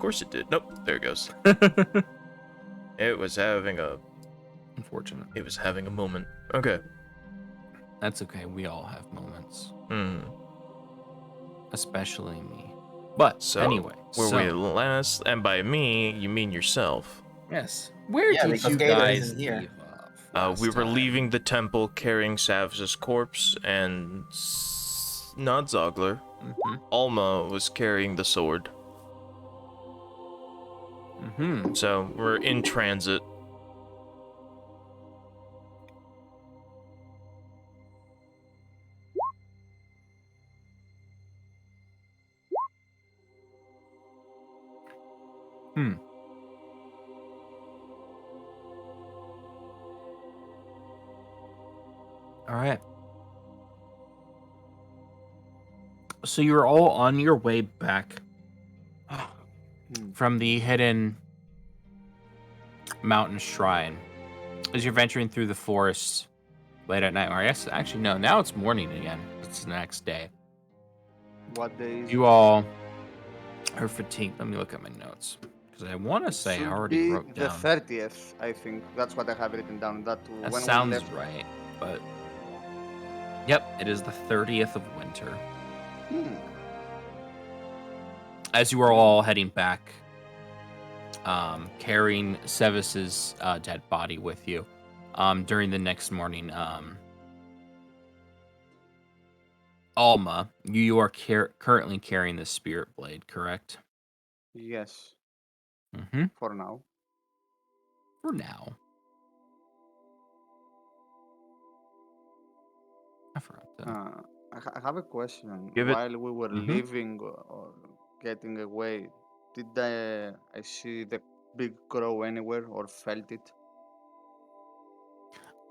course it did. Nope, there it goes. It was having a... Unfortunate. It was having a moment. Okay. That's okay. We all have moments. Especially me. But So, anyway. We last... And by me, you mean yourself. Yes. Where did because you Gator guys isn't here. leave off We were last time? leaving the temple carrying Sav's corpse, and not Zogler. Alma was carrying the sword. So we're in transit. All right. So you're all on your way back from the hidden mountain shrine as you're venturing through the forest late at night. Or I guess actually no, now it's morning again. It's the next day. What day is You all are fatigued. Let me look at my notes because I want to say I Should already be wrote the down. 30th, I think. That's what I have written down. That That when sounds we left. right, but yep, it is the 30th of winter. As you are all heading back, carrying Sevis's dead body with you, during the next morning, Alma, you are currently carrying the spirit blade, correct? Yes, Mm-hmm. for now. For now. I forgot that. I have a question. Give it. While we were leaving or getting away, did I see the big crow anywhere or felt it?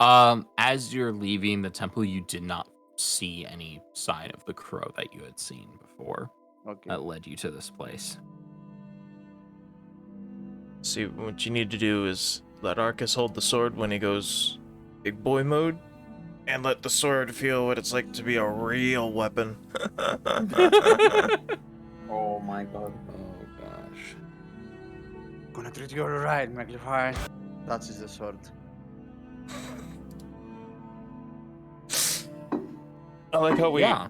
As you're leaving the temple, you did not see any sign of the crow that you had seen before. Okay. That led you to this place. See, what you need to do is let Arcus hold the sword when he goes big boy mode, and let the sword feel what it's like to be a real weapon. Oh my god. Oh gosh. Gonna treat you alright, Magnifier. That is the sword. I like how we... Yeah.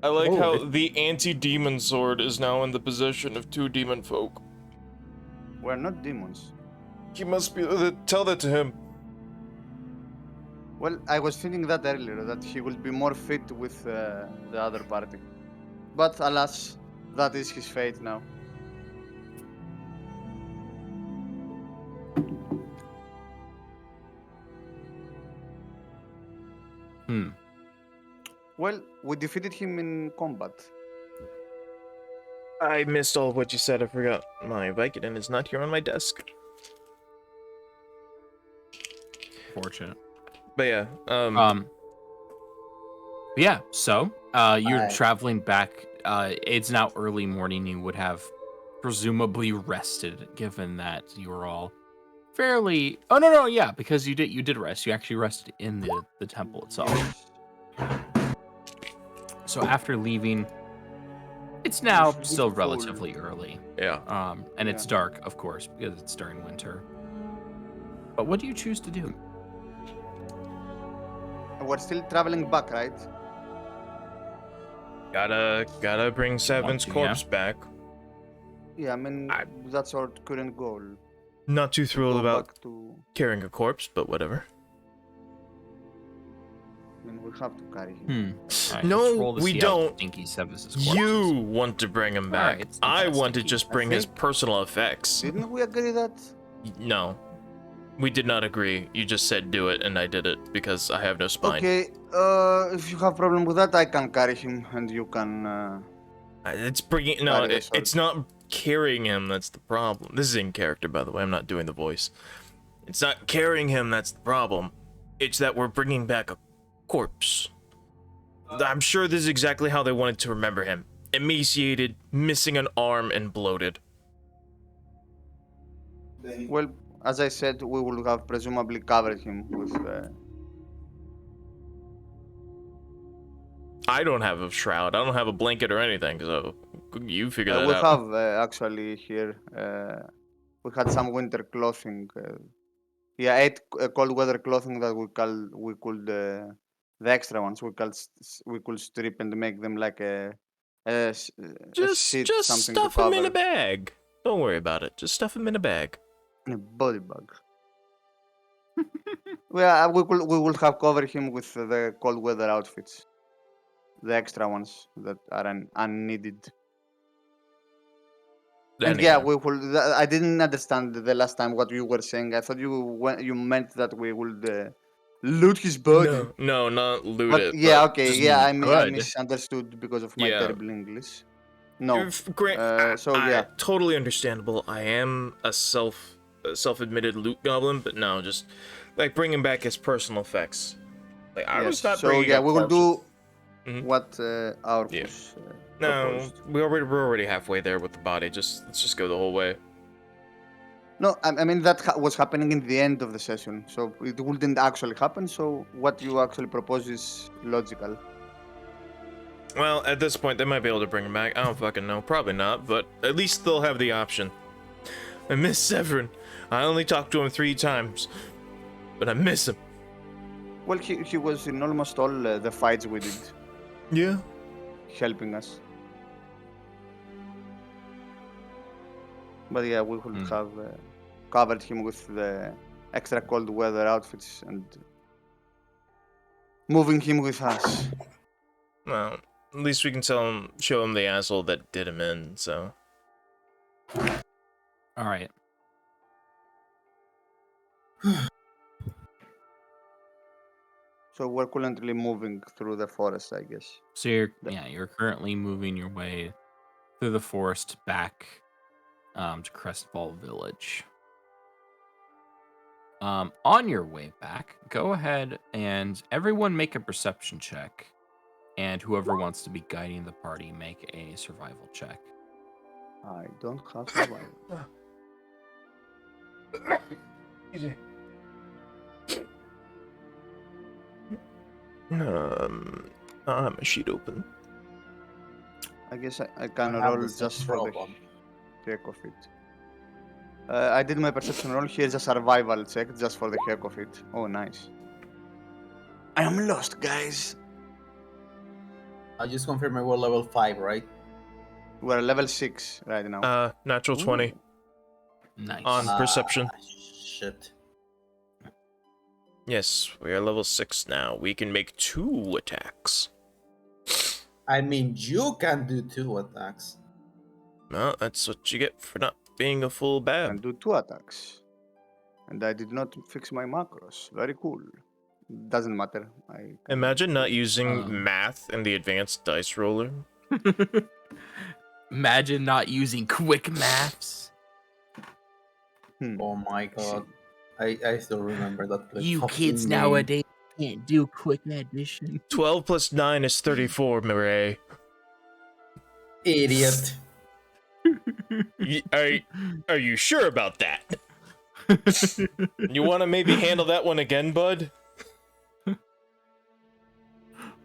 I like how Lord. the anti-demon sword is now in the possession of 2 demon folk. We're not demons. He must be... Tell that to him. Well, I was thinking that earlier, that he will be more fit with the other party. But alas, that is his fate now. Well, we defeated him in combat. I missed all of what you said. I forgot. My Vicodin is not here on my desk. Fortunate. But yeah, Yeah, so you're Alright. traveling back. It's now early morning. You would have presumably rested, given that you were all fairly. Oh no, yeah, because you did rest. You actually rested in the temple itself. So after leaving, it's now should be still full. relatively early. yeah. And it's dark, of course, because it's during winter. But what do you choose to do? We're still traveling back, right? Gotta bring Seven's to, corpse back. Yeah, I mean, that's our current goal. Not too thrilled Go about back to... carrying a corpse, but whatever. I mean, we have to carry him. Alright, No, let's roll to we see how don't. stinky Sevis's corpse You is. want to bring him back. Alright, it's not I that want to stinky. just bring his think- personal effects. Didn't we agree that? No. We did not agree. You just said do it, and I did it because I have no spine. Okay, if you have problem with that, I can carry him, and you can... It's bringing... No, Carry the sword. it's not carrying him that's the problem. This is in character, by the way. I'm not doing the voice. It's not carrying him that's the problem. It's that we're bringing back a corpse. I'm sure this is exactly how they wanted to remember him. Emaciated, missing an arm, and bloated. Well, as I said, we will have presumably covered him with... I don't have a shroud. I don't have a blanket or anything, so You figure that We out. have actually here. We had some winter clothing. Yeah, 8 cold weather clothing that we could the extra ones we could strip and make them like a sheet, Just something to stuff them in a cover. bag. Don't worry about it. Just stuff them in a bag. A body bag. Well, we will have covered him with the cold weather outfits, the extra ones that are unneeded. And yeah, Anyway. I didn't understand the last time what you were saying. I thought you meant that we would loot his body. No, not loot But it. yeah, But okay, just, yeah, I Good. misunderstood because of my Yeah. terrible English. No, so I yeah, totally understandable. I am a self-admitted loot goblin, but no, just like bringing back his personal effects. Like I yes. was not So bringing yeah, up we will corpses. do Mhm. what Yeah. Arcus No, proposed. we're already halfway there with the body. Let's just go the whole way. No, I mean that was happening in the end of the session, so it wouldn't actually happen. So what you actually propose is logical. Well, at this point, they might be able to bring him back. I don't fucking know. Probably not, but at least they'll have the option. I miss Severin. I only talked to him 3 times, but I miss him. Well, he was in almost all the fights we did, Yeah. helping us. But yeah, we would have covered him with the extra cold weather outfits and moving him with us. Well, at least we can show him the asshole that did him in, so. All right. So we're currently moving through the forest, I guess. So you're currently moving your way through the forest back to Crestfall Village. On your way back, go ahead and everyone make a perception check, and whoever wants to be guiding the party make a survival check. I don't have survival. Easy. I have my sheet open. I guess I can I have roll the same just for the problem. heck of it. I did my perception roll. Here's a survival check just for the heck of it. Oh, nice. I am lost, guys. I just confirmed we're level 5, right? We're level 6 right now. Natural 20 Ooh. Nice. on perception. Shit. Yes, we are level 6 now. We can make 2 attacks. I mean, you can do 2 attacks. Well, that's what you get for not being a full Can bab. do 2 attacks. And I did not fix my macros. Very cool. Doesn't matter. I can Imagine not using Um. math in the advanced dice roller. Imagine not using quick maths. Oh my god. I still remember that clip. You Fucking kids name. nowadays can't do quick addition. 12 plus 9 is 34, Mireille. Idiot. Are you sure about that? You want to maybe handle that one again, bud?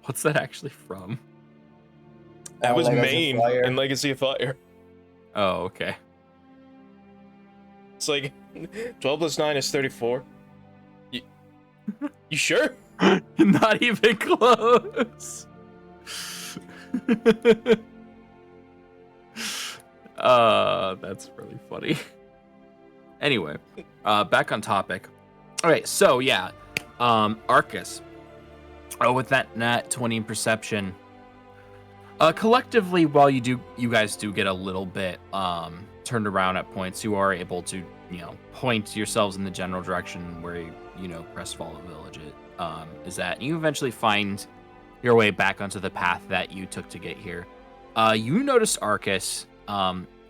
What's that actually from? That was Legacy of Maine Fire. in Legacy of Fire. Oh, okay. It's like 12 plus 9 is 34. You sure? Not even close. That's really funny. Anyway, back on topic. All right, so yeah, Arcus. Oh, with that nat 20 in perception. Collectively, while you guys do get a little bit turned around at points, you are able to, point yourselves in the general direction where Crestfall Village is at. You eventually find your way back onto the path that you took to get here. You notice Arcus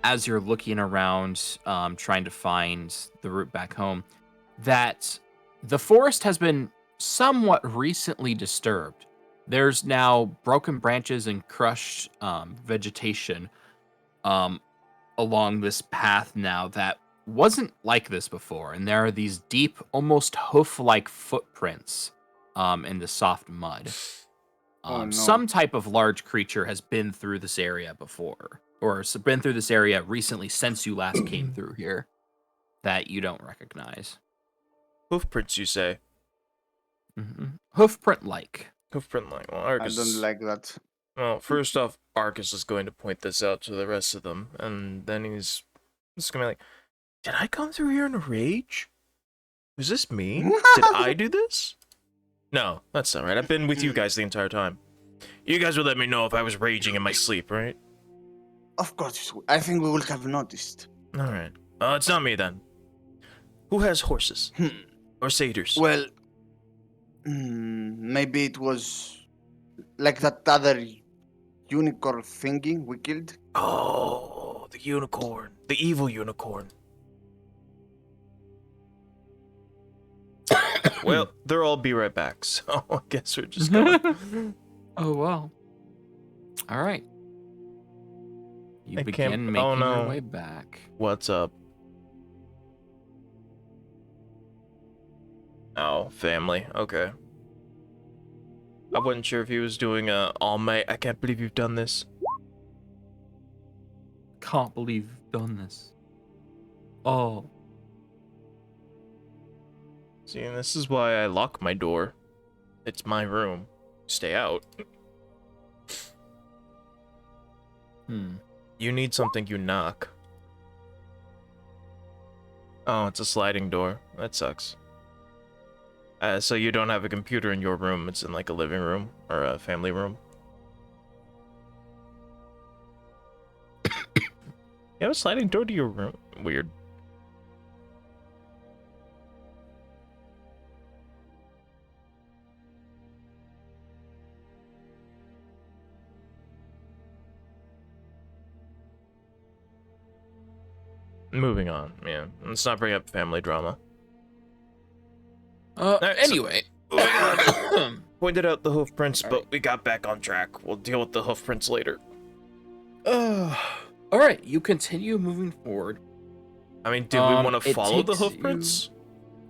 as you're looking around, trying to find the route back home, that the forest has been somewhat recently disturbed. There's now broken branches and crushed vegetation along this path now that wasn't like this before. And there are these deep, almost hoof-like footprints in the soft mud. Oh, no. Some type of large creature has been through this area before, or been through this area recently since you last came through here that you don't recognize. Hoof prints, you say? Hoofprint-like. Hoof print like. Well, I Arcus. don't like that. Well, first off, Arcus is going to point this out to the rest of them, and then he's just gonna be like, "Did I come through here in a rage? Was this me? Did I do this? No, that's not right. I've been with you guys the entire time. You guys would let me know if I was raging in my sleep, right? Of course, I think we will have noticed. All right. It's not me then. Who has horses or satyrs? Well, maybe it was like that other unicorn thingy we killed. Oh, the unicorn, the evil unicorn. Well, they'll all be right back, so I guess we're just going. Oh, well. All right. You I begin can't- making oh, no. your way back. What's up? Oh, family. Okay. I wasn't sure if he was doing all might. I can't believe you've done this. Can't believe you've done this. Oh. See, and this is why I lock my door. It's my room. Stay out. You need something, you knock. Oh, it's a sliding door. That sucks. So you don't have a computer in your room. It's in like a living room or a family room. You have a sliding door to your room? Weird. Moving on, yeah. Let's not bring up family drama. Anyway. Pointed out the hoof prints, but we got back on track. We'll deal with the hoof prints later. All right, you continue moving forward. I mean, do we want to it follow the takes hoof you- prints?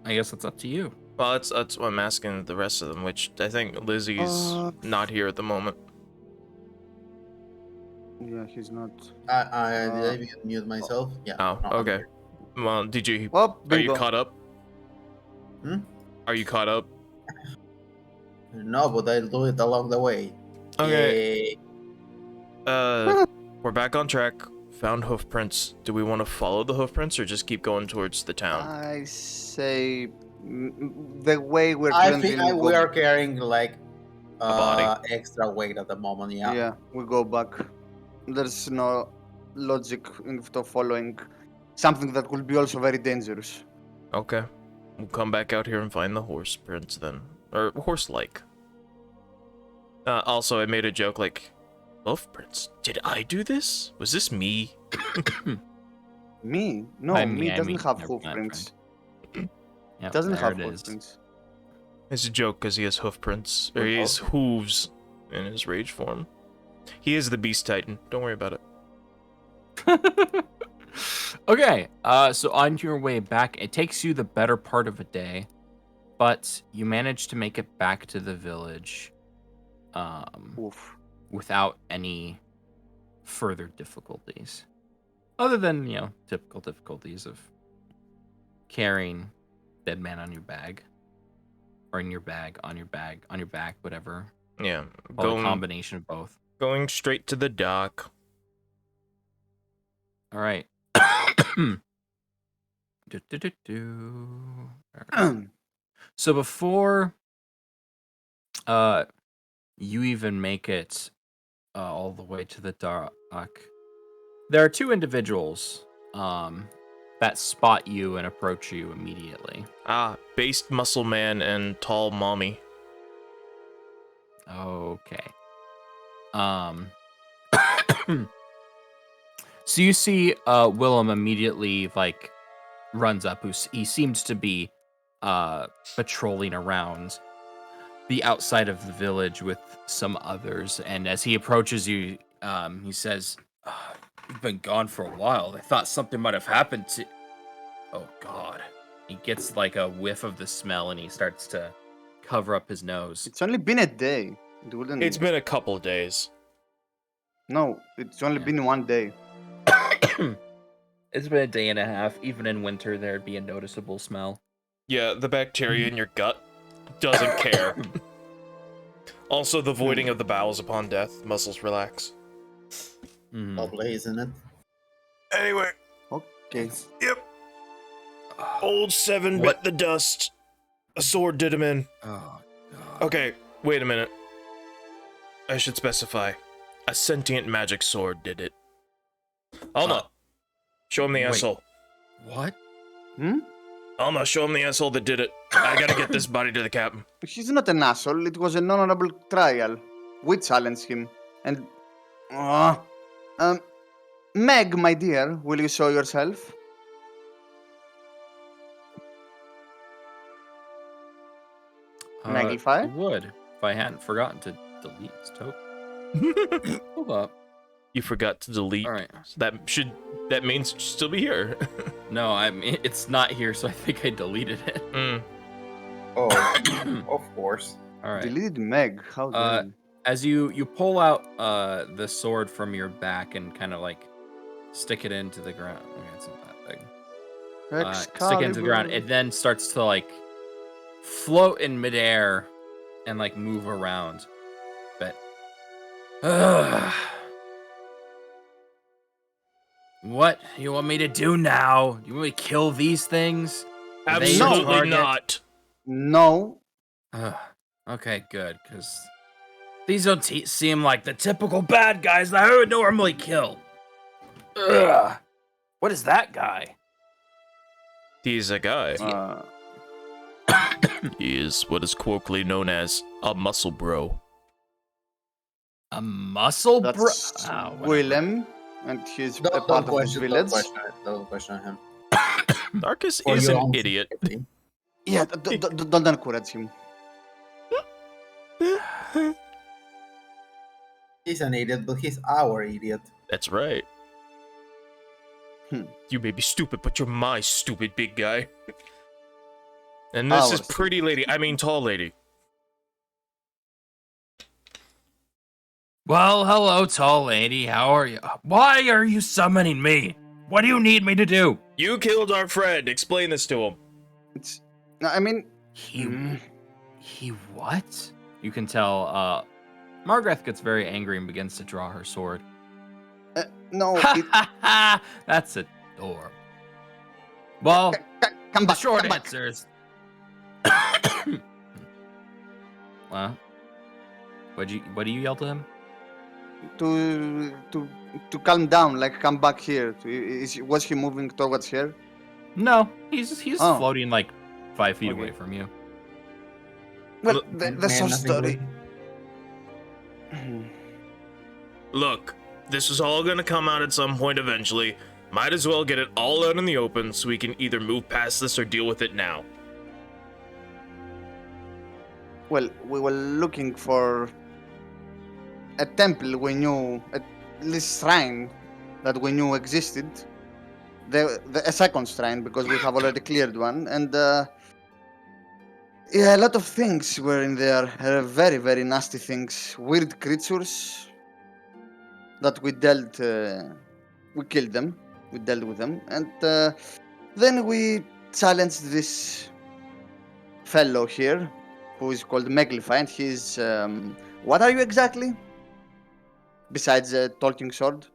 I guess that's up to you. Well, that's what I'm asking the rest of them, which I think Lizzie's not here at the moment. Yeah, he's not. Did I mute myself? Yeah. Oh, no, I'm okay. here. Well, did you? Oh, Are you bingo. caught up? Hmm? Are you caught up? No, but I'll do it along the way. Okay. Yay. We're back on track. Found hoof prints. Do we want to follow the hoof prints or just keep going towards the town? I say the way we're I currently think we are carrying like body. extra weight at the moment. Yeah. Yeah, we go back. There's no logic in following something that could be also very dangerous. Okay. We'll come back out here and find the horse prints then. Or horse-like. Also, I made a joke like, hoof prints? Did I do this? Was this me? Me? No, I me mean, doesn't have never mind, hoofprints. Yep, Doesn't there have it is. hoofprints. It's a joke because he has hoof prints. Or he has hooves in his rage form. He is the Beast Titan. Don't worry about it. Okay, so on your way back, it takes you the better part of a day, but you manage to make it back to the village Oof. without any further difficulties. Other than, typical difficulties of carrying dead man on your bag. Or in your bag, on your bag, on your back, whatever. Yeah. Or a combination of both. Going straight to the dock. All right. So before you even make it all the way to the dock, there are two individuals that spot you and approach you immediately. Based muscle man and tall mommy. Okay. So you see Willem immediately runs up. He seems to be patrolling around the outside of the village with some others, and as he approaches you, he says, "You've been gone for a while. I thought something might have happened to..." Oh God. He gets a whiff of the smell and he starts to cover up his nose. It's only been a day. It wouldn't. It's been a couple days. No, it's only been 1 day. It's been a day and a half. Even in winter, there'd be a noticeable smell. Yeah, the bacteria in your gut doesn't care. Also, the voiding of the bowels upon death. Muscles relax. Lovely, isn't it? Anyway, Okay. yep. Old 7 What? bit the dust. A sword did him in. Oh, God. Okay, wait a minute. I should specify. A sentient magic sword did it. Alma, show him the wait. asshole. What? Alma, show him the asshole that did it. I gotta get this body to the captain. He's not an asshole. It was an honorable trial. We challenged him. And. Meg, my dear, will you show yourself? Magnify? I would, if I hadn't forgotten to delete this token. Hold up. You forgot to delete. All right. That means it should still be here. No, I mean, it's not here, so I think I deleted it. Oh, of course. All right. Deleted Meg. How dare you? As you pull out the sword from your back and kind of like stick it into the ground. Okay, it's not that big. Stick it into the ground. It then starts to like float in midair and like move around. But what you want me to do now? You want me to kill these things? Are they your Absolutely target? not. No. Okay, good, because these don't seem like the typical bad guys that I would normally kill. Ugh. What is that guy? He's a guy. He is what is colloquially known as a muscle bro. A muscle bro? That's Willem, and he's a part of his village. Don't question him. Narcus For is your an own idiot. safety. Yeah, don't encourage him. He's an idiot, but he's our idiot. That's right. You may be stupid, but you're my stupid big guy. And this is pretty lady. I mean tall lady. Well, hello, tall lady. How are you? Why are you summoning me? What do you need me to do? You killed our friend. Explain this to him. I mean, He what? You can tell, Margaret gets very angry and begins to draw her sword. no. That's adorable. Well, Come the back. short come back. answer is... Well, what do you yell to him? To calm down, like come back here. Was he moving towards here? No, he's Oh. floating like 5 feet Okay. away from you. Well, Look, that's our story. Look, this is all gonna come out at some point eventually. Might as well get it all out in the open so we can either move past this or deal with it now. Well, we were looking for a temple we knew, at least shrine that we knew existed. A second shrine, because we have already cleared one. And yeah, a lot of things were in there. Very, very nasty things. Weird creatures that we dealt, we killed them. We dealt with them. And then we challenged this fellow here, who is called Meglify, and he's what are you exactly? Besides a talking sword?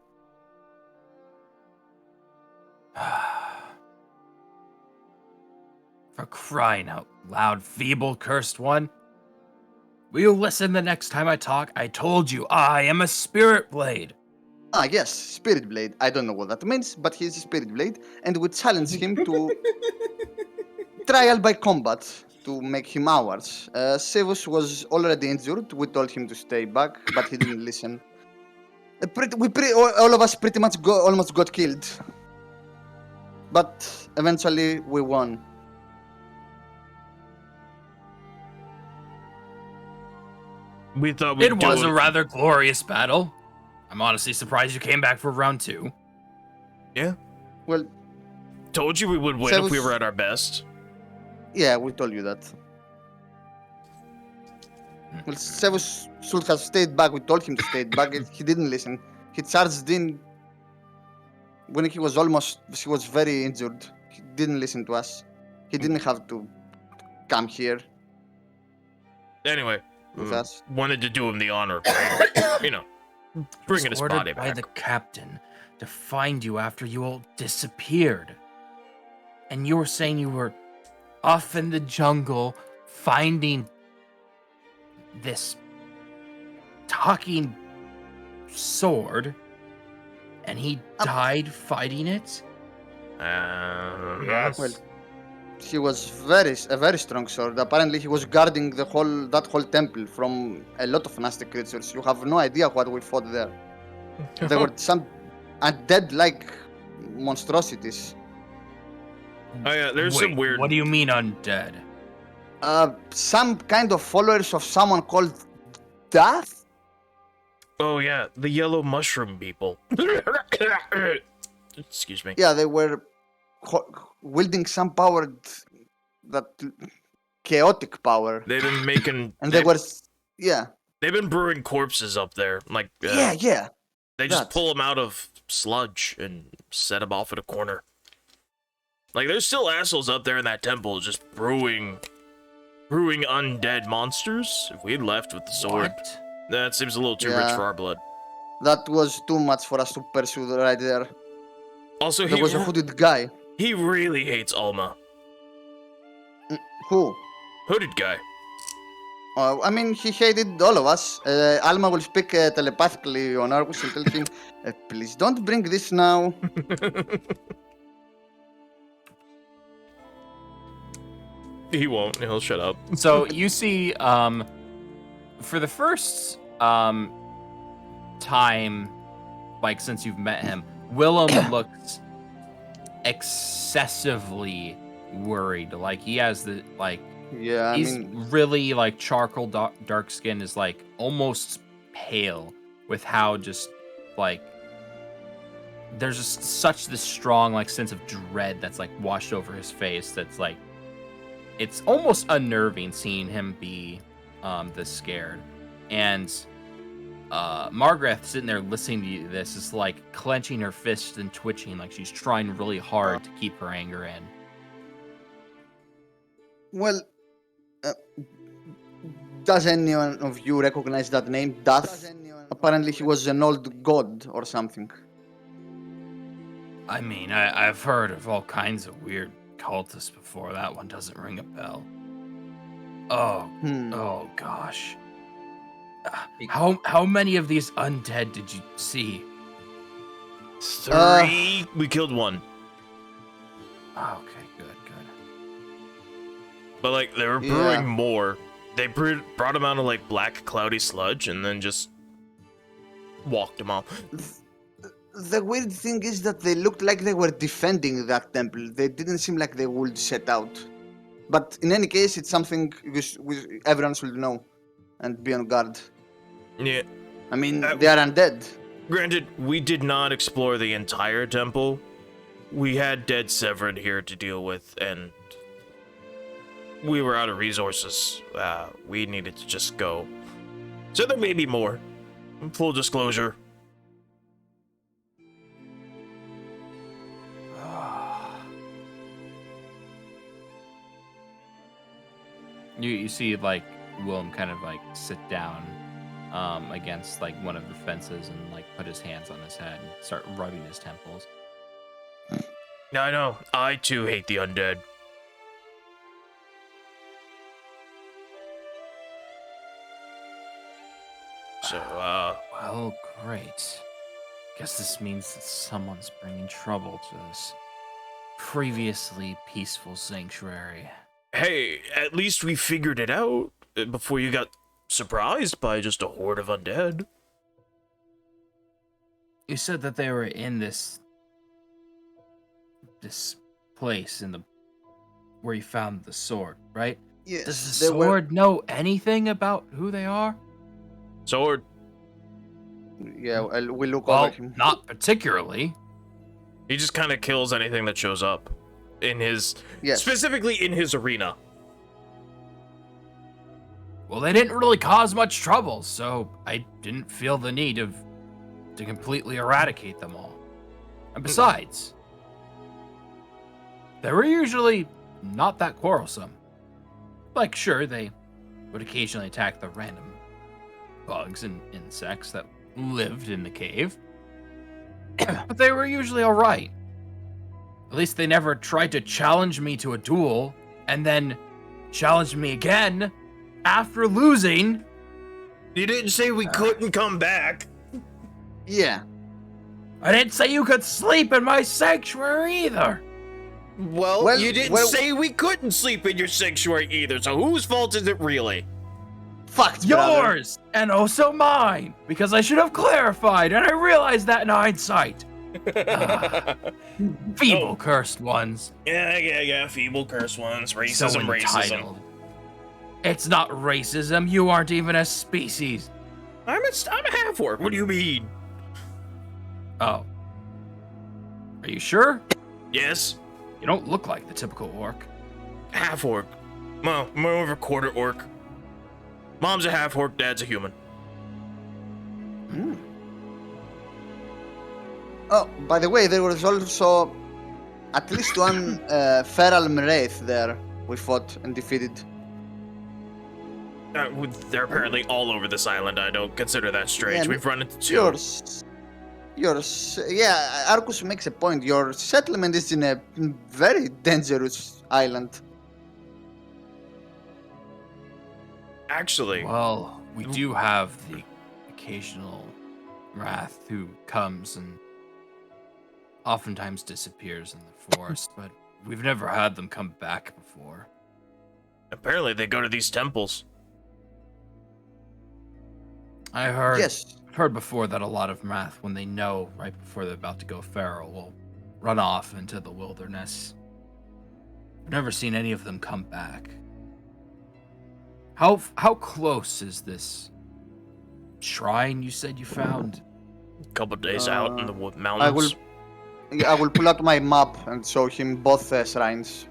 For crying out loud, feeble, cursed one. Will you listen the next time I talk? I told you, I am a spirit blade. Ah, yes, Spirit Blade. I don't know what that means, but he's a Spirit Blade, and we challenge him to trial by combat to make him ours. Sevus was already injured. We told him to stay back, but he didn't listen. All of us pretty much almost got killed. But eventually we won. We thought we'd It was a rather glorious battle. I'm honestly surprised you came back for round 2. Yeah. Well, Told you we would win if we Sevus- were at our best. yeah, we told you that. Well, Sevus should have stayed back. We told him to stay back. He didn't listen. he charged in when he was very injured. He didn't listen to us. He didn't have to come here Anyway, with us. wanted to do him the honor, you know, bringing his body by back. the captain to find you after you all disappeared. And you were saying you were off in the jungle finding this talking sword, and he died fighting it? Yes. Well, he was a very strong sword. Apparently, he was guarding that whole temple from a lot of nasty creatures. You have no idea what we fought there. There were some undead-like monstrosities. Oh yeah, there's Wait, some weird. What do you mean undead? Some kind of followers of someone called Death? Oh yeah, the yellow mushroom people. Excuse me. Yeah, they were wielding some power, that chaotic power. They've been making. And they were, yeah. They've been brewing corpses up there, like. Yeah. They just pull them out of sludge and set them off at a corner. Like, there's still assholes up there in that temple just brewing undead monsters. If we'd left with the sword, that seems a little too rich for our blood. That was too much for us to pursue right there. Also, there was a hooded guy. He really hates Alma. Who? Hooded guy. I mean, he hated all of us. Alma will speak telepathically on our wish and tell him, please don't bring this now. He won't. He'll shut up. So you see, for the first time, like since you've met him, Willem looks excessively worried. Like he has the Yeah, he's really like charcoal dark skin, is like almost pale with how just like there's just such this strong like sense of dread that's like washed over his face. That's like it's almost unnerving seeing him be this scared. And Margaret sitting there listening to this is like clenching her fist and twitching, like she's trying really hard to keep her anger in. Well, does anyone of you recognize that name, Death? Apparently he was an old god or something. I mean, I've heard of all kinds of weird cultists before. That one doesn't ring a bell. Oh gosh. How many of these undead did you see? 3. We killed 1. Okay, good. But like they were brewing more. They brought them out of like black cloudy sludge and then just walked them off. The weird thing is that they looked like they were defending that temple. They didn't seem like they would set out. But in any case, it's something everyone should know and be on guard. Yeah. I mean, they are undead. Granted, we did not explore the entire temple. We had Dead Severin here to deal with, and we were out of resources. We needed to just go. So there may be more. Full disclosure. You see like Willem kind of like sit down against like one of the fences and like put his hands on his head and start rubbing his temples. I know. I too hate the undead. So, Well, great. Guess this means that someone's bringing trouble to this previously peaceful sanctuary. hey, at least we figured it out before you got surprised by just a horde of undead. You said that they were in this place where you found the sword, right? Yes. Does the sword know anything about who they are? Sword. Yeah, we look over him. Not particularly. He just kind of kills anything that shows up in his, specifically in his arena. Well, they didn't really cause much trouble, so I didn't feel the need of to completely eradicate them all. And besides, they were usually not that quarrelsome. Like, sure, they would occasionally attack the random bugs and insects that lived in the cave, but they were usually alright. At least they never tried to challenge me to a duel and then challenged me again after losing. You didn't say we couldn't come back. Yeah. I didn't say you could sleep in my sanctuary either. Well, you didn't say we couldn't sleep in your sanctuary either, so whose fault is it really? Fucked, brother. Yours, and also mine, because I should have clarified, and I realized that in hindsight. Feeble, cursed ones. Yeah, feeble cursed ones, So racism. entitled. It's not racism, you aren't even a species. I'm a half-orc, what do you mean? Oh. Are you sure? Yes, You don't look like the typical orc. half-orc. Well, I'm over quarter orc. Mom's a half-orc, dad's a human. Oh, by the way, there was also at least one feral wraith there we fought and defeated. They're apparently all over this island. I don't consider that strange. Yeah, We've run into two. Yeah, Arcus makes a point. Your settlement is in a very dangerous island. Actually, Well, we do have the occasional wrath who comes and oftentimes disappears in the forest, but we've never had them come back before. apparently they go to these temples. I heard Yes. heard before that a lot of wrath, when they know right before they're about to go feral, will run off into the wilderness. I've never seen any of them come back. How close is this shrine you said you found? A couple days out in the mountains. I will pull out my map and show him both shrines.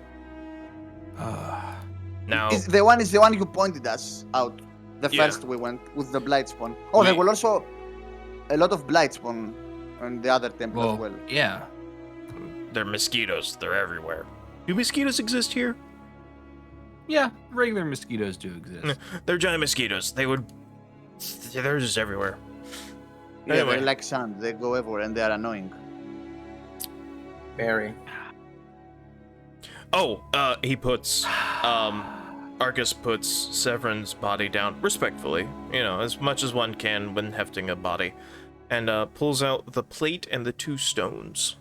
Now, The one is the one you pointed us out. The Yeah. first we went with the Blightspawn. Oh, there were also a lot of Blightspawn on the other temple as well. Yeah. they're mosquitoes. They're everywhere. Do mosquitoes exist here? Yeah, regular mosquitoes do exist. They're giant mosquitoes. They're just everywhere. Yeah, Anyway. they're like sand. They go everywhere and they are annoying. Very. Oh, he puts, Arcus puts Severin's body down respectfully, you know, as much as one can when hefting a body, and pulls out the plate and the 2 stones.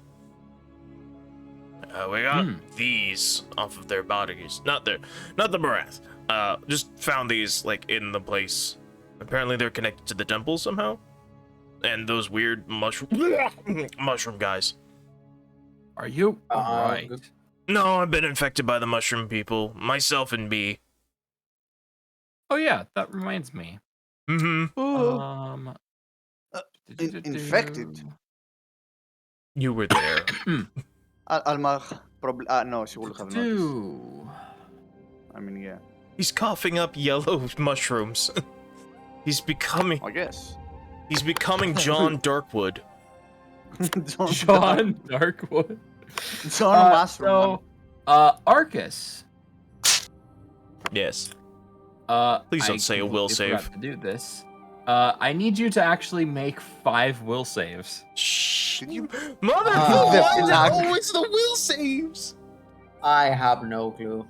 We got these off of their bodies, not the Marath. Just found these like in the place. Apparently they're connected to the temple somehow, and those weird mushroom guys. Are you alright? good. No, I've been infected by the mushroom people, myself and B. Oh yeah, that reminds me. Mm-hmm. Infected? You were there. Alma probably. No, she will have noticed. I mean, yeah. He's coughing up yellow mushrooms. He's becoming John Darkwood. John Darkwood. John Mushroom. So, Arcus. Yes. Please don't say a will save. To do this, I need you to actually make 5 will saves. Shh. Did you? Motherfucker! Why is it flag. always the will saves? I have no clue.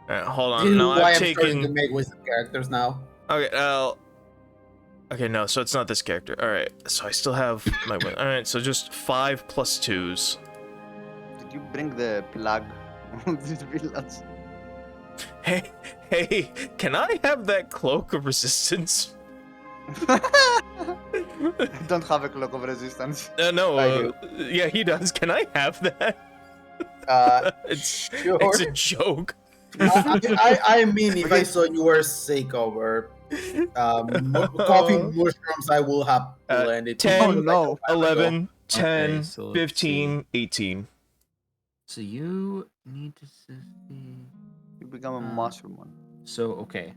Hold This is on. No, why I've I'm starting to taken. make wisdom characters now. Okay. Okay, no. So it's not this character. All right. So I still have my. All right. So just 5 plus 2s. Did you bring the plug of this village? Hey, can I have that cloak of resistance? I don't have a cloak of resistance. No. I do. Yeah, he does. Can I have that? Sure. It's a joke. I mean, if I saw you were sick over coughing mushrooms, I will have to end it. 10, Oh, no. 11, 10, Okay, so let's 15, 18. So you need to see. You become a mushroom one. So okay.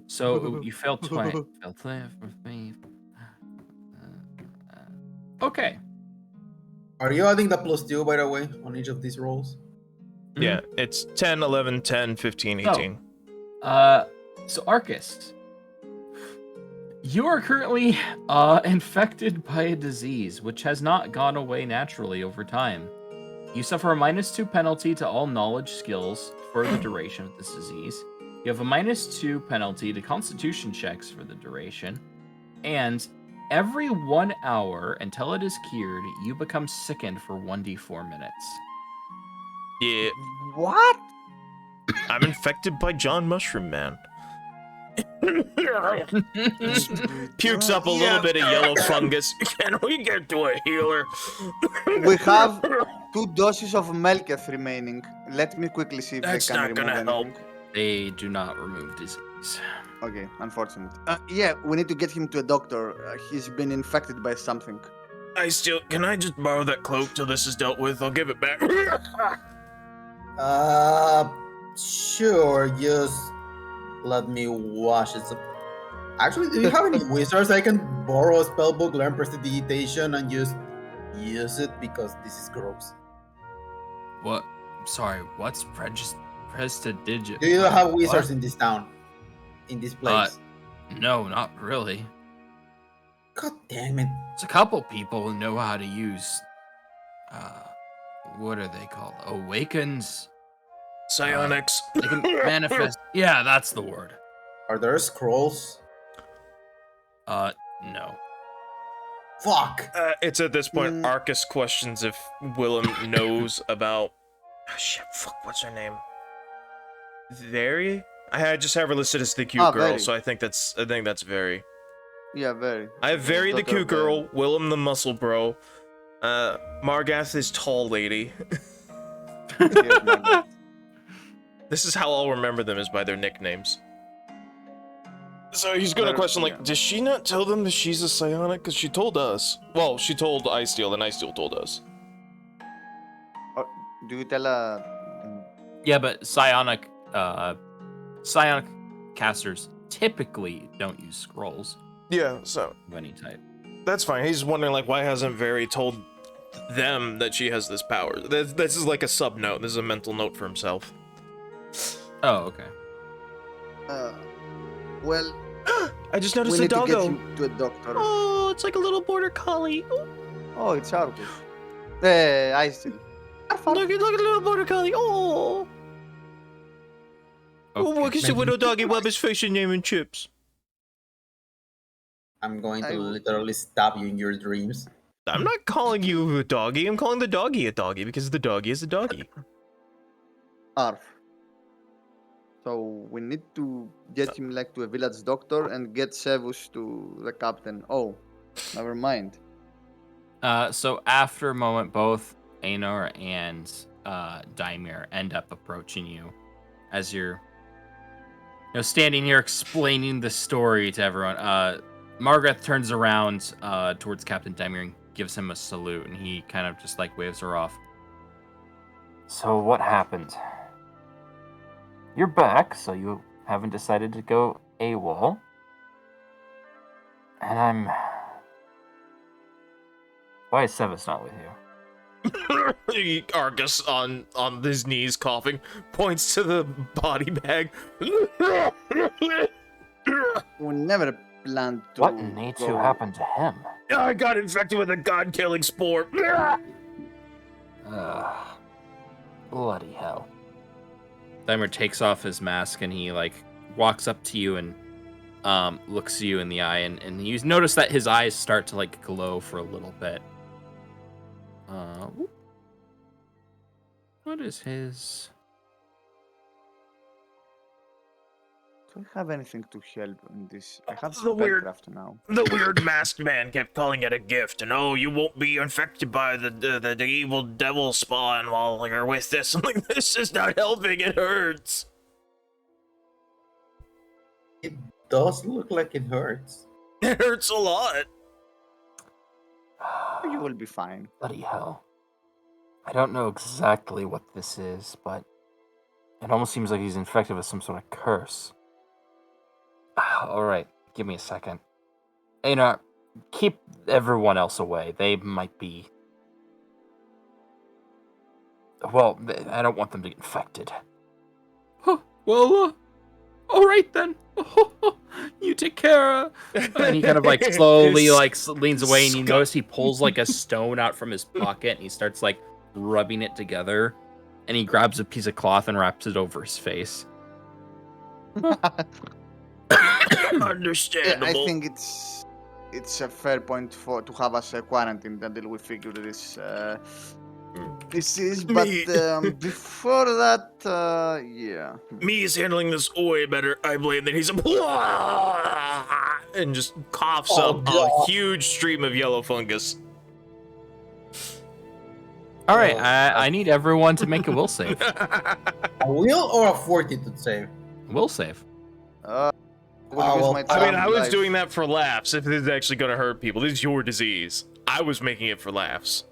So you failed 20. Failed 20 for me. Okay. Are you adding the +2, by the way, on each of these rolls? Yeah, it's 10, 11, 10, 15, 18. So Arcus, you are currently infected by a disease which has not gone away naturally over time. You suffer a -2 penalty to all knowledge skills for the duration of this disease. You have a -2 penalty to constitution checks for the duration. And every 1 hour until it is cured, you become sickened for 1d4 minutes. Yeah, What? I'm infected by John Mushroom Man. Just pukes up a little bit of yellow fungus. Can we get to a healer? We have 2 doses of Melketh remaining. Let me quickly see if That's they can not remove gonna help. anything. They do not remove disease. Okay, unfortunate. Yeah, we need to get him to a doctor. He's been infected by something. Can I just borrow that cloak till this is dealt with? I'll give it back. Sure. Just let me wash it. Actually, do you have any wizards I can borrow a spellbook, learn prestidigitation, and just use it because this is gross? What? Sorry, what's prestidigit? Do you have wizards in this town? In this place? No, not really. God damn it. There's a couple people who know how to use, what are they called? Awakens? Psionics. They can manifest. Yeah, that's the word. Are there scrolls? No. Fuck! It's at this point, Mm. Arcus questions if Willem knows about... Oh, shit, fuck, what's her name? Very? I just have her listed as the cute girl, Very. so I think that's very. Yeah, very. I have Very the Daughter cute of girl, Willem the muscle bro, Margath is tall lady. Here's Margaret. This is how I'll remember them, is by their nicknames. So he's gonna question, like, Yeah. does she not tell them that she's a psionic? Because she told us. Well, she told Icesteel, and Icesteel told us. Do you tell Yeah, but psionic casters typically don't use scrolls Yeah, so of any type. that's fine. He's wondering, like, why hasn't Very told them that she has this power? This is like a sub note. This is a mental note for himself. Oh, okay. well, I just we noticed a need to get doggo. him to a doctor. Oh, it's like a little border collie. Oh, it's Argus. I still. Look at the little border collie. Oh. Oh, look, it's a little doggy web his face and name and chips. I'm going to I- literally stab you in your dreams. I'm not calling you a doggy. I'm calling the doggy a doggy because the doggy is a doggy. Arf. So we need to get him like to a village doctor and get Sevus to the captain. Oh, never mind. So after a moment, both Aenor and Daimir end up approaching you as you're standing here explaining the story to everyone. Margaret turns around towards Captain Daimir and gives him a salute, and he kind of just like waves her off. So what happened? You're back, so you haven't decided to go AWOL. And I'm... Why is Sevis not with you? Argus on his knees coughing points to the body bag. We never planned to. What need to go- happen to him? I got infected with a god-killing spore. Bloody hell. Daimir takes off his mask and he like walks up to you and looks you in the eye, and you notice that his eyes start to like glow for a little bit. What is his? Do I have anything to help in this? I have The weird- spellcraft now. The weird masked man kept calling it a gift, and oh, you won't be infected by the evil devil spawn while you're with this. I'm like, this is not helping. It hurts. It does look like it hurts. It hurts a lot. You will be fine. Bloody hell. I don't know exactly what this is, but it almost seems like he's infected with some sort of curse. Alright, give me a second. Aenor, keep everyone else away. They might be. Well, I don't want them to get infected. Well, all right then. You take care. And he kind of like slowly like leans away, and you notice he pulls like a stone out from his pocket, and he starts like rubbing it together, and he grabs a piece of cloth and wraps it over his face. Understandable. I think it's a fair point to have us quarantined until we figure this disease. But before that, yeah. Me is handling this way better, I believe. Then he's and just coughs up a huge stream of yellow fungus. All right, I need everyone to make a will save. A will or a fortitude save? Will save. I was doing that for laughs. If this is actually going to hurt people, this is your disease. I was making it for laughs.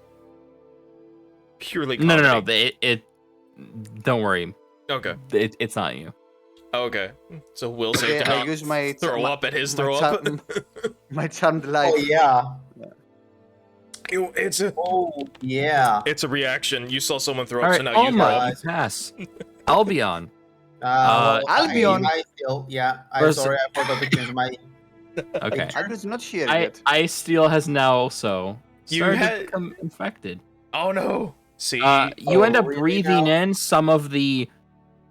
Purely comedy. No. It don't worry. Okay. It's not you. Okay. So will save to I not use my throw up at his throw up. My charmed life. Oh yeah. It's a It's a reaction. You saw someone throw All up, right, so now you throw Alma, up. you pass. Albion. Albion. I sorry, I forgot to change my. Okay. Albion's not here yet. Ice Steel has now also started to become infected. Oh no! See, you end up really breathing now? in some of the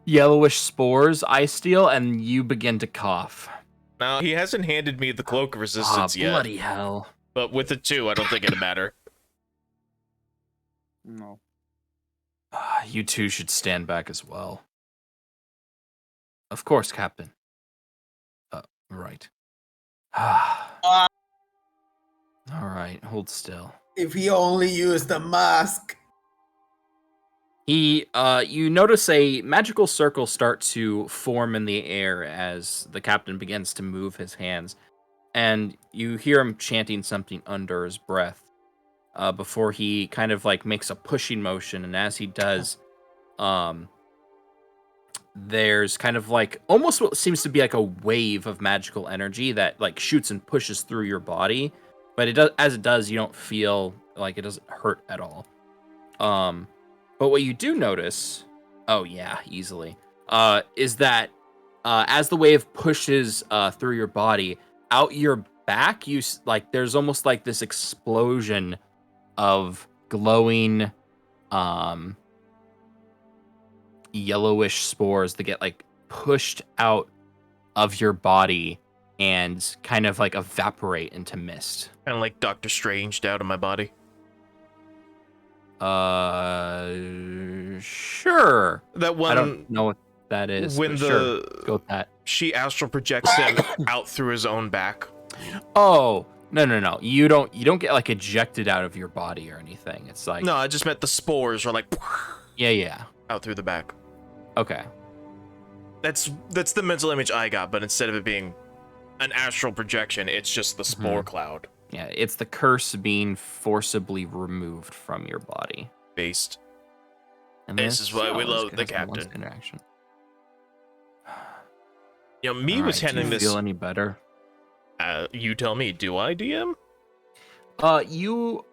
yellowish spores, Ice Steel, and you begin to cough. now he hasn't handed me the cloak of resistance yet. Bloody hell. But with the 2, I don't think it'd matter. No. You two should stand back as well. Of course, Captain. Right. All right, hold still. If he only used a mask. You notice a magical circle start to form in the air as the captain begins to move his hands, and you hear him chanting something under his breath, before he kind of like makes a pushing motion, and as he does, there's kind of like almost what seems to be like a wave of magical energy that like shoots and pushes through your body, but as it does, you don't feel like it doesn't hurt at all. But what you do notice, easily, is that as the wave pushes through your body, out your back, there's almost like this explosion of glowing, yellowish spores that get like pushed out of your body and kind of like evaporate into mist. Kind of like Doctor Strange out of my body. Sure. That one. I don't know what that is. When sure, go with that. She astral projects him out through his own back. Oh, no. You don't get like ejected out of your body or anything. It's like No, I just meant the spores are like Yeah. out through the back. Okay. That's the mental image I got, but instead of it being an astral projection, it's just the spore cloud. Yeah, it's the curse being forcibly removed from your body. Based. And This is why we love the has one captain. Interaction. You know, me All was right, handling do you this. feel any better? You tell me, do I, DM? You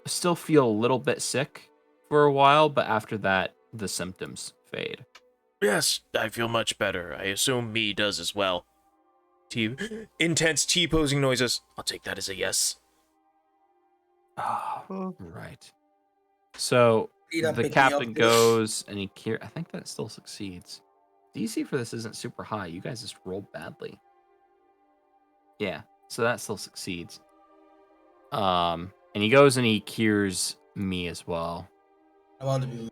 still feel a little bit sick for a while, but after that, the symptoms fade. Yes, I feel much better. I assume me does as well. Intense T-posing noises. I'll take that as a yes. Right. So Rita, the pick me captain up, goes and he I think that still succeeds. DC for this isn't super high. You guys just rolled badly. Yeah, so that still succeeds. And he goes and he cures me as well. About me.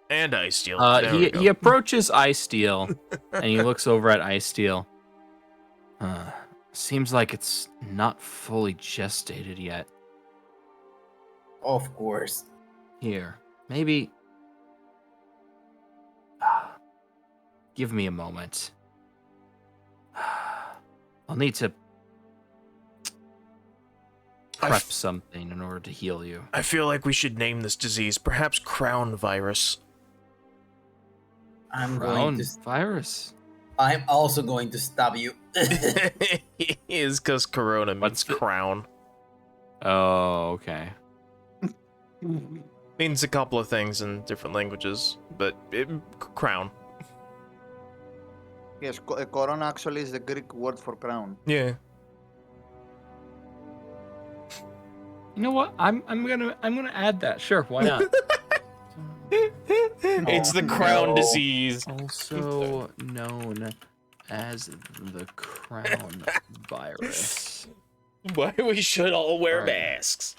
And Ice Steel. He approaches Ice Steel and he looks over at Ice Steel. Seems like it's not fully gestated yet. Of course. Here, maybe. Give me a moment. I'll need to prep something in order to heal you. I feel like we should name this disease perhaps crown virus. I'm Crown going to. virus. I'm also going to stab you. Is because Corona means What's the- crown. Oh, okay. Means a couple of things in different languages, but crown. Yes, corona actually is the Greek word for crown. Yeah. You know what? I'm gonna add that. Sure, why not? It's the crown no. disease. Also known as the crown virus. Why we should all wear Alright. masks.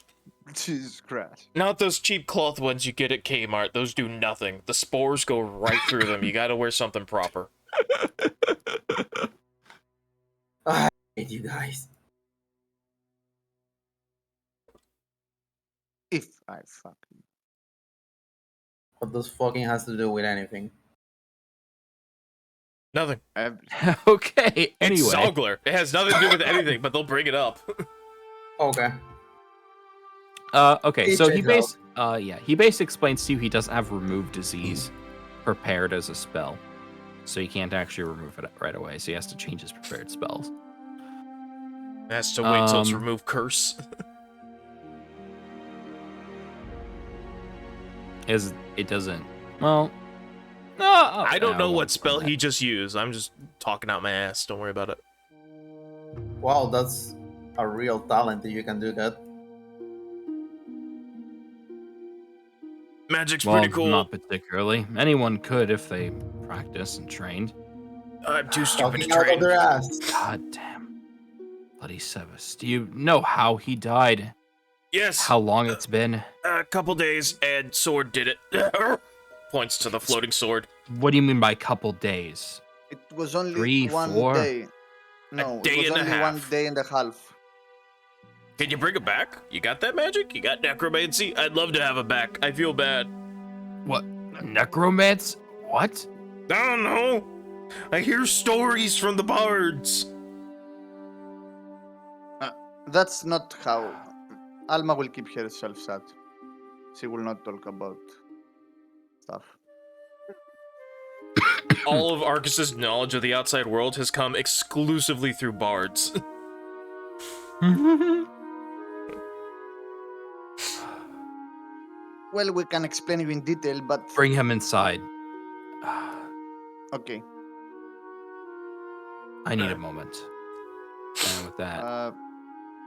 Jesus Christ. Not those cheap cloth ones you get at Kmart. Those do nothing. The spores go right through them. You gotta wear something proper. I hate you guys. If I fucking. What does fucking has to do with anything? Nothing. Okay. It's Anyway, Zogler. It has nothing to do with anything, but they'll bring it up. Okay. okay. So he Checks he basically explains to you he doesn't have remove disease prepared as a spell, so he can't actually remove it right away. So he has to change his prepared spells. It has to wait till it's Um, remove curse. It doesn't. Well, no. I don't know won't what spell confirm he just used. I'm just talking out my ass. Don't worry about it. Wow, that's a real talent if you can do that. Magic's that. Well, pretty cool. not particularly. Anyone could if they practice and trained. I'm too stupid to Talking out of train. their ass. God damn. Bloody Sevis. Do you know how he died? Yes. How long it's been? A couple days, and sword did it. Points to the floating sword. What do you mean by couple days? It was only 3, 4? 1 day. No, day it was and a only half. 1 day and a half. Can you bring it back? You got that magic? You got necromancy? I'd love to have it back. I feel bad. What? Necromance? What? I don't know. I hear stories from the bards. That's not how. Alma will keep herself sad. She will not talk about stuff. All of Arcus's knowledge of the outside world has come exclusively through bards. Well, we can explain you in detail, but Bring him inside. okay. I need a moment. And with that,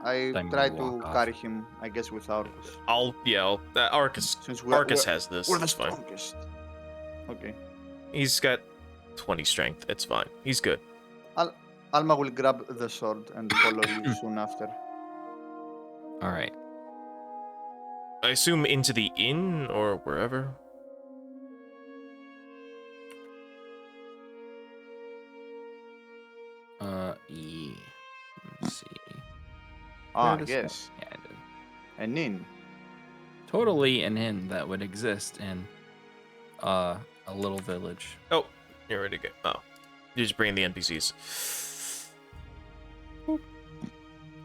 I Time try to to walk off. carry him, I guess, with Arcus. Arcus. Since Arcus has this. We're the It's fine. strongest. Okay. He's got 20 strength. It's fine. He's good. Alma will grab the sword and follow you soon after. all right. I assume into the inn or wherever. Yeah. Let's see. Ah, Where does yes. that- yeah, An inn. totally an inn that would exist in a little village. Oh, you're ready to go. Oh, you just bring in the NPCs.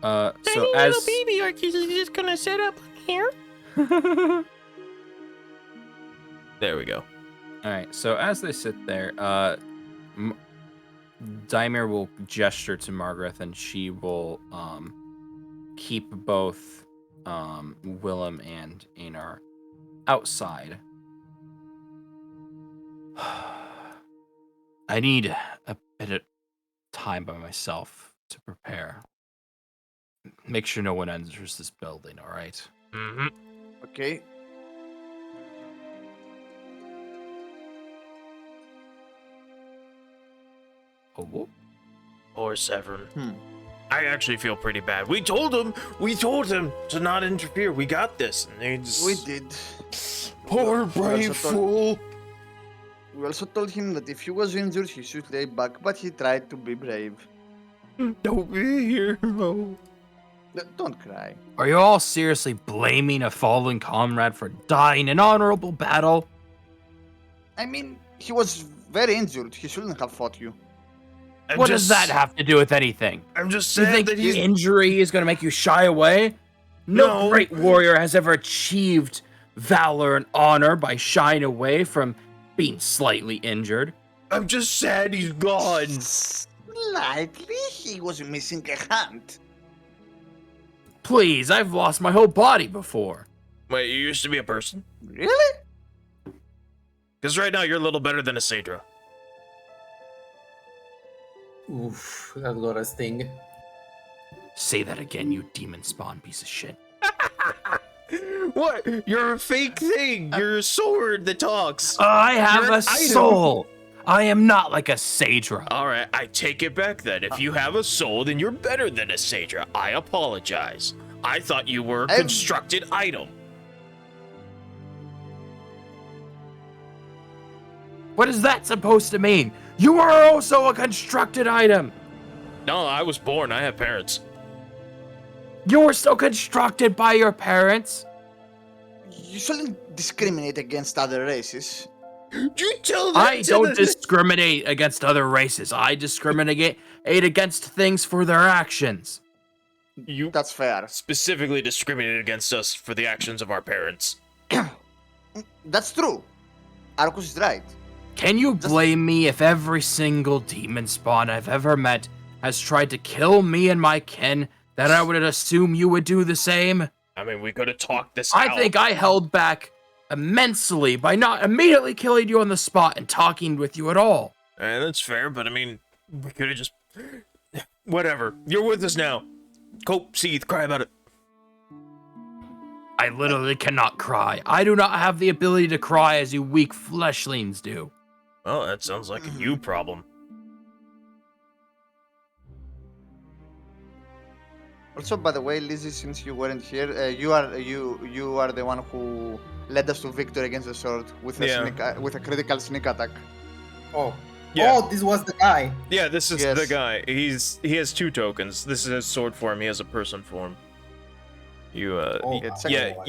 So as baby Arcus is just gonna set up here. There we go. all right, so as they sit there, Daimir will gesture to Margaret, and she will keep both Willem and Einar outside. I need a bit of time by myself to prepare. Make sure no one enters this building, all right? Mm-hmm. Okay. Oh, whoop. Or Severn. Hmm. I actually feel pretty bad. We told him to not interfere. We got this. And they just... We did. Poor We brave also told- fool. We also told him that if he was injured, he should lay back, but he tried to be brave. Don't be a hero. Don't cry. Are you all seriously blaming a fallen comrade for dying in honorable battle? I mean, he was very injured. He shouldn't have fought you. What does that have to do with anything? I'm just You sad think that he's... injury is going to make you shy away? No No. great warrior has ever achieved valor and honor by shying away from being slightly injured. I'm just sad he's gone. Slightly, he was missing a hand. Please, I've lost my whole body before. Wait, you used to be a person? Really? Because right now you're a little better than a Sadra. Oof, that got a sting. Say that again, you demon spawn piece of shit. What? You're a fake thing. You're a sword that talks. I have You're a an item. soul. I am not like a Sadra. All right, I take it back then. If you have a soul, then you're better than a Sadra. I apologize. I thought you were a constructed item. What is that supposed to mean? You are also a constructed item. No, I was born. I have parents. You were so constructed by your parents. You shouldn't discriminate against other races. You tell that I to don't the- discriminate against other races. I discriminate against things for their actions. You That's fair. specifically discriminated against us for the actions of our parents. That's true. Arcus is right. Can you blame me if every single demon spawn I've ever met has tried to kill me and my kin, that I would assume you would do the same? I mean, we could have talked this I out. think I held back immensely by not immediately killing you on the spot and talking with you at all. That's fair, but I mean, we could have just... Whatever. You're with us now. Cope, seethe, cry about it. I literally cannot cry. I do not have the ability to cry as you weak fleshlings do. Well, that sounds like a you problem. Also, by the way, Lizzie, since you weren't here, you are the one who led us to victory against the sword with a critical sneak attack. Oh. Yeah. Oh, this was the guy. Yeah, this is Yes. the guy. He has 2 tokens. This is his sword form. He has a person form. You It's yeah, I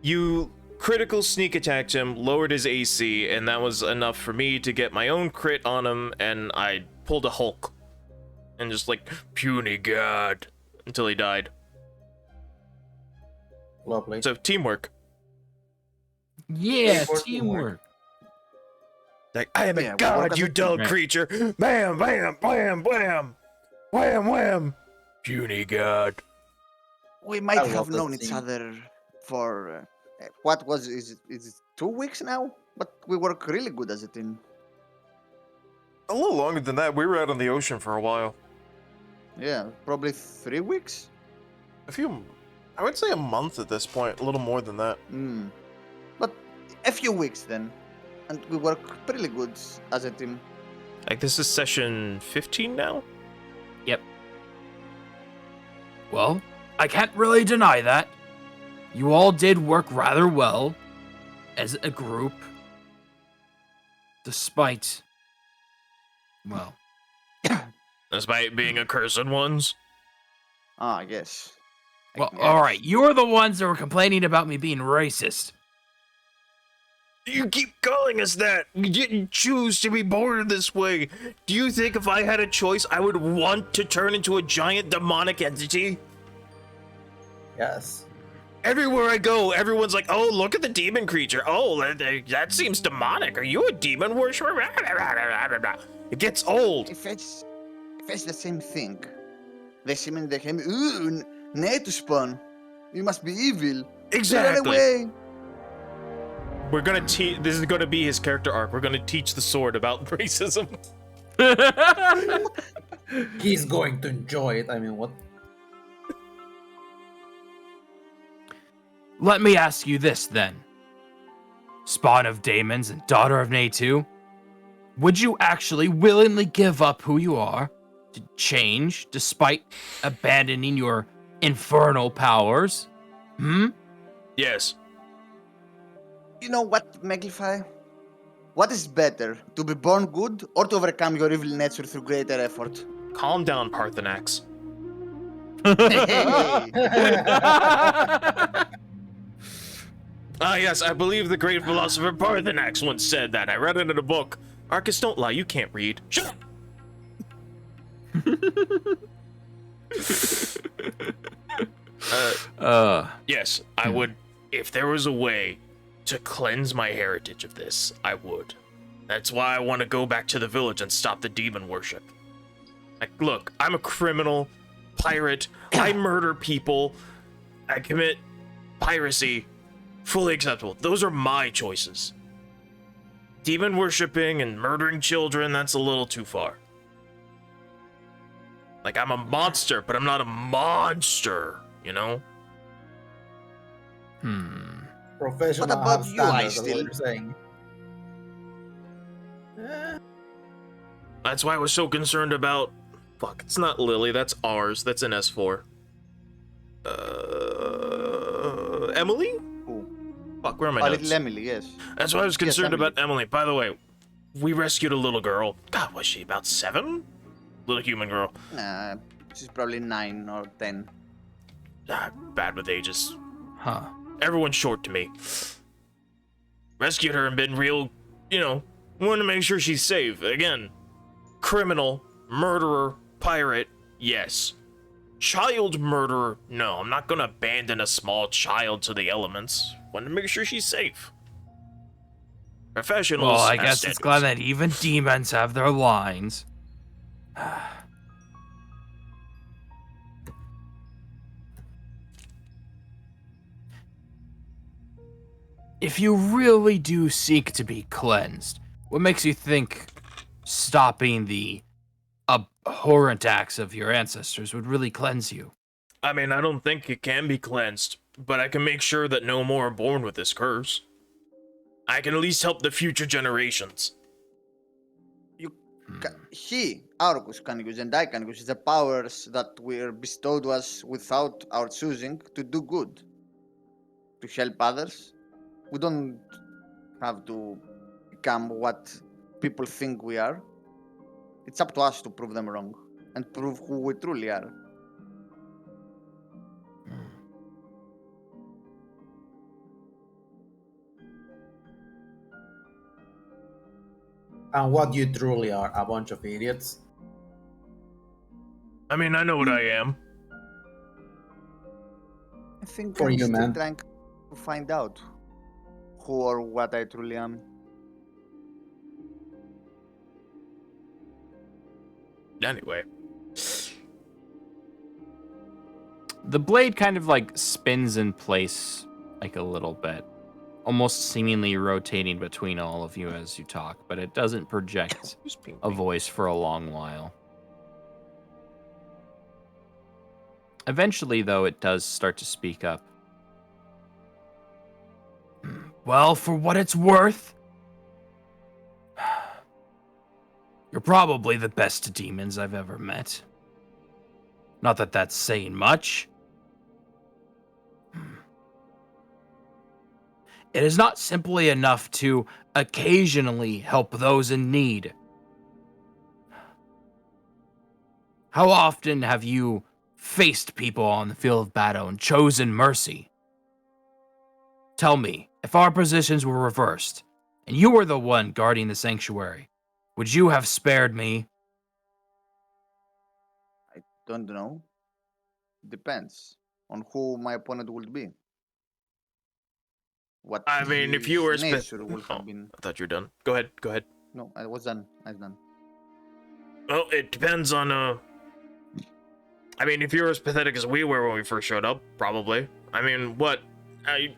you critical sneak attacked him, lowered his AC, and that was enough for me to get my own crit on him, and I pulled a Hulk. And just like, puny god, until he died. Lovely. So, teamwork. Yeah, Teamwork. teamwork. Like, I am a Yeah, we work god, as you a dull team. creature. Bam, bam, bam, bam. Wham, wham. Puny god. We might I have love that known each scene. other for what was is it 2 weeks now? But we work really good as a team. A little longer than that. We were out on the ocean for a while. Yeah, probably 3 weeks. I would say a month at this point. A little more than that. But a few weeks then, and we work pretty good as a team. Like, this is session 15 now? Well, I can't really deny that. You all did work rather well as a group. Despite, well, Despite being accursed ones. Ah, yes. well, Yes. all right. You're the ones that were complaining about me being racist. You keep calling us that. We didn't choose to be born this way. Do you think if I had a choice, I would want to turn into a giant demonic entity? Yes. Everywhere I go, everyone's like, oh, look at the demon creature. Oh, that seems demonic. Are you a demon worshiper? It gets old. If it's the same thing, they seem in the game. Ooh, native spawn. You must be evil. Exactly. Get away. We're gonna teach. This is gonna be his character arc. We're gonna teach the sword about racism. He's going to enjoy it. I mean, what? Let me ask you this then. Spawn of Daemons and daughter of Natu, would you actually willingly give up who you are to change despite abandoning your infernal powers? Yes. You know what, Maglify? What is better, to be born good or to overcome your evil nature through greater effort? Calm down, Parthenax. Ah, yes, I believe the great philosopher Parthenax once said that. I read it in a book. Arcus, don't lie. You can't read. Shut up. Yes, I would. If there was a way to cleanse my heritage of this, I would. That's why I want to go back to the village and stop the demon worship. Like, look, I'm a criminal, pirate, I murder people, I commit piracy, fully acceptable. Those are my choices. Demon worshipping and murdering children, that's a little too far. Like, I'm a monster, but I'm not a monster, you know? Professional What about have you, standards, that's what Aistil? you're saying. That's why I was so concerned about... Fuck, it's not Lily, that's ours. That's an S4. Emily? Who? Fuck, where are my Oh, notes? little Emily, yes. That's why I was concerned Emily. about Emily. By the way, we rescued a little girl. God, was she about 7? Little human girl. Nah, she's probably 9 or 10. Bad with ages. Huh. Everyone's short to me. Rescued her and been real, you know, want to make sure she's safe. Again, criminal, murderer, pirate, yes. Child murderer, no. I'm not gonna abandon a small child to the elements. Want to make sure she's safe. Professionals. Well, I have guess it's glad standards. that even demons have their lines. If you really do seek to be cleansed, what makes you think stopping the abhorrent acts of your ancestors would really cleanse you? I mean, I don't think it can be cleansed, but I can make sure that no more are born with this curse. I can at least help the future generations. He, Aurkus, can use and I can use the powers that were bestowed to us without our choosing to do good, to help others. We don't have to become what people think we are. It's up to us to prove them wrong and prove who we truly are. And what you truly are, a bunch of idiots. I mean, I know what I am. I think For I'm you, still man. trying to find out who or what I truly am. Anyway. The blade kind of like spins in place like a little bit, almost seemingly rotating between all of you as you talk, but it doesn't project a voice for a long while. Eventually, though, it does start to speak up. Well, for what it's worth, you're probably the best demons I've ever met. Not that that's saying much. It is not simply enough to occasionally help those in need. How often have you faced people on the field of battle and chosen mercy? Tell me, if our positions were reversed, and you were the one guarding the sanctuary, would you have spared me? I don't know. Depends on who my opponent would be. What I mean, if you his were nature would Oh, have been. I thought you were done. Go ahead, go ahead. No, I was done. I was done. Well, it depends on, I mean, if you're as pathetic as we were when we first showed up, probably. I mean, what? I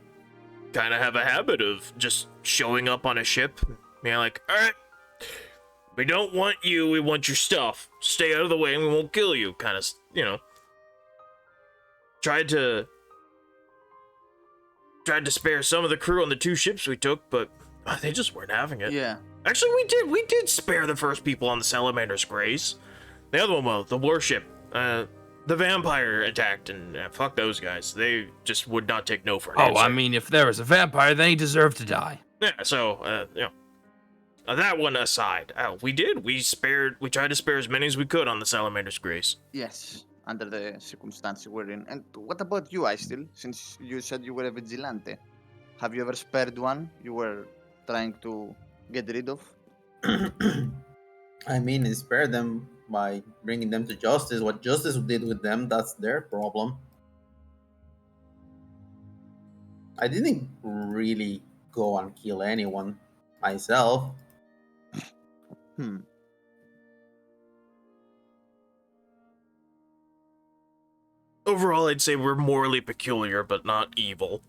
kind of have a habit of just showing up on a ship, being like, alright, we don't want you, we want your stuff. Stay out of the way and we won't kill you, kind of, you know. Tried to spare some of the crew on the 2 ships we took, but they just weren't having it. Yeah. Actually, we did spare the first people on the Salamander's Grace. The other one, well, the warship, the vampire attacked, and fuck those guys. They just would not take no for an answer. I mean, if there was a vampire, then he deserved to die. Yeah, so, you know, that one aside, we tried to spare as many as we could on the Salamander's Grace. Yes. Under the circumstances we're in. And what about you, Aistil? Since you said you were a vigilante, have you ever spared one you were trying to get rid of? I mean, spare them by bringing them to justice. What justice did with them, that's their problem. I didn't really go and kill anyone myself. Overall, I'd say we're morally peculiar, but not evil.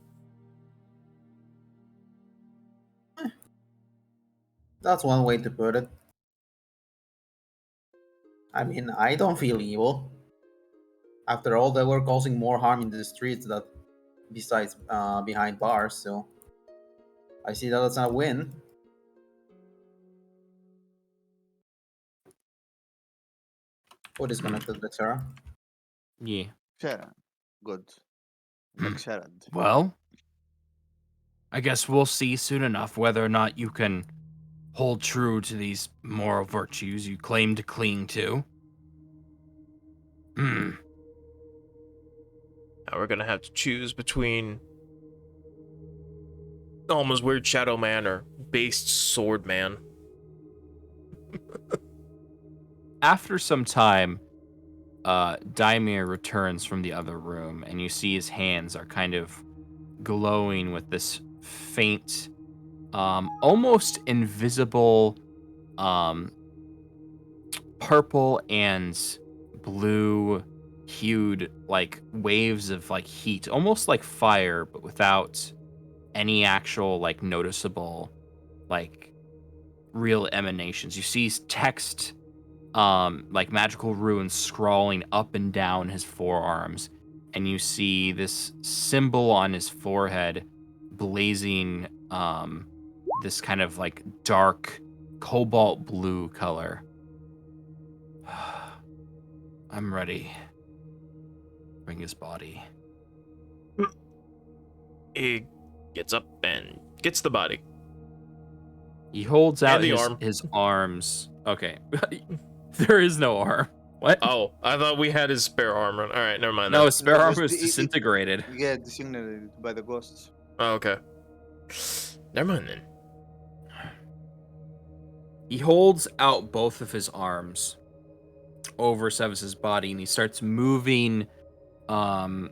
That's one way to put it. I mean, I don't feel evil. After all, they were causing more harm in the streets that besides behind bars, so I see that as a win. Who disconnected the Sarah? Yeah. Sharon. Good. Like Sharon. Well, I guess we'll see soon enough whether or not you can hold true to these moral virtues you claim to cling to. Hmm. Now we're gonna have to choose between almost weird Shadow Man or based Sword Man. After some time, Daimir returns from the other room, and you see his hands are kind of glowing with this faint, almost invisible, purple and blue hued like waves of like heat, almost like fire, but without any actual like noticeable like real emanations. You see text, like magical runes scrawling up and down his forearms, and you see this symbol on his forehead blazing, this kind of like dark cobalt blue color. I'm ready. Bring his body. He gets up and gets the body. He holds out And the his, arm. his arms. Okay. There is no arm. What? Oh, I thought we had his spare armor. All right, never mind. No, Then. his spare No, arm just was it- disintegrated. Yeah, designated by the ghosts. Oh, okay. Never mind then. He holds out both of his arms over Sevis's body, and he starts moving back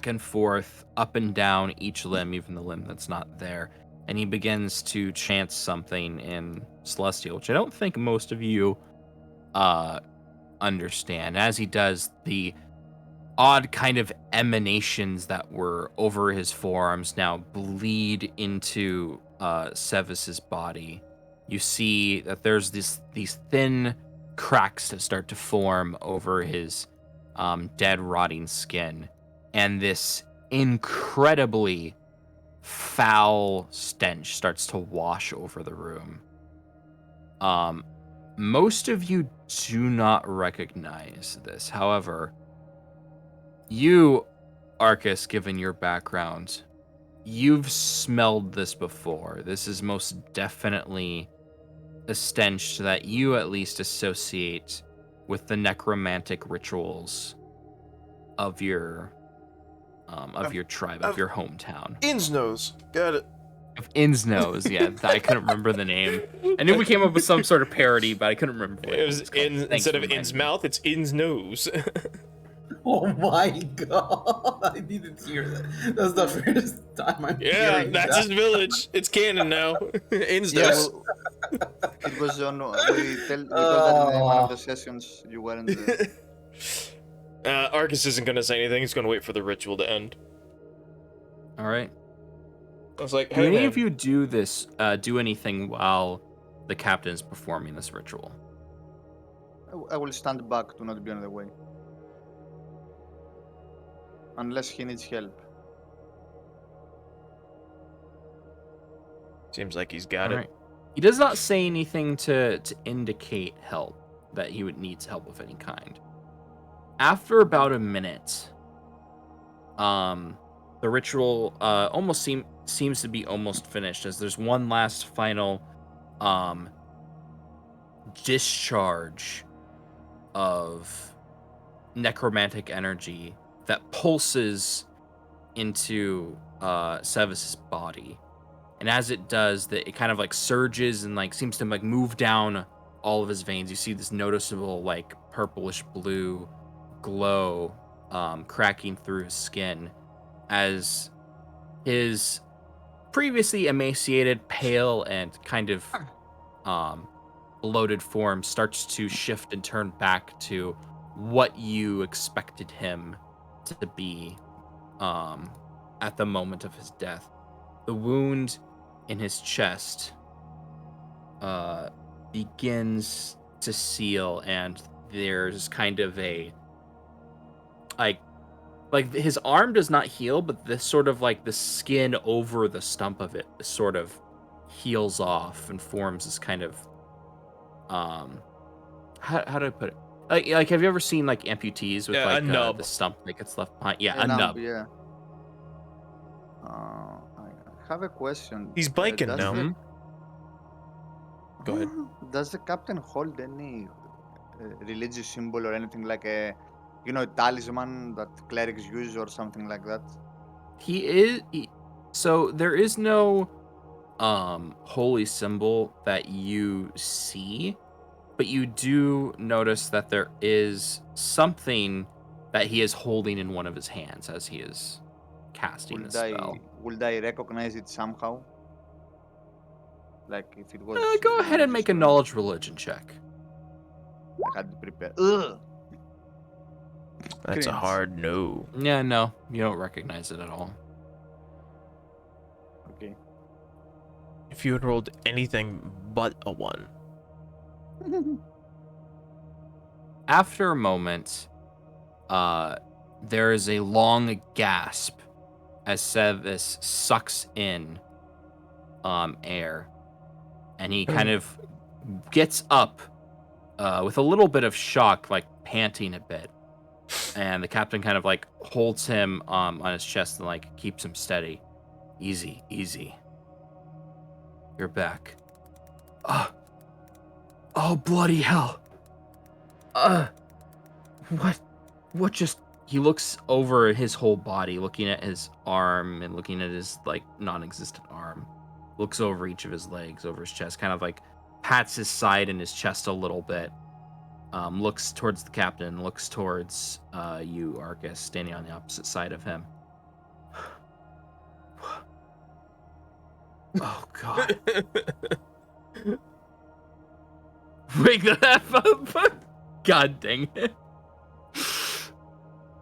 and forth, up and down each limb, even the limb that's not there. And he begins to chant something in Celestial, which I don't think most of you understand. As he does, the odd kind of emanations that were over his forearms now bleed into Sevis's body. You see that there's these thin cracks that start to form over his dead, rotting skin, and this incredibly foul stench starts to wash over the room. Most of you do not recognize this. However, you, Arcus, given your background, you've smelled this before. This is most definitely a stench that you at least associate with the necromantic rituals of your tribe, of your hometown. In's nose. Got it. Of Innsnose, yeah. I couldn't remember the name. I knew we came up with some sort of parody, but I couldn't remember what It was it's called. in Thanks instead for of In's reminding me. mouth, it's In's nose. Oh my god, I didn't hear that. That's the first time I'm Yeah, hearing that's that. his village. It's canon now. In's Yeah, nose. it was on. We told that in one of the sessions. You weren't there. Arcus isn't gonna say anything. He's gonna wait for the ritual to end. All right. I was like, Do hey, any man. of you do anything while the captain is performing this ritual? I will stand back to not be on the way. Unless he needs help. Seems like he's got All it. right. He does not say anything to indicate help, that he would need help of any kind. After about a minute, the ritual almost seems to be almost finished, as there's one last final discharge of necromantic energy that pulses into Sevis's body. And as it does, it kind of like surges and like seems to like move down all of his veins. You see this noticeable like purplish blue glow cracking through his skin as his previously emaciated, pale, and kind of bloated form starts to shift and turn back to what you expected him to be at the moment of his death. The wound in his chest begins to seal, and there's kind of a like his arm does not heal, but this sort of like the skin over the stump of it sort of heals off and forms this kind of how do I put it? Like have you ever seen like amputees with Yeah, a like nub. the stump that gets left behind? Yeah, A a nub. Yeah. I have a question. He's biking does now. the- Mhm. Go ahead. Does the captain hold any religious symbol or anything like a, talisman that clerics use or something like that? So there is no holy symbol that you see, but you do notice that there is something that he is holding in one of his hands as he is casting the spell. Would I recognize it somehow? Like if it was Go ahead and religious make a or not? knowledge religion check. I had to prepare. Ugh. That's a Cringe. hard no. Yeah, no, you don't recognize it at all. Okay. If you had rolled anything but a 1. After a moment, there is a long gasp as Sevis sucks in air, and he kind of gets up with a little bit of shock, like panting a bit. And the captain kind of like holds him on his chest and like keeps him steady. Easy, easy. You're back. Oh, bloody hell. What just... He looks over his whole body, looking at his arm and looking at his like non-existent arm. Looks over each of his legs, over his chest, kind of like pats his side and his chest a little bit. Looks towards the captain, looks towards you, Arcus, standing on the opposite side of him. Oh, God. Wake the F up! God dang it.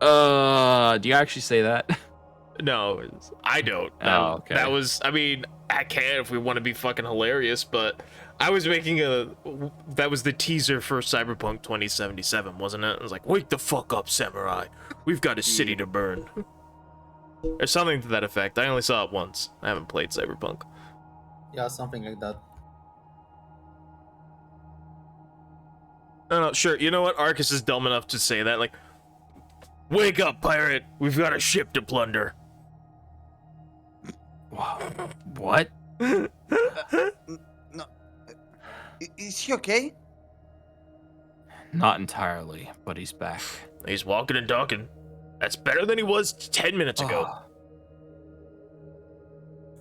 Do you actually say that? No, I don't. Oh, okay. That was, I mean, I can if we want to be fucking hilarious, but I was making that was the teaser for Cyberpunk 2077, wasn't it? It was like, wake the fuck up, samurai. We've got a city to burn. Or something to that effect. I only saw it once. I haven't played Cyberpunk. Yeah, something like that. No, sure. You know what? Arcus is dumb enough to say that. Like, wake up, pirate. We've got a ship to plunder. What? No. Is he okay? Not entirely, but he's back. He's walking and talking. That's better than he was 10 minutes ago.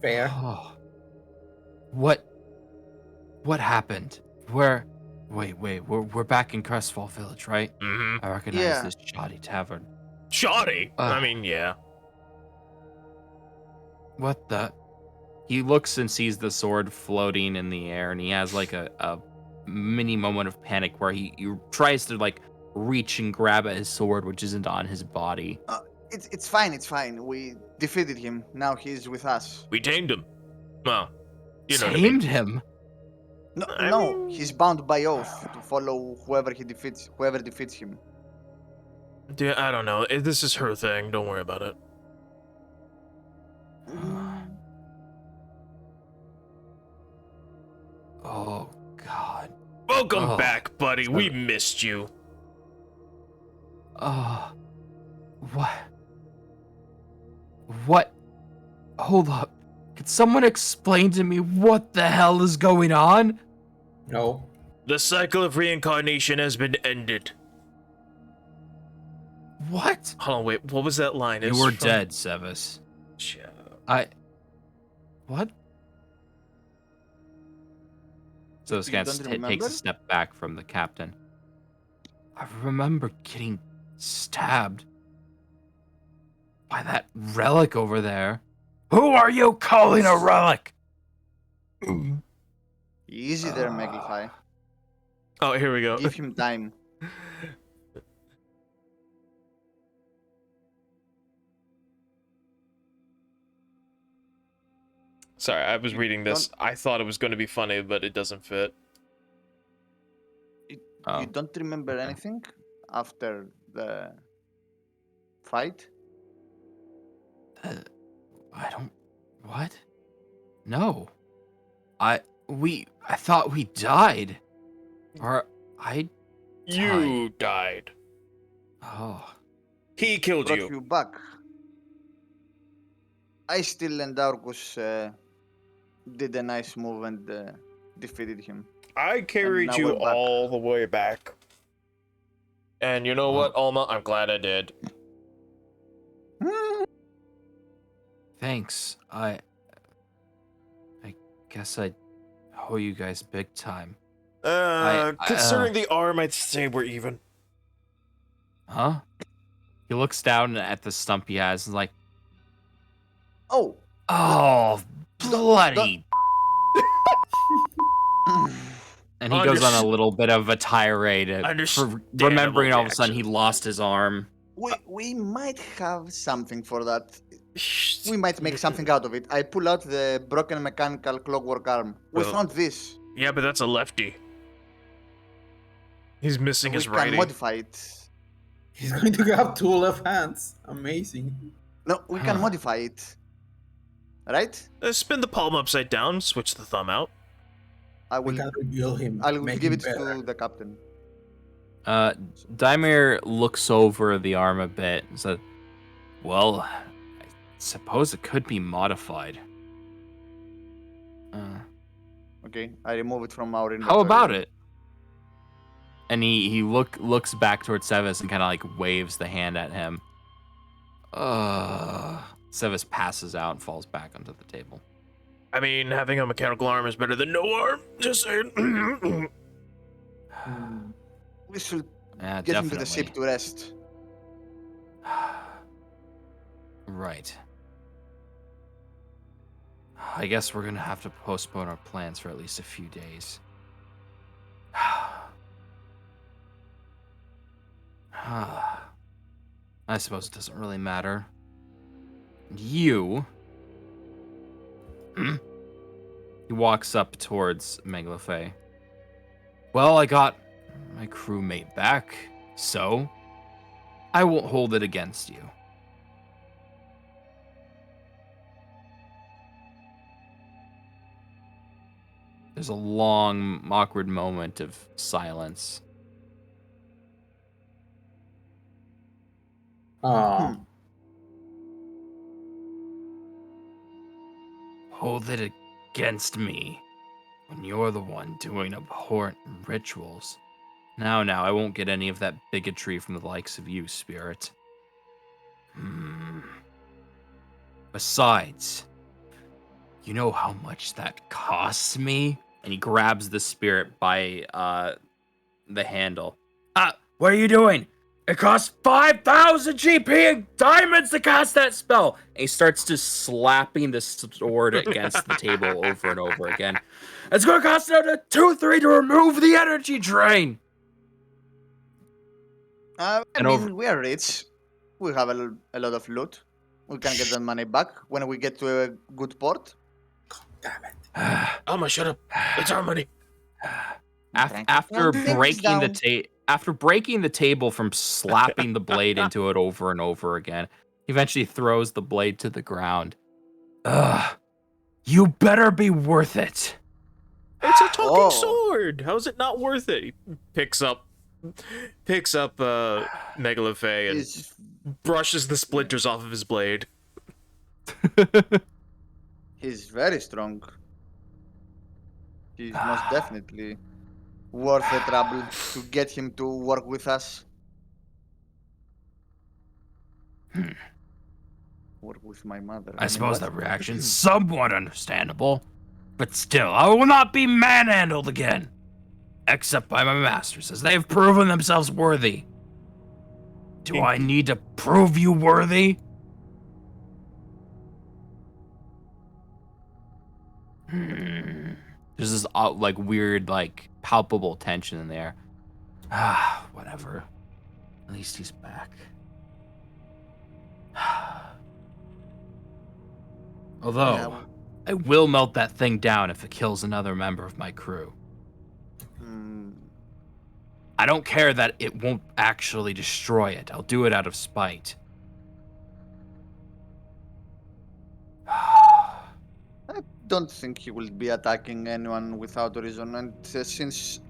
Fair. Oh. What happened? Wait, we're back in Crestfall Village, right? Mm-hmm. I recognize Yeah. this shoddy tavern. Shoddy. I mean, yeah. What the? He looks and sees the sword floating in the air, and he has like a mini moment of panic where he tries to like reach and grab at his sword, which isn't on his body. It's fine. We defeated him. Now he's with us. We tamed him. Well, you know what I mean. Tamed him. No, he's bound by oath to follow whoever defeats him. Dude, I don't know. This is her thing. Don't worry about it. Oh God. Welcome back, buddy. We missed you. What? Hold up. Could someone explain to me what the hell is going on? No. The cycle of reincarnation has been ended. What? Hold on, wait. What was that line? You It's were from- dead, Sevis. Shut What? So this You guy don't takes remember? a step back from the captain. I remember getting stabbed by that relic over there. Who are you calling a relic? Easy there, Megalhai. Oh, here we go. Give him time. Sorry, I was reading this. I thought it was going to be funny, but it doesn't fit. You don't remember anything after the fight? I don't. What? No. I thought we died. Or I. You died. Oh. He killed Brought you. you back. I still and Argus did a nice move and defeated him. I carried now you we're back. all the way back. And you know what, Alma? I'm glad I did. Thanks. I guess I owe you guys big time. Considering the arm, I'd say we're even. Huh? He looks down at the stump he has and is like, Oh! oh, bloody. And he goes on a little bit of a tirade for remembering all of a sudden he lost his arm. We might have something for that. We might make something out of it. I pull out the broken mechanical clockwork arm. We found this. Yeah, but that's a lefty. He's missing his We can righty. modify it. He's going to have 2 left hands. Amazing. No, we can modify it. Right? Spin the palm upside down, switch the thumb out. I We will. can reveal him. I'll make give him it better. to the captain. Daimir looks over the arm a bit and said, well, I suppose it could be modified. Okay, I remove it from our inventory. How about it? And he looks back towards Sevis and kind of like waves the hand at him. Sevis passes out and falls back onto the table. I mean, having a mechanical arm is better than no arm. Just saying. We should Yeah, get him definitely. to the ship to rest. Right. I guess we're gonna have to postpone our plans for at least a few days. I suppose it doesn't really matter. You. He walks up towards Megalofe. Well, I got my crewmate back, so I won't hold it against you. There's a long, awkward moment of silence. Oh. Hold it against me when you're the one doing abhorrent rituals. Now, I won't get any of that bigotry from the likes of you, Spirit. Besides, you know how much that costs me? And he grabs the spirit by the handle. What are you doing? It costs 5,000 GP and diamonds to cast that spell. And he starts to slapping the sword against the table over and over again. It's going to cost another 2-3 to remove the energy drain. We are rich. We have a lot of loot. We can get that money back when we get to a good port. Damn it. Alma, shut up. It's our money. After breaking the table from slapping the blade into it over and over again, he eventually throws the blade to the ground. You better be worth it. It's a talking sword. How is it not worth it? He picks up Megalofe and brushes the splinters off of his blade. He's very strong. He's most definitely worth the trouble to get him to work with us. Work with my mother. I suppose that reaction's somewhat understandable. But still, I will not be manhandled again. Except by my masters, as they have proven themselves worthy. Do I need to prove you worthy? There's this weird, palpable tension in there. Whatever. At least he's back. Although, I will melt that thing down if it kills another member of my crew. Hmm. I don't care that it won't actually destroy it. I'll do it out of spite. I don't think he will be attacking anyone without reason, and since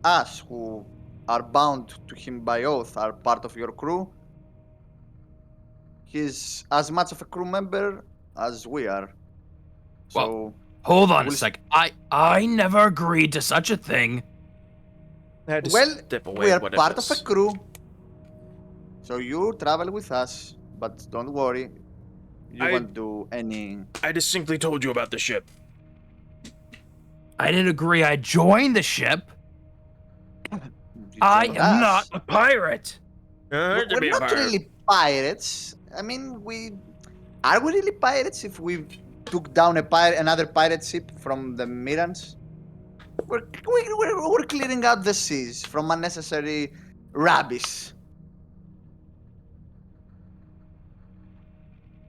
us, who are bound to him by oath, are part of your crew, he's as much of a crew member as we are. So, Hold on a we'll sec. I never agreed to such a thing. I had to well, step away we are what it part of a was. crew. So you travel with us, but don't worry, you won't do any. I distinctly told you about the ship. I didn't agree I joined the ship. You I joined am us. not a pirate. We're not really pirates. I mean, are we really pirates if we took down another pirate ship from the Mirans? We're clearing out the seas from unnecessary rubbish.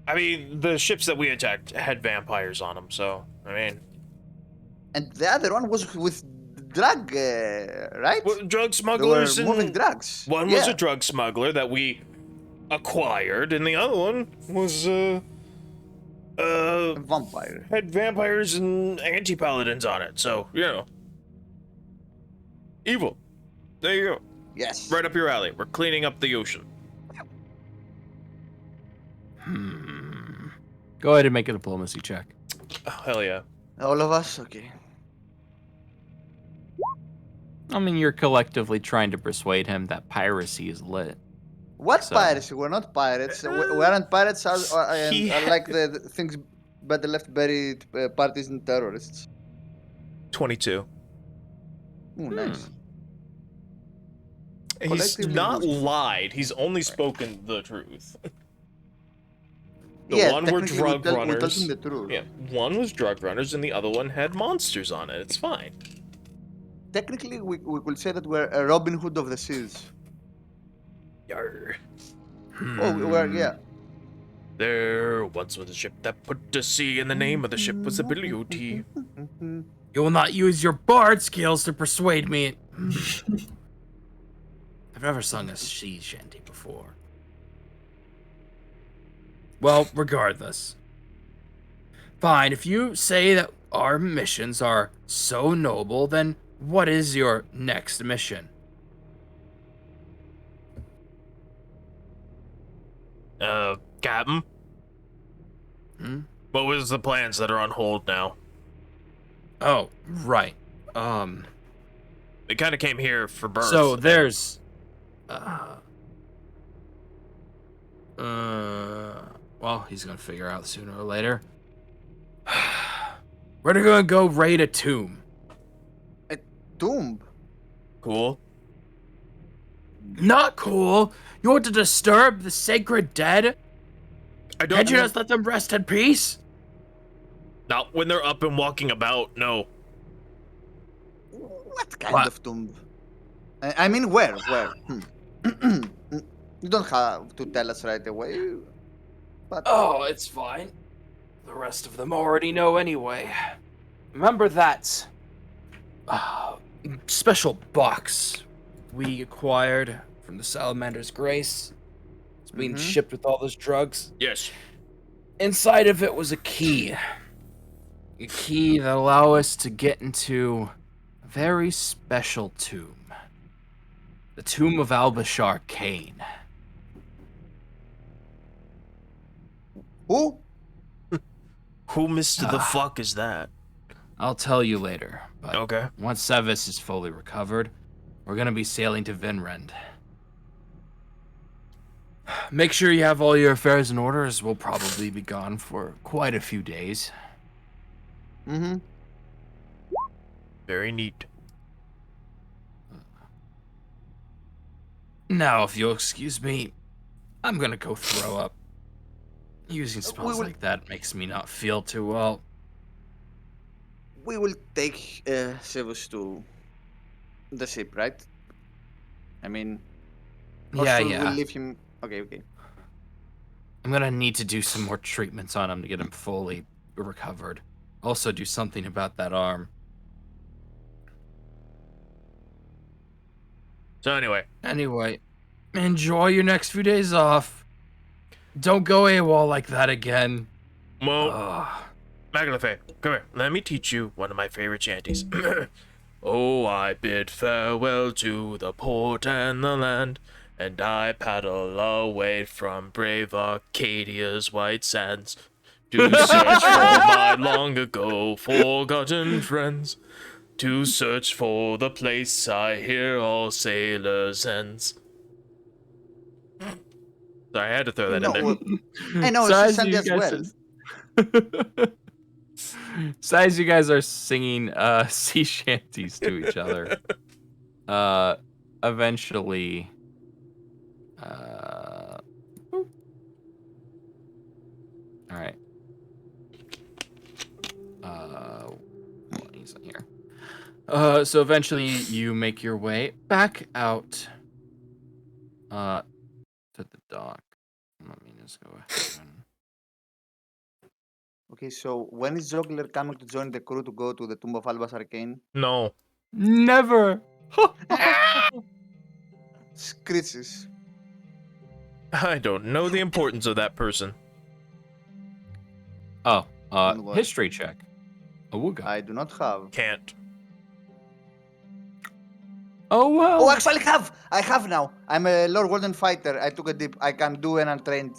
I mean, the ships that we attacked had vampires on them, so, I mean... And the other one was with drug, right? Well, drug They smugglers were moving and... drugs. One was a drug smuggler that we acquired, and the other one was, a vampire. had vampires and anti-paladins on it, so, you know. Evil. There you go. Yes. Right up your alley. We're cleaning up the ocean. Go ahead and make a diplomacy check. Oh, hell yeah. All of us? Okay. I mean, you're collectively trying to persuade him that piracy is lit. What So- piracy? We're not pirates. We aren't pirates, He are like the things better left buried parties and terrorists. 22. Ooh, nice. He's Collectively not good. lied. He's only spoken the truth. The Yeah, one were technically drug we told runners. him the truth. Yeah, one was drug runners and the other one had monsters on it. It's fine. Technically, we could say that we're a Robin Hood of the seas. Yarr. Oh, we're, yeah. There once was a ship that put to sea, and the name of the ship was the Beauty. You will not use your bard skills to persuade me. I've never sung a sea shanty before. Well, regardless. Fine, if you say that our missions are so noble, then what is your next mission? Captain? Hmm? What was the plans that are on hold now? Oh, right. They kind of came here for birth. So there's well, he's gonna figure out sooner or later. We're gonna go raid a tomb. Tomb. Cool. Not cool. You want to disturb the sacred dead? I don't Can't you know. just let them rest in peace? Not when they're up and walking about, no. What kind What? of tomb? I mean, where? You don't have to tell us right away. But Oh, it's fine. The rest of them already know anyway. Remember that special box we acquired from the Salamander's Grace? It's being Mhm. shipped with all those drugs. Yes. Inside of it was a key. A key that allow us to get into a very special tomb. The tomb of Albashar Kane. who? Who Mr. the fuck is that? I'll tell you later, but Okay. once Sevis is fully recovered, we're gonna be sailing to Vinrend. Make sure you have all your affairs in order, as we'll probably be gone for quite a few days. Mm-hmm. Very neat. Now, if you'll excuse me, I'm gonna go throw up. Using spells will- like that makes me not feel too well. We will take Sevus to the ship, right? I mean, or Yeah, should yeah. we leave him? Okay. I'm gonna need to do some more treatments on him to get him fully recovered. also do something about that arm. So anyway, Anyway, enjoy your next few days off. Don't go AWOL like that again. well, Ugh. Maglefe, come here. Let me teach you one of my favorite shanties. Oh, I bid farewell to the port and the land, and I paddle away from brave Arcadia's white sands to search for my long ago forgotten friends, to search for the place I hear all sailors' ends. Sorry, I had to throw that in there. I know, So she as sang you as guys well. So as you guys are singing sea shanties to each other, eventually, all right. Well, he's not here. So eventually you make your way back out, to the dock. Let me just go ahead and... Okay, so when is Zogler coming to join the crew to go to the Tomb of Albus Arcane? No. Never. Screeches. I don't know the importance of that person. Oh, Don't worry. history check. Awooga. I do not have. Can't. Oh well. Oh, actually, I have now. I'm a Lord Golden fighter. I took a dip. I can do an untrained.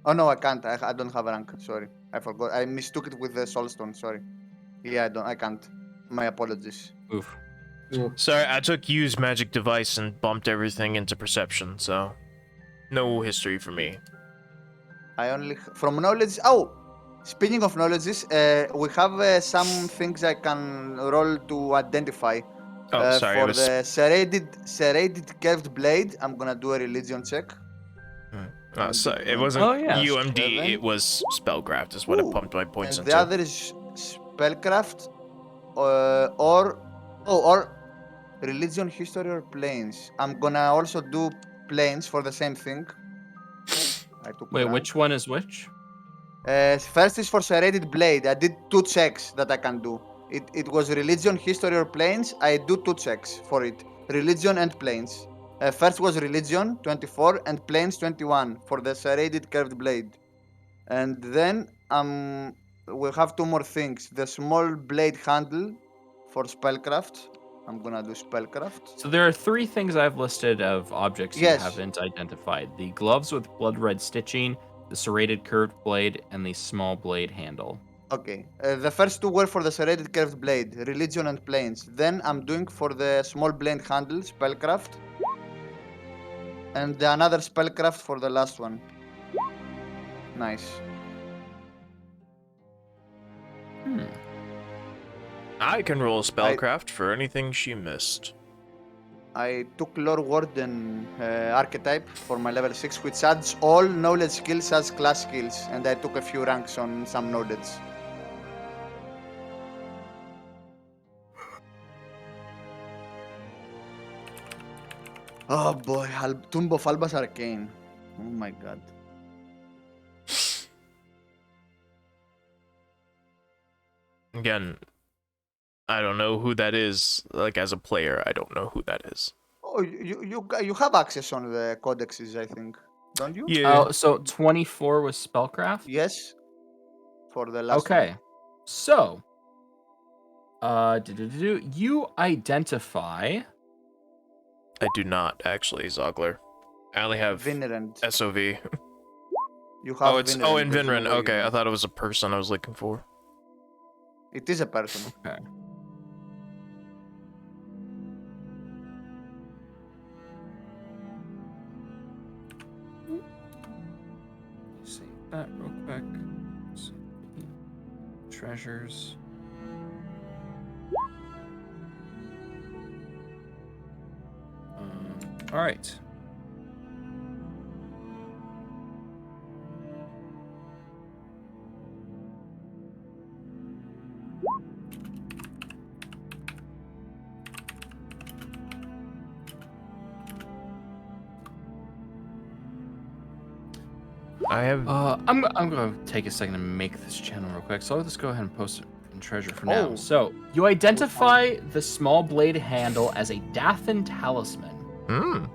Oh no, I can't. I don't have a rank. Sorry, I forgot. I mistook it with the Soulstone. Sorry. Yeah, I can't. My apologies. Oof. Sorry, I took use magic device and bumped everything into perception, so no history for me. I only from knowledge. Oh, speaking of knowledges, we have some things I can roll to identify. Oh, sorry, For the serrated curved blade, I'm gonna do a religion check. Oh, sorry, it wasn't Oh, yeah. UMD, 7. it was spellcraft is what it Ooh, pumped my points and into. the other is spellcraft, or religion, history, or planes. I'm gonna also do planes for the same thing. I took Wait, rank. which one is which? First is for serrated blade. I did 2 checks that I can do. It was religion, history, or planes. I do 2 checks for it. Religion and planes. First was religion, 24, and planes, 21, for the serrated curved blade. And then we'll have 2 more things. The small blade handle for spellcraft. I'm gonna do spellcraft. So there are 3 things I've listed of objects you Yes. haven't identified: the gloves with blood red stitching, the serrated curved blade, and the small blade handle. Okay. The first 2 were for the serrated curved blade, religion and planes. Then I'm doing for the small blade handle, spellcraft. And another spellcraft for the last one. Nice. I can roll spellcraft for anything she missed. I took Lore Warden archetype for my level 6, which adds all knowledge skills as class skills, and I took a few ranks on some knowledge. Oh boy, Tomb of Albus Arcane. Oh my god. Again, I don't know who that is. Like, as a player, I don't know who that is. Oh, you have access on the codexes, I think, don't you? Yeah. Oh, so 24 was spellcraft? Yes. For the last Okay. one. So, you identify... I do not, actually, Zogler. I only have Venerant. SOV. You have In there's no Vinran. way you Okay, I know. thought it was a person I was looking for. It is a person. Okay. Save that real quick. So, treasures. All right. I have. I'm gonna take a second to make this channel real quick. So I'll just go ahead and post it in treasure for now. Oh. So you identify the small blade handle as a Dathan talisman. Hmm.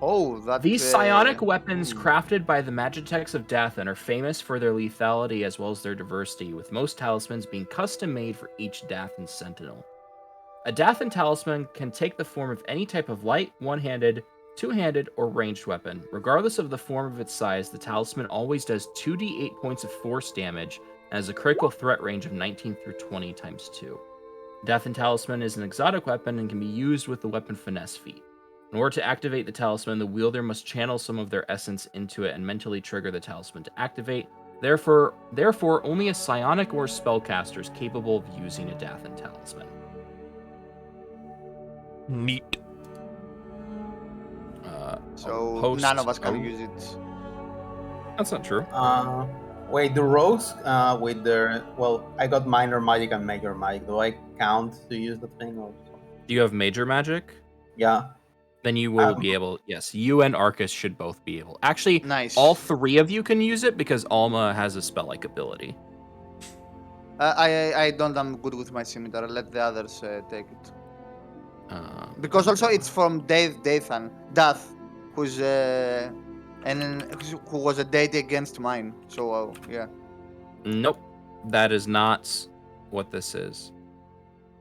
Oh, that. These psionic weapons hmm. crafted by the Magitechs of Dathan are famous for their lethality as well as their diversity, with most talismans being custom made for each Dathan sentinel. A Dathan talisman can take the form of any type of light, one-handed, two-handed, or ranged weapon. Regardless of the form of its size, the talisman always does 2d8 points of force damage and has a critical threat range of 19 through 20 times 2. Dathan talisman is an exotic weapon and can be used with the weapon finesse feat. In order to activate the talisman, the wielder must channel some of their essence into it and mentally trigger the talisman to activate. Therefore, only a psionic or spellcaster is capable of using a Dathan talisman. Neat. So none of us can use it. That's not true. Wait, the rogues with their I got minor magic and major magic. Do I count to use the thing or? Do you have major magic? Yeah. Then you will be able. Yes, you and Arcus should both be able. Actually, Nice. all three of you can use it because Alma has a spell-like ability. I don't. I'm good with my scimitar. Let the others take it. Because also it's from Dathan, who's who was a deity against mine. So yeah. Nope, that is not what this is.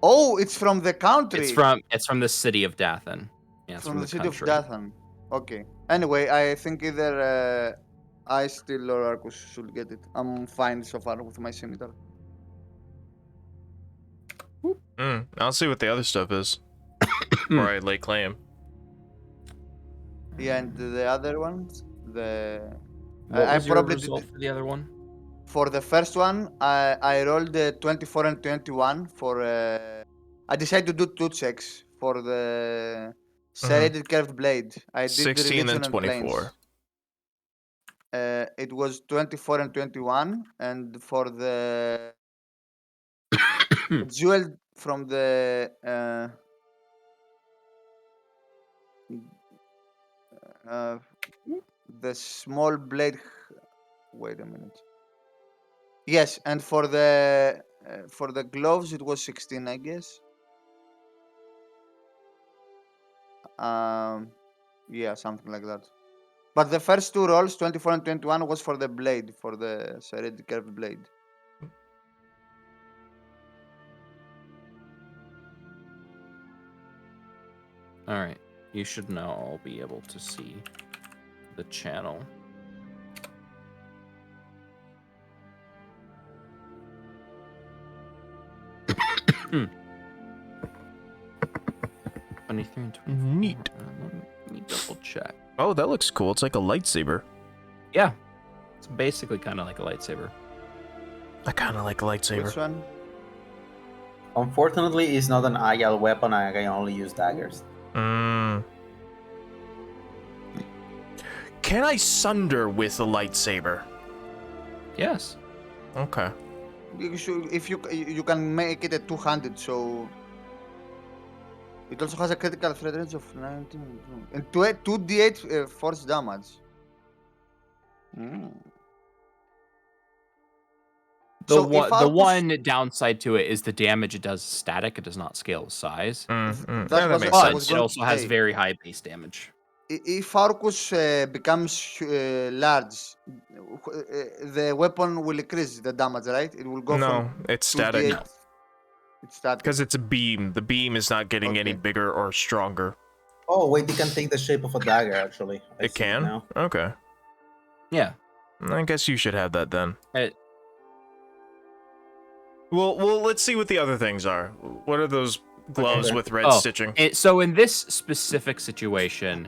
Oh, it's from the country. It's from the city of Dathan. Yeah, it's from the city country. of Dathan. Okay. Anyway, I think either I still or Arcus should get it. I'm fine so far with my scimitar. I'll see what the other stuff is. Or I lay claim. Yeah, and the other ones, What was your probably result for the other one? For the first one, I rolled 24 and 21 for. I decided to do 2 checks for the serrated curved blade. I did 16 the and 24. It was 24 and 21, and for the jewel from the small blade. Wait a minute. Yes, and for the gloves it was 16, I guess. Yeah, something like that. But the first 2 rolls, 24 and 21, was for the blade, for the serrated curved blade. All right, you should now all be able to see the channel. Hmm. 23 and 24. Neat. Let me double check. Oh, that looks cool. It's like a lightsaber. Yeah, it's basically kind of like a lightsaber. I kind of like a lightsaber. Which one? Unfortunately, it's not an agile weapon. I can only use daggers. Can I sunder with a lightsaber? Yes. Okay. You should, if you can make it a 2-handed, so it also has a critical threat range of 19 and 2d8 force damage. The So one downside to it is the damage it does is static. It does not scale with size. That that was makes what I But was sense. it going also to has say. very high base damage. If Arcus becomes large, the weapon will increase the damage, right? It will go No, from it's 2d8. static. No. It's static. Because it's a beam. The beam is not getting any Okay. bigger or stronger. Oh wait, it can take the shape of a dagger. Actually, I It see can? now. Okay. Yeah. I guess you should have that then. It, Well, let's see what the other things are. What are those gloves Okay. with red Oh, stitching? so in this specific situation,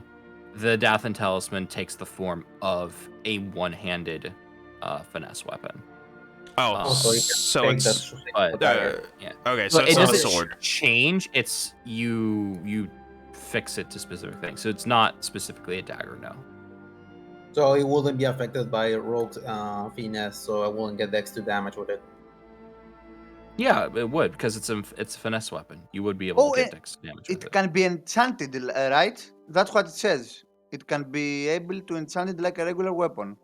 the Dathan talisman takes the form of a one-handed finesse weapon. Oh, So you can so take it's the shape of a but, dagger. yeah. okay. So So it's it not a doesn't sword. change. It's you fix it to specific things. So it's not specifically a dagger. No. So it wouldn't be affected by rogue's finesse, so I wouldn't get the extra damage with it. Yeah, it would because it's a finesse weapon. You would be able Oh, to get dex damage with It it. can be enchanted, right? That's what it says. It can be able to enchant it like a regular weapon.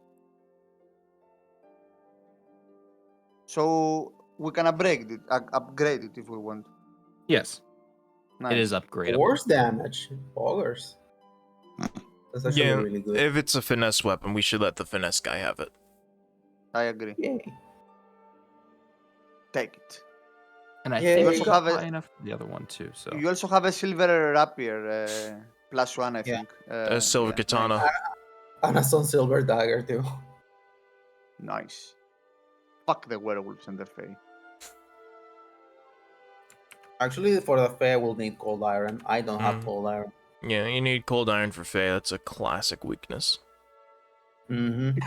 So we can upgrade it if we want. Yes, Nice. it is upgradable. Force damage. Poggers. That's actually Yeah, really good. if it's a finesse weapon, we should let the finesse guy have it. I agree. Yay. Take it. And I Yeah, think you we also got have a- high enough for the other one too. So You also have a silver rapier, +1, I Yeah. think. A silver yeah, katana. And a Sun Silver dagger too. Nice. Fuck the werewolves and their fae. Actually, for the fair, we'll need cold iron. I don't have Mm. cold iron. Yeah, you need cold iron for Fae. That's a classic weakness. Mm-hmm.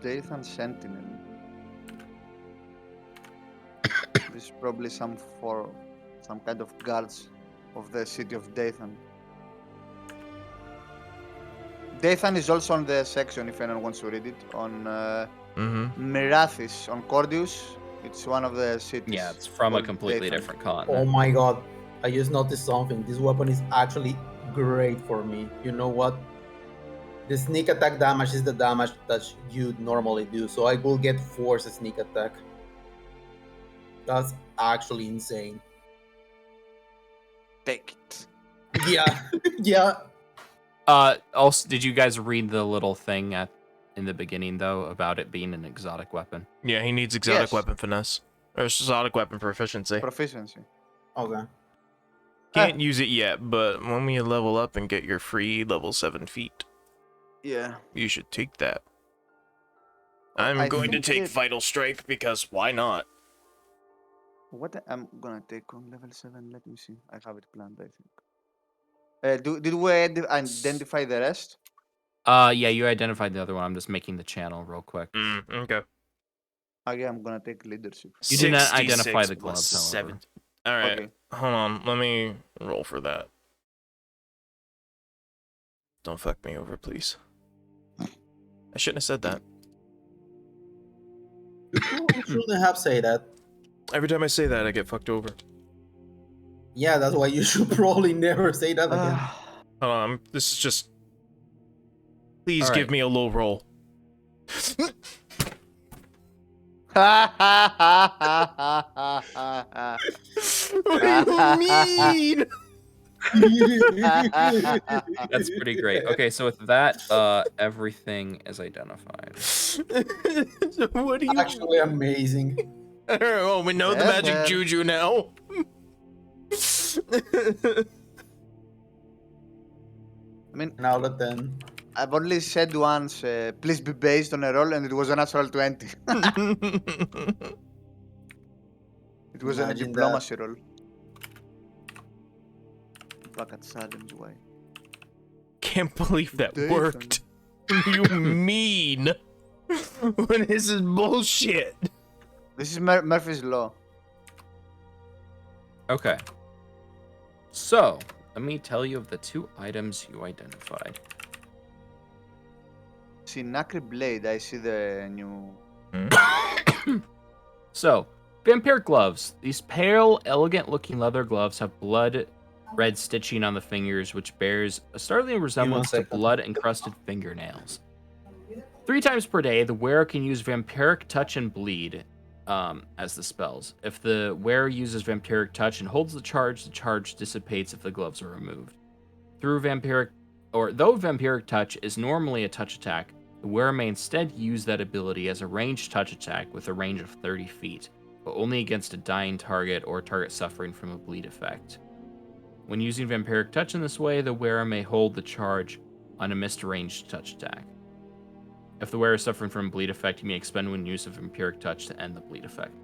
Dathan Sentinel. This is probably some kind of guards of the city of Dathan. Dathan is also on the section if anyone wants to read it. On Mirathis, on Cordius. It's one of the cities. yeah, it's from a called completely Dathan. different Oh continent. my god. I just noticed something. This weapon is actually great for me. You know what? The sneak attack damage is the damage that you normally do, so I will get force sneak attack. That's actually insane. Take it. Yeah, yeah. Also, did you guys read the little thing in the beginning though about it being an exotic weapon? Yeah, he needs exotic Yes. weapon finesse. Or exotic weapon proficiency. Proficiency. Okay. Can't use it yet, but when you level up and get your free level 7 feet, Yeah. you should take that. I'm I going to think take it- Vital Strike because why not? What I'm gonna take on level 7? Let me see. I have it planned, I think. Did we identify the rest? Yeah, you identified the other one. I'm just making the channel real quick. Okay. Okay, I'm gonna take leadership. You did not identify 66 the plus gloves, however. 7. Alright, Okay. hold on. Let me roll for that. Don't fuck me over, please. I shouldn't have said that. You shouldn't have said that. Every time I say that, I get fucked over. Yeah, that's why you should probably never say that again. Hold on, this is just... Please All give right. me a low roll. What do you mean? That's pretty great. Okay, so with that, everything is identified. What do you... Actually amazing. Oh, we know the magic Seven. juju now. I mean, 10 out of 10. I've only said once, please be based on a roll, and it was a natural 20. It was a Imagine diplomacy roll. Back at Salem's way. Can't believe that Dathan. worked. What do you mean? What is this bullshit? This is Murphy's Law. Okay. So, let me tell you of the 2 items you identified. See, Nacre Blade, I see the new... So, vampiric gloves. These pale, elegant-looking leather gloves have blood-red stitching on the fingers, which bears a startling resemblance to second. blood-encrusted fingernails. 3 times per day, the wearer can use Vampiric Touch and Bleed as the spells. If the wearer uses Vampiric Touch and holds the charge dissipates if the gloves are removed. Though Vampiric Touch is normally a touch attack, the wearer may instead use that ability as a ranged touch attack with a range of 30 feet, but only against a dying target or a target suffering from a bleed effect. When using Vampiric Touch in this way, the wearer may hold the charge on a missed ranged touch attack. If the wearer is suffering from a bleed effect, he may expend one use of Vampiric Touch to end the bleed effect.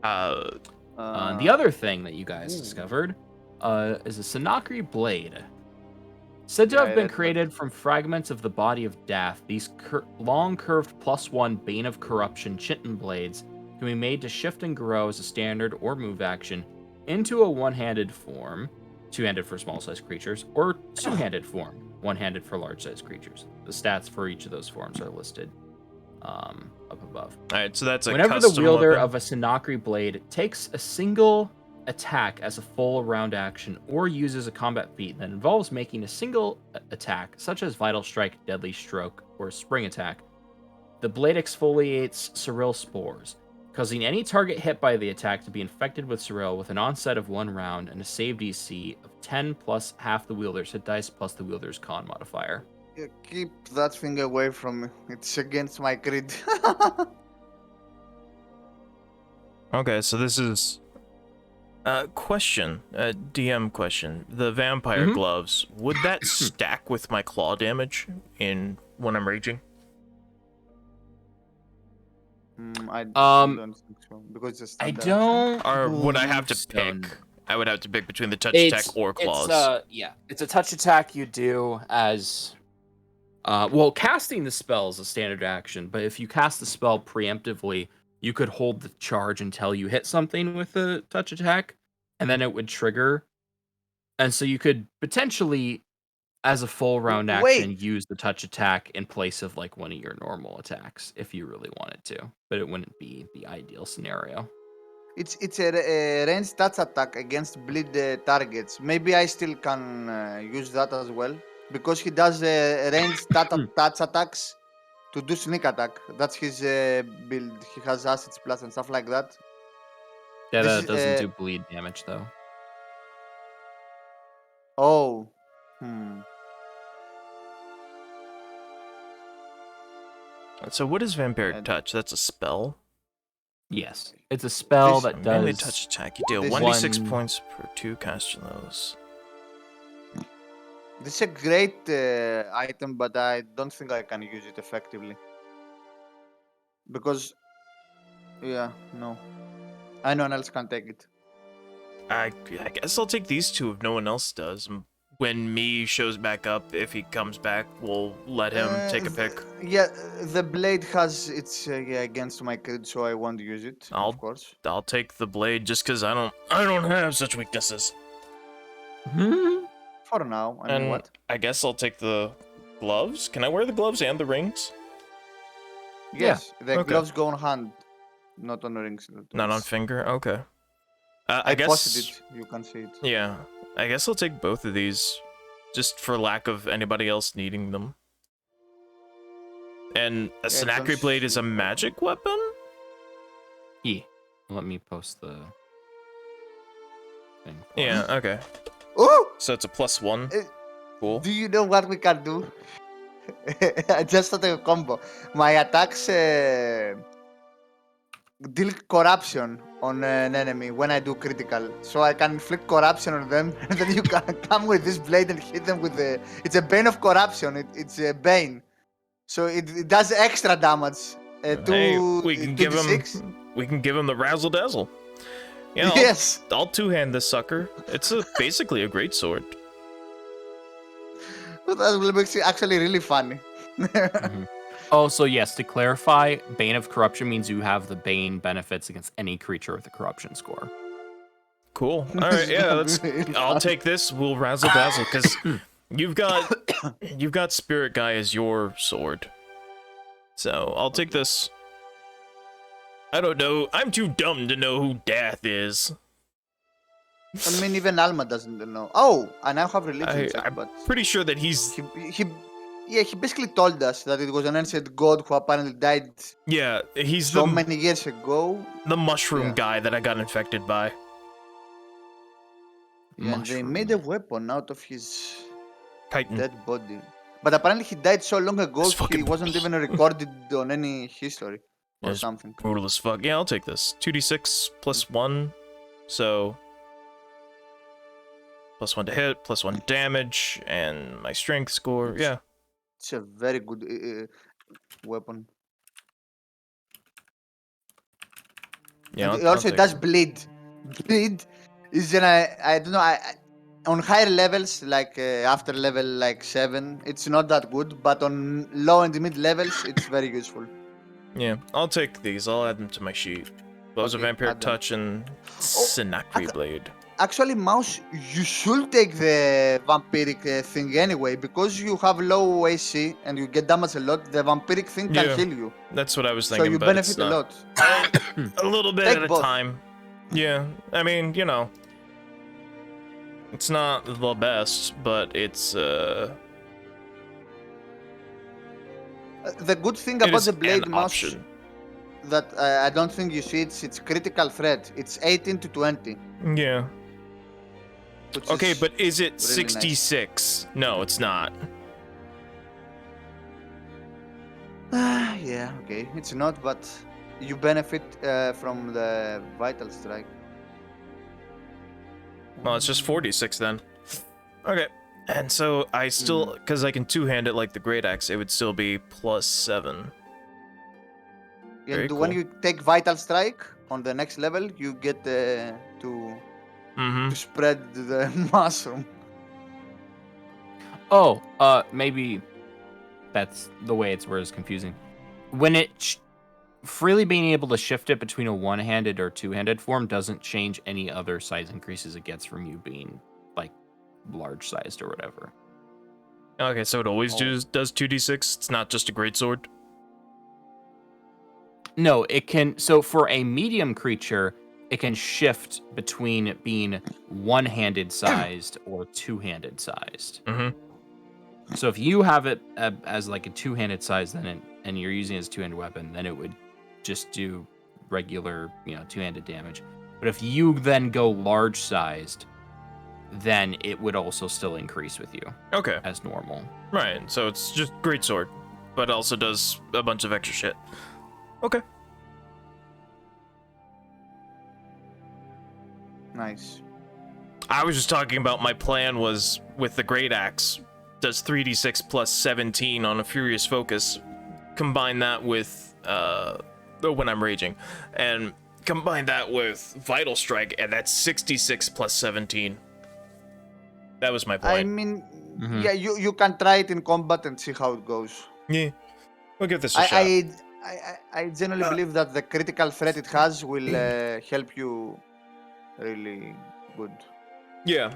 The other thing that you guys discovered is a Sinakri blade. Said to Yeah, have been that's created from fragments of the body of Dath, these long curved +1 Bane of Corruption Chitin blades can be made to shift and grow as a standard or move action into a one-handed form, two-handed for small-sized creatures, or two-handed form, one-handed for large-sized creatures. The stats for each of those forms are listed. up above. All right, so that's a Whenever the custom wielder weapon. of a Sinakri blade takes a single attack as a full round action or uses a combat feat that involves making a single attack, such as Vital Strike, Deadly Stroke, or Spring Attack, the blade exfoliates Cyril spores, causing any target hit by the attack to be infected with Cyril with an onset of 1 round and a save DC of 10 plus half the wielder's hit dice plus the wielder's con modifier. Yeah, keep that thing away from me. It's against my creed. Okay, so this is question, DM question. The vampire gloves, would that stack with my claw damage when I'm raging? I don't think so because it's a I standard don't. Or would I have to believe pick? so. I would have to pick between the touch attack or claws. It's a touch attack you do as. Well, casting the spell is a standard action, but if you cast the spell preemptively, you could hold the charge until you hit something with a touch attack, and then it would trigger. And so you could potentially, as a full round action, use the touch attack in place of like one of your normal attacks if you really wanted to, but it wouldn't be the ideal scenario. It's a ranged touch attack against bleed targets. Maybe I still can use that as well because he does ranged touch attacks to do sneak attack. That's his build. He has acids plus and stuff like that. Yeah, This that is, doesn't do bleed damage though. Oh. So what is vampire touch? That's a spell? Yes, it's a spell This- that Mainly does. touch attack. You deal this 1d6 one- points per 2 casting those. This is a great item, but I don't think I can use it effectively. Because, yeah, no. I no one else can take it. I guess I'll take these two if no one else does. When me shows back up, if he comes back, we'll let him take a pick. Yeah, the blade has its against my creed, so I won't use it. Of course. I'll take the blade just because I don't have such weaknesses. For now, I mean what? I guess I'll take the gloves. Can I wear the gloves and the rings? Yes, the okay. gloves go on hand, not on rings. Not on finger? Okay. I guess... posted it. You can see it. Yeah. I guess I'll take both of these. Just for lack of anybody else needing them. And a Sinakri blade is a magic weapon? Yeah. Let me post the thing. Yeah, okay. Oh! So it's a +1. Cool. Do you know what we can do? I just thought of a combo. My attacks deal corruption on an enemy when I do critical. So I can inflict corruption on them, and then you can come with this blade and hit them with the... It's a bane of corruption. It's a bane. So it does extra damage. Hey, we can give him the razzle dazzle. Yeah, yes. I'll two-hand this sucker. It's basically a great sword. That will make it actually really funny. Oh, so yes, to clarify, Bane of Corruption means you have the Bane benefits against any creature with a corruption score. Cool. All right, yeah, I'll take this. We'll razzle dazzle because you've got Spirit Guy as your sword. So I'll take this. I don't know. I'm too dumb to know who Dath is. I mean, even Alma doesn't know. Oh, I now have religion check, I'm but pretty sure that he's... he basically told us that it was an ancient god who apparently died Yeah, he's so many years ago. The mushroom guy that I got infected by. Yeah, and they made a weapon out of his Titan. dead body. But apparently he died so long ago, It's he fucking wasn't brutal. even recorded on any history or It's something. brutal as fuck. Yeah, I'll take this. 2d6 +1. So... +1 to hit, +1 damage, and my strength score. Yeah. It's a very good weapon. Yeah. And also, it does bleed. Bleed is I don't know. On higher levels, like after level like 7, it's not that good. But on low and mid levels, it's very useful. Yeah, I'll take these. I'll add them to my sheet. Those are Okay, Vampire add them. Touch and Sinakri Blade. Actually, Mouse, you should take the vampiric thing anyway, because you have low AC and you get damaged a lot. The vampiric thing can Yeah. heal you, That's what I was so thinking, you but it's benefit a not. lot. A little bit Take at a both. time. Yeah, I mean, you know, it's not the best, but it's The good thing it about is the blade an mouse option. that I don't think you see it's critical threat. It's 18 to 20. Yeah. Which Okay, is but is it really nice. 66? No, it's not. Yeah, okay, it's not, but you benefit from the vital strike. Well, it's just 46 then. Okay. And so I still, because I can two-hand it like the Great Axe, it would still be +7. Very And cool. when you take vital strike on the next level, you get to spread the mushroom. Oh, maybe that's the way it's where it's confusing. When it freely being able to shift it between a one-handed or two-handed form doesn't change any other size increases it gets from you being like large-sized or whatever. Okay, so it always does 2d6. It's not just a greatsword. No, it can. So for a medium creature, it can shift between being one-handed sized or two-handed sized. Mm-hmm. So if you have it as like a two-handed size, then and you're using it as a two-handed weapon, then it would just do regular, two-handed damage. But if you then go large-sized, then it would also still increase with you. Okay. As normal. Right. So it's just greatsword, but also does a bunch of extra shit. Okay. Nice. I was just talking about my plan was with the Great Axe, does 3d6 plus 17 on a Furious Focus. Combine that with, when I'm raging, and combine that with Vital Strike, and that's 66 plus 17. That was my plan. I mean, yeah, you can try it in combat and see how it goes. Yeah. We'll give this a shot. I generally believe that the critical threat it has will help you really good. Yeah.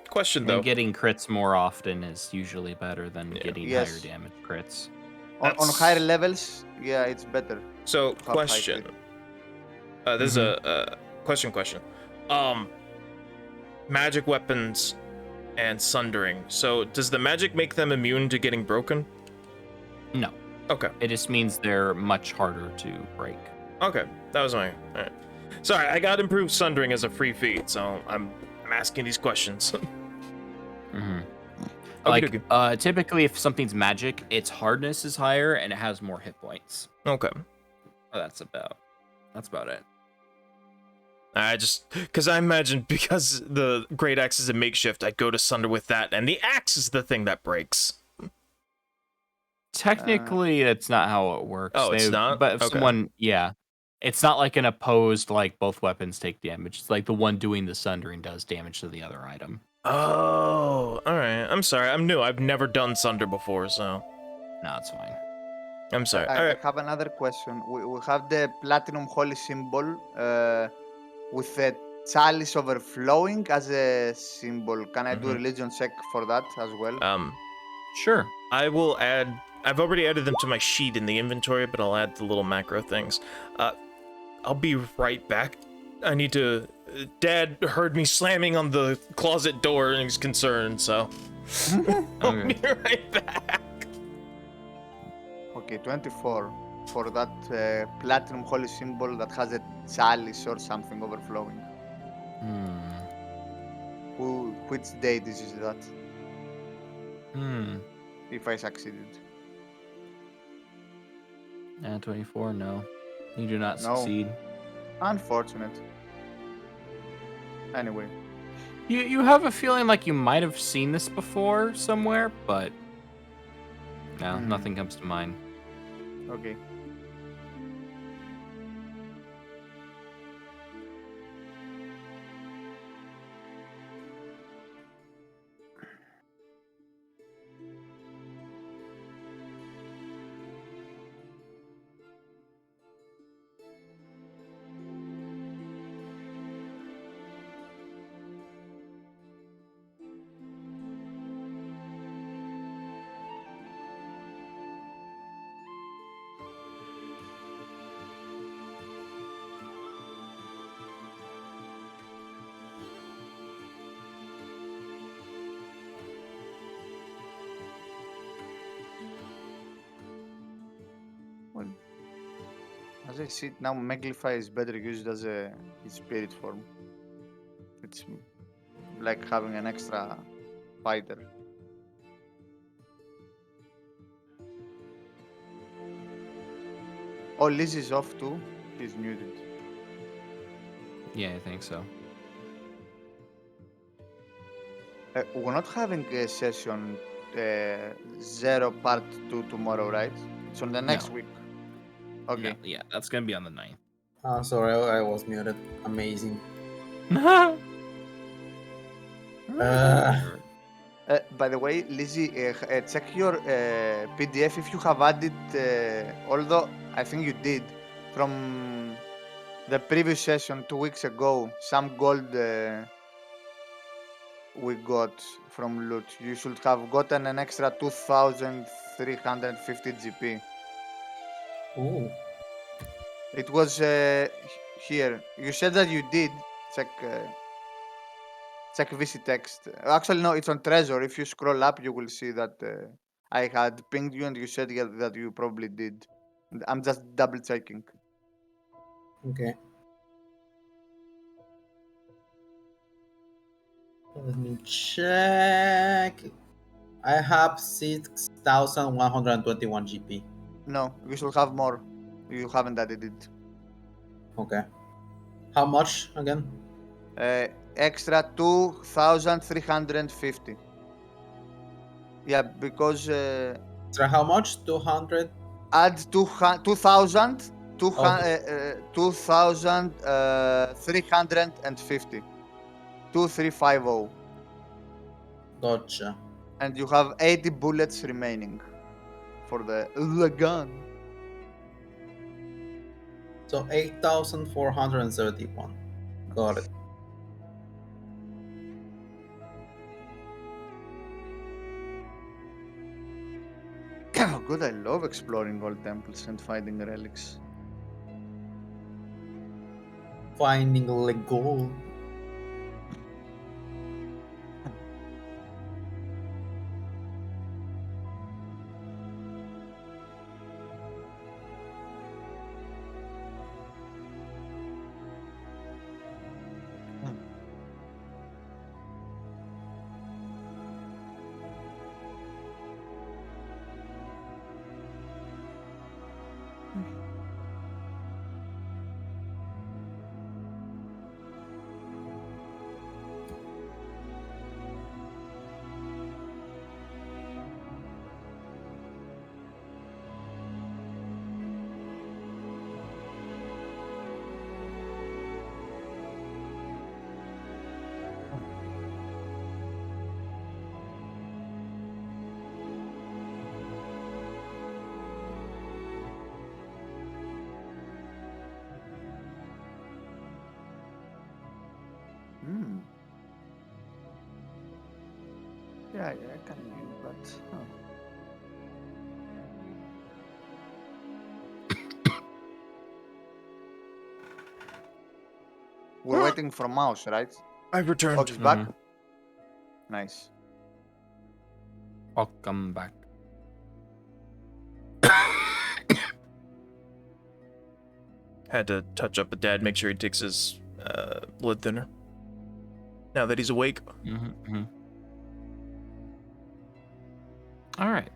Question though. And getting crits more often is usually better than getting higher Yes. damage crits. On higher levels, yeah, it's better. So, to have high question. crit. This is a question. Magic weapons and sundering. So, does the magic make them immune to getting broken? No. Okay. It just means they're much harder to break. Okay. That was my. All right. Sorry, I got improved sundering as a free feat, so I'm asking these questions. Like, typically, if something's magic, its hardness is higher and it has more hit points. Okay. That's about it. I just, because I imagine because the Great Axe is a makeshift, I'd go to Sunder with that, and the axe is the thing that breaks. Technically, that's not how it works. Oh, it's not? But if Okay. it's not like an opposed, like both weapons take damage. It's like the one doing the sundering does damage to the other item. Oh, alright. I'm sorry, I'm new. I've never done Sunder before, so. No, it's fine. I'm sorry. I Alright. have another question. We have the platinum holy symbol with the chalice overflowing as a symbol. Can I do a religion check for that as well? Sure. I will add. I've already added them to my sheet in the inventory, but I'll add the little macro things. I'll be right back. I need to. Dad heard me slamming on the closet door and he's concerned, so. I'll be right back. Okay, 24 for that platinum holy symbol that has a chalice or something overflowing. Which date is that? If I succeeded. 24, no. You do not No. succeed. Unfortunate. Anyway. You have a feeling like you might have seen this before somewhere, but no, nothing comes to mind. Okay. As I see it now, Meglify is better used as a spirit form. It's like having an extra fighter. Oh, Liz is off too. He's muted. Yeah, I think so. We're not having a session 0 part 2 tomorrow, right? It's on the next No. week. Okay. No, yeah, that's gonna be on the 9th. Sorry, I was muted. Amazing. By the way, Lizzie, check your PDF if you have added, although I think you did, from the previous session 2 weeks ago, some gold we got from loot. You should have gotten an extra 2,350 GP. Ooh. It was here. You said that you did. Check. Check VC text. Actually, no, it's on Treasure. If you scroll up, you will see that I had pinged you and you said that you probably did. I'm just double checking. Okay. Let me check. I have 6,121 GP. No, you should have more. You haven't added it. Okay. How much again? Extra 2,350. Yeah, because So how much? 200? add 2,000, Okay. 2,350. 2,350. Gotcha. And you have 80 bullets remaining for the gun. So 8,471. Got it. Oh, good, I love exploring old temples and finding relics. Finding the gold. Hmm. Yeah, I can use that. Huh. We're waiting for Mouse, right? I've returned. Oh, he's back? Mhm. Nice. Welcome back. Had to touch up with Dad, make sure he takes his blood thinner. Now that he's awake. Mm-hmm. All right.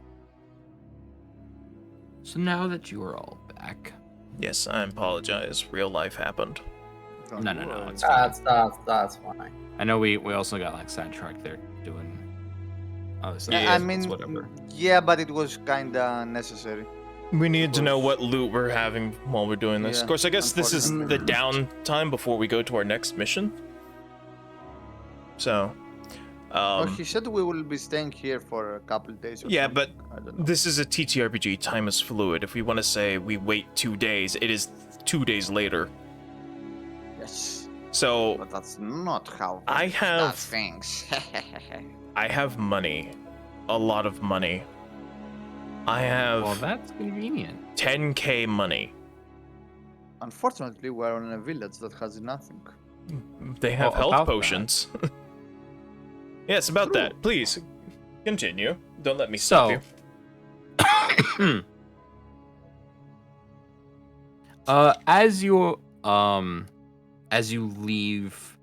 So now that you are all back, Yes, I apologize. Real life happened. Don't No, worry. it's fine. That's fine. I know we also got like sidetracked there doing other stuff. Yeah, I It's mean, whatever. yeah, but it was kinda necessary. We need to know Because- what loot we're having while we're doing this. Yeah, Of course, I guess this is the unfortunately. downtime before we go to our next mission. So, Oh, he said we will be staying here for a couple days or yeah, something. but I don't know. this is a TTRPG. Time is fluid. If we want to say we wait 2 days, it is 2 days later. Yes. So, But that's not how I have- does things. I have money. A lot of money. I have Well, that's convenient. 10k money. Unfortunately, we're in a village that has nothing. They have Well, health about that- potions. Yes, about True. that. Please, continue. Don't let me stop So, you. As you leave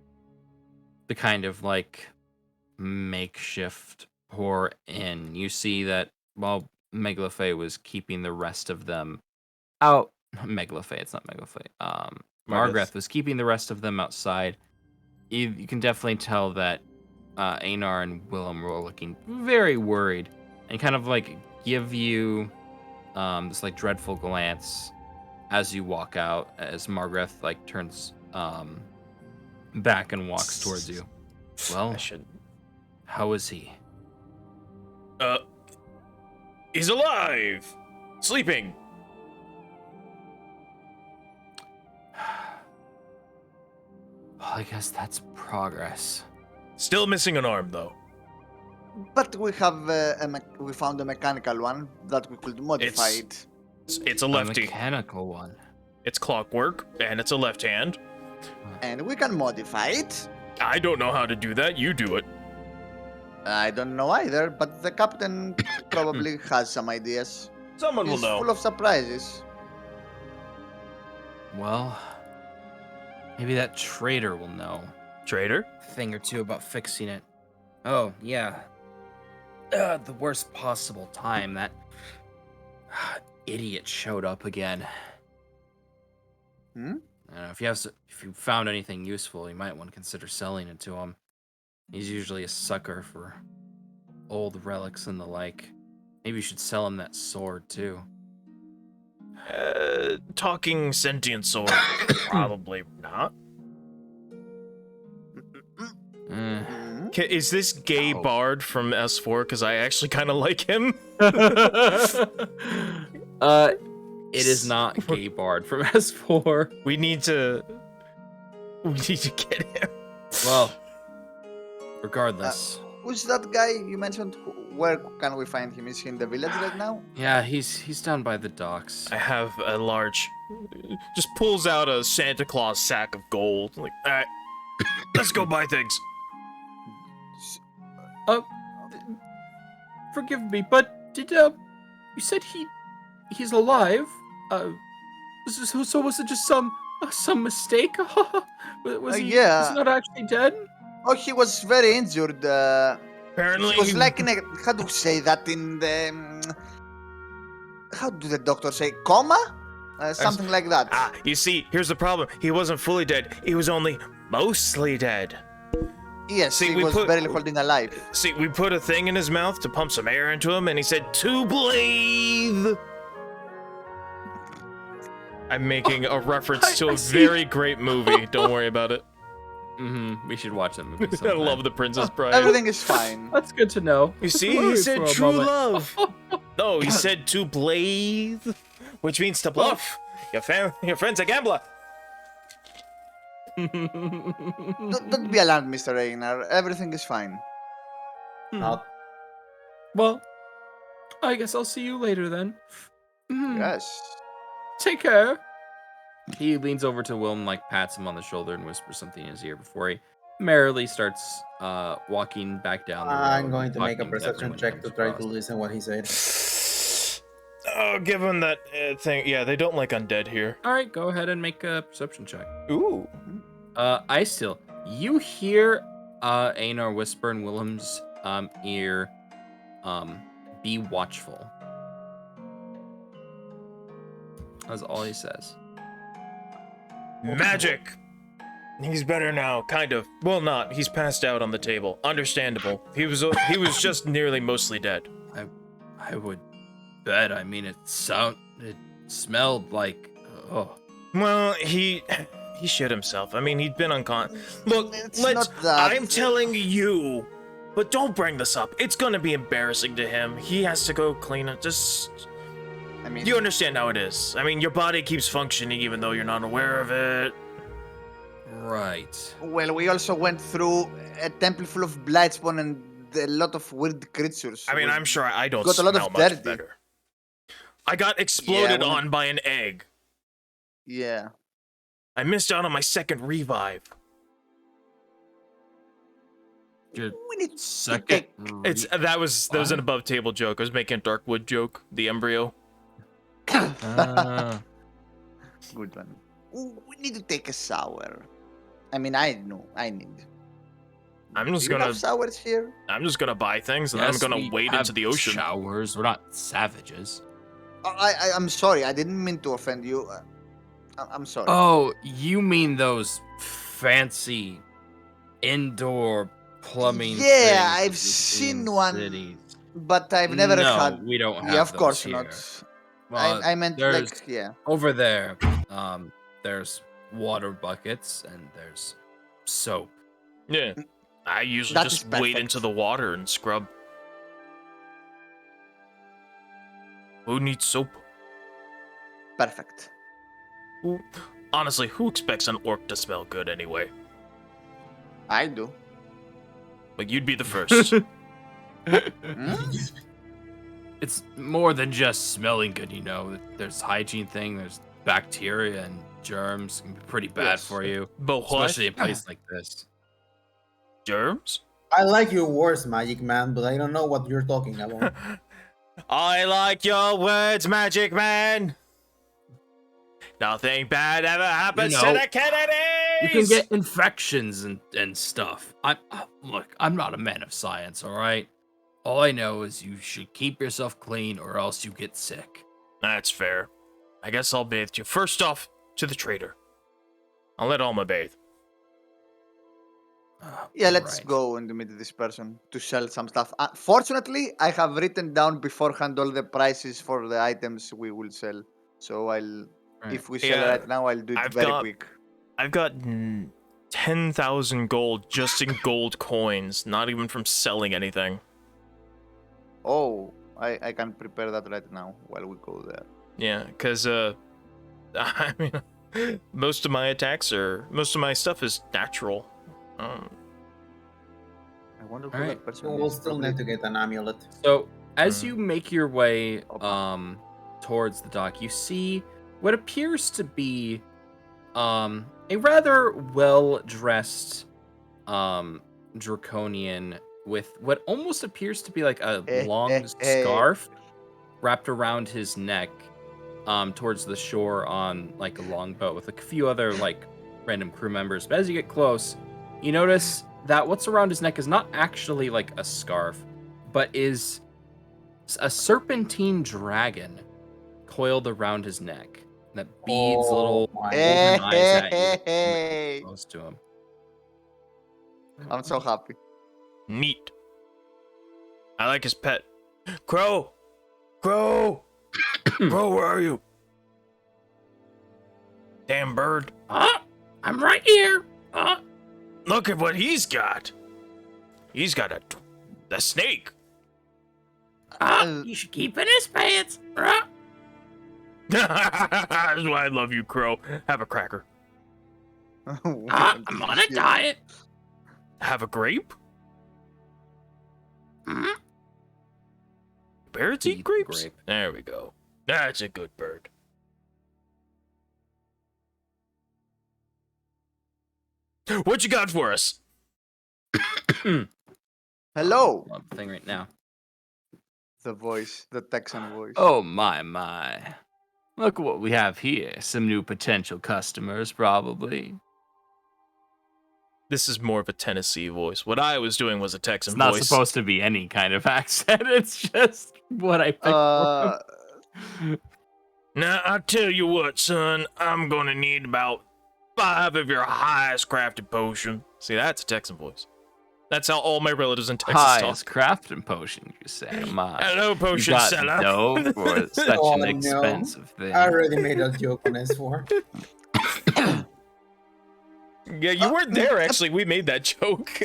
the kind of like makeshift poor inn, you see that while Megalofe was keeping the rest of them out, Megalofe, it's not Megalofe. Margaret was keeping the rest of them outside. You can definitely tell that Einar and Willem were looking very worried and kind of like give you this like dreadful glance as you walk out, as Margaret like turns back and walks towards you. Well, how is he? He's alive! Sleeping! Well, I guess that's progress. Still missing an arm, though. But we have we found a mechanical one that we could modify it. It's a A lefty. mechanical one. It's clockwork, and it's a left hand. And we can modify it. I don't know how to do that. You do it. I don't know either, but the captain probably has some ideas. Someone will He's know. full of surprises. Well, maybe that trader will know Trader? a thing or two about fixing it. Oh, yeah. The worst possible time that idiot showed up again. Hmm? I don't know, if you found anything useful, you might want to consider selling it to him. He's usually a sucker for old relics and the like. Maybe you should sell him that sword too. Talking sentient sword. Probably not. Hmm? Is this gay Oh. bard from S4? Because I actually kind of like him. It is not Gay Bard from S4. We need to get him. Well, regardless. Who's that guy you mentioned? Where can we find him? Is he in the village right now? Yeah, he's down by the docks. I have a large. Just pulls out a Santa Claus sack of gold. Like, all right, let's go buy things. Forgive me, but did you said he's alive? So was it just some mistake? Was he? Yeah. Was he not actually dead? Oh, he was very injured. Apparently, He was like in a, how do you say that in the how do the doctors say, coma? Something like that. You see, here's the problem. He wasn't fully dead. He was only mostly dead. Yes, see, he we was put- barely holding alive. See, we put a thing in his mouth to pump some air into him, and he said, "To breathe." I'm making a reference to I a see. very great movie. Don't worry about it. Mm-hmm. We should watch that movie I sometime. love The Princess Bride. Everything is fine. That's good to know. You see, he said true love. No, he said to breathe, which means to bluff. Your friend's a gambler. Don't be alarmed, Mr. Einar. Everything is fine. Not Well, I guess I'll see you later then. Yes. Take care. He leans over to Will and like pats him on the shoulder and whispers something in his ear before he merrily starts walking back down the road. I'm going to make a talking perception everyone check he to comes try to across. listen what he said. Oh, given that thing, yeah, they don't like undead here. All right, go ahead and make a perception check. Ooh. You hear Einar whisper in Willem's ear, be watchful. That's all he says. Magic. He's better now, kind of. Well, not. He's passed out on the table. Understandable. He was just nearly mostly dead. I would bet. I mean, it smelled like. Oh. Well, he shit himself. I mean, he'd been Look, It's let's. not that. I'm telling you, but don't bring this up. It's gonna be embarrassing to him. He has to go clean it. Just. I mean, You understand how it is. I mean, your body keeps functioning even though you're not aware of it. Right. well, we also went through a temple full of blightspawn and a lot of weird creatures. I mean, We I'm sure I don't got a lot smell of much dirty. better. I got exploded well- on by an egg. Yeah. I missed out on my second revive. Your We need to second. take. That was What? an above table joke. I was making a Darkwood joke, the embryo. Good one. Ooh, we need to take a shower. I mean, I know. I need. I'm just Do you have gonna showers here? I'm just gonna buy things and then I'm Yes, gonna we wade have into the ocean. Showers. We're not savages. I'm sorry. I didn't mean to offend you. I'm sorry. Oh, you mean those fancy indoor plumbing Yeah, things I've that you see seen in one, cities? but I've never No, had. we don't Yeah, have of those course here. not. Well, I meant there's like yeah. over there. There's water buckets and there's soap. Yeah. I usually That just is wade perfect. into the water and scrub. Who needs soap? Perfect. Who, honestly, who expects an orc to smell good anyway? I do. Like, you'd be the first. Hmm? It's more than just smelling good, you know. There's hygiene thing. There's bacteria and germs can be pretty bad Yes. for you, But what? especially in a place like this. Germs? I like your words, Magic Man, but I don't know what you're talking about. I like your words, Magic Man. Nothing bad ever happens to know, the Kennedys. You can get infections and stuff. Look, I'm not a man of science, all right? All I know is you should keep yourself clean or else you get sick. That's fair. I guess I'll bathe you. First off, to the trader. I'll let Alma bathe. Yeah, let's Right. go and meet this person to sell some stuff. Fortunately, I have written down beforehand all the prices for the items we will sell. So if we sell Yeah, right now, I'll do it very quick. I've got 10,000 gold just in gold coins, not even from selling anything. Oh, I can prepare that right now while we go there. Yeah, because, I mean, most of my stuff is natural. I wonder who Alright. that person We'll is. still Probably- need to get an amulet. So as Mm. you make your way Okay. towards the dock, you see what appears to be a rather well-dressed draconian with what almost appears to be like a long scarf wrapped around his neck towards the shore on like a longboat with a few other like random crew members. But as you get close, you notice that what's around his neck is not actually like a scarf, but is a serpentine dragon coiled around his neck that beads little my golden eyes at you when you Hey. get close to him. I'm so happy. Neat. I like his pet. Crow! Crow! Crow, where are you? Damn bird. I'm right here. Look at what he's got. He's got a snake. You should keep in his pants. That's why I love you, Crow. Have a cracker. I'm on a diet. Have a grape? Birds eat Eat grapes? grape. There we go. That's a good bird. What you got for us? Hello. Love the thing right now. The voice, the Texan voice. Oh my. Look what we have here. Some new potential customers, probably. This is more of a Tennessee voice. What I was doing was a Texan It's not voice. supposed to be any kind of accent. It's just what I picked. Uh, Now, I tell you what, son. I'm gonna need about 5 of your highest crafted potion. See, that's a Texan voice. That's how all my relatives in Texas Highest talk. crafting potion, you say. My. Hello, You potion got seller. dough for such Oh, an no. expensive thing. I already made a joke on S4. Yeah, you weren't there, actually. We made that joke.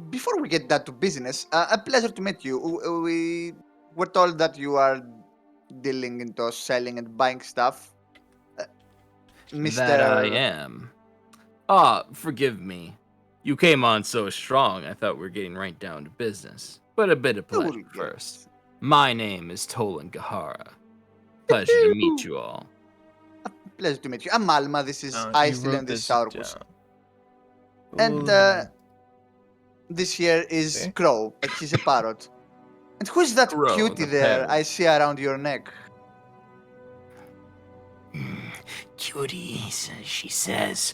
before we get that to business, a pleasure to meet you. We were told that you are dealing into selling and buying stuff. Mr. That I am. Forgive me. You came on so strong, I thought we were getting right down to business. But a bit of You will pleasure get- first. My name is Tolan Gahara. Pleasure to meet you all. Pleasure to meet you. I'm Alma. This is You Aistil wrote and this is this Aurkus. down. And this here is Okay. Crow. He's a parrot. And who's that Crow, cutie the there parrot. I see around your neck? Cuties, she says.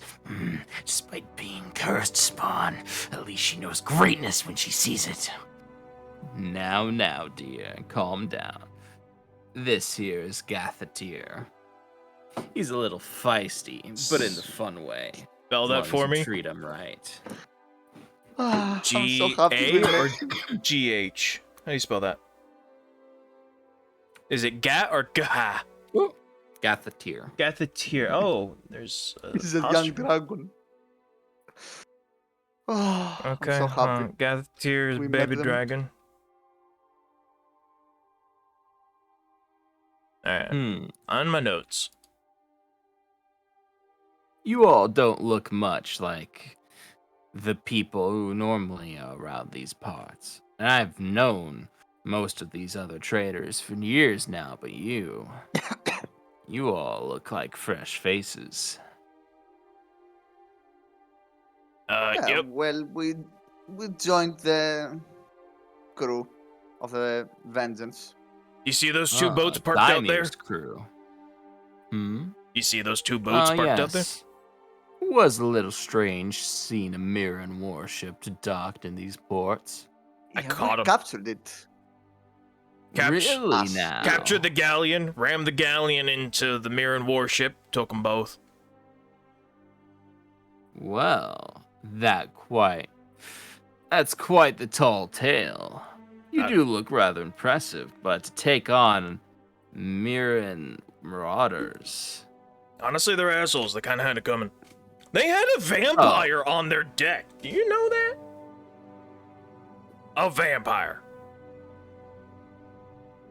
Despite being cursed spawn, at least she knows greatness when she sees it. Now, dear, calm down. This here is Gathatir. He's a little feisty, but in the fun way. Spell As that long for as you me. treat him right. I'm so G happy. A or G H? How do you spell that? Is it Gat or Gah? Gathatir. Gathatir. Oh, there's He's a young apostrophe. dragon. Oh, Okay, I'm so happy. Gathatir's We met baby them. dragon. Alright, on my notes. You all don't look much like the people who normally are around these parts. And I've known most of these other traders for years now, but you all look like fresh faces. Yeah, Yep. well, we joined the crew of the Vengeance. You see those two boats parked out there? Daimir's crew. You see those two boats parked out there? Yes. It was a little strange seeing a Mirren warship docked in these ports. I Yeah, caught we 'em. captured it. Really us. now? Captured the galleon, rammed the galleon into the Mirren warship, took them both. Well, that's quite the tall tale. You do look rather impressive, but to take on Mirren marauders. Honestly, they're assholes. They kind of had it coming. They had a vampire on their deck. Do you know that? A vampire.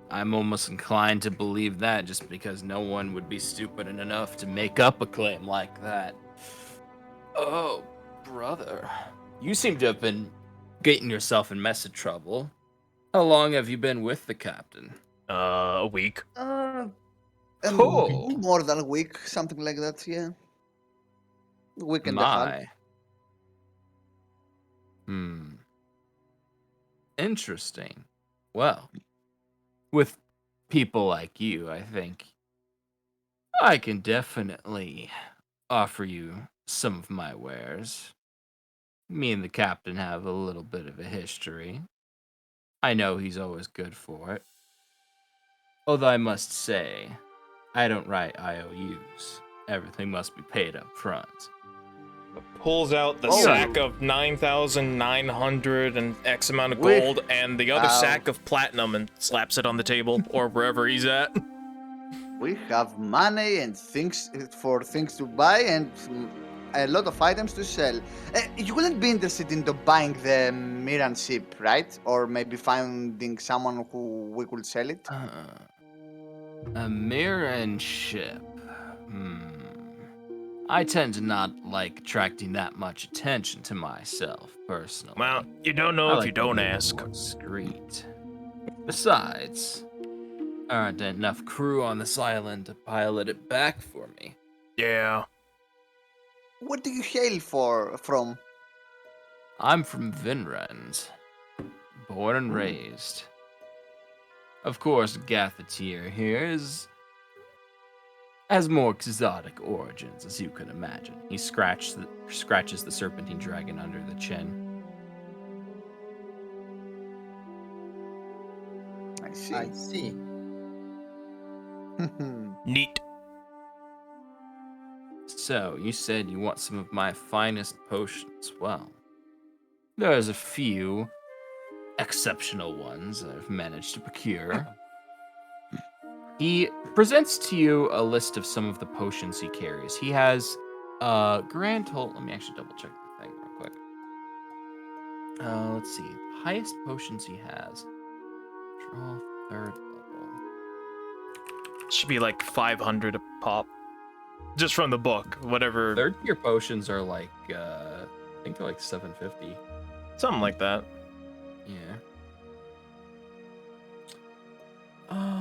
I'm almost inclined to believe that just because no one would be stupid enough to make up a claim like that. Oh, brother. You seem to have been getting yourself in mess of trouble. How long have you been with the captain? A week. Cool. More than a week, something like that, yeah. A week and a half. Interesting. Well, with people like you, I think I can definitely offer you some of my wares. Me and the captain have a little bit of a history. I know he's always good for it. Although I must say, I don't write IOUs. Everything must be paid up front. Pulls out the Oh. sack of 9,900 and X amount of We- gold and the other sack of platinum and slaps it on the table or wherever he's at. We have money and things to buy and a lot of items to sell. You wouldn't be interested in buying the Miran ship, right? Or maybe finding someone who we could sell it? A Mirren ship. I tend to not like attracting that much attention to myself, personally. Well, you don't know I if like you don't to be ask. more discreet. Besides, there aren't enough crew on this island to pilot it back for me. Yeah. Where do you hail from? I'm from Vinrens, born and raised. Of course, Gathatir here has more exotic origins, as you can imagine. He scratches the serpentine dragon under the chin. I see. I see. Neat. So, you said you want some of my finest potions. Well, there's a few exceptional ones I've managed to procure. He presents to you a list of some of the potions he carries. He has grand total. Let me actually double check the thing real quick. Let's see. Highest potions he has. Draw third level. Should be like 500 a pop. Just from the book, whatever. Third tier potions are like, I think they're like 750. Something like that. Yeah.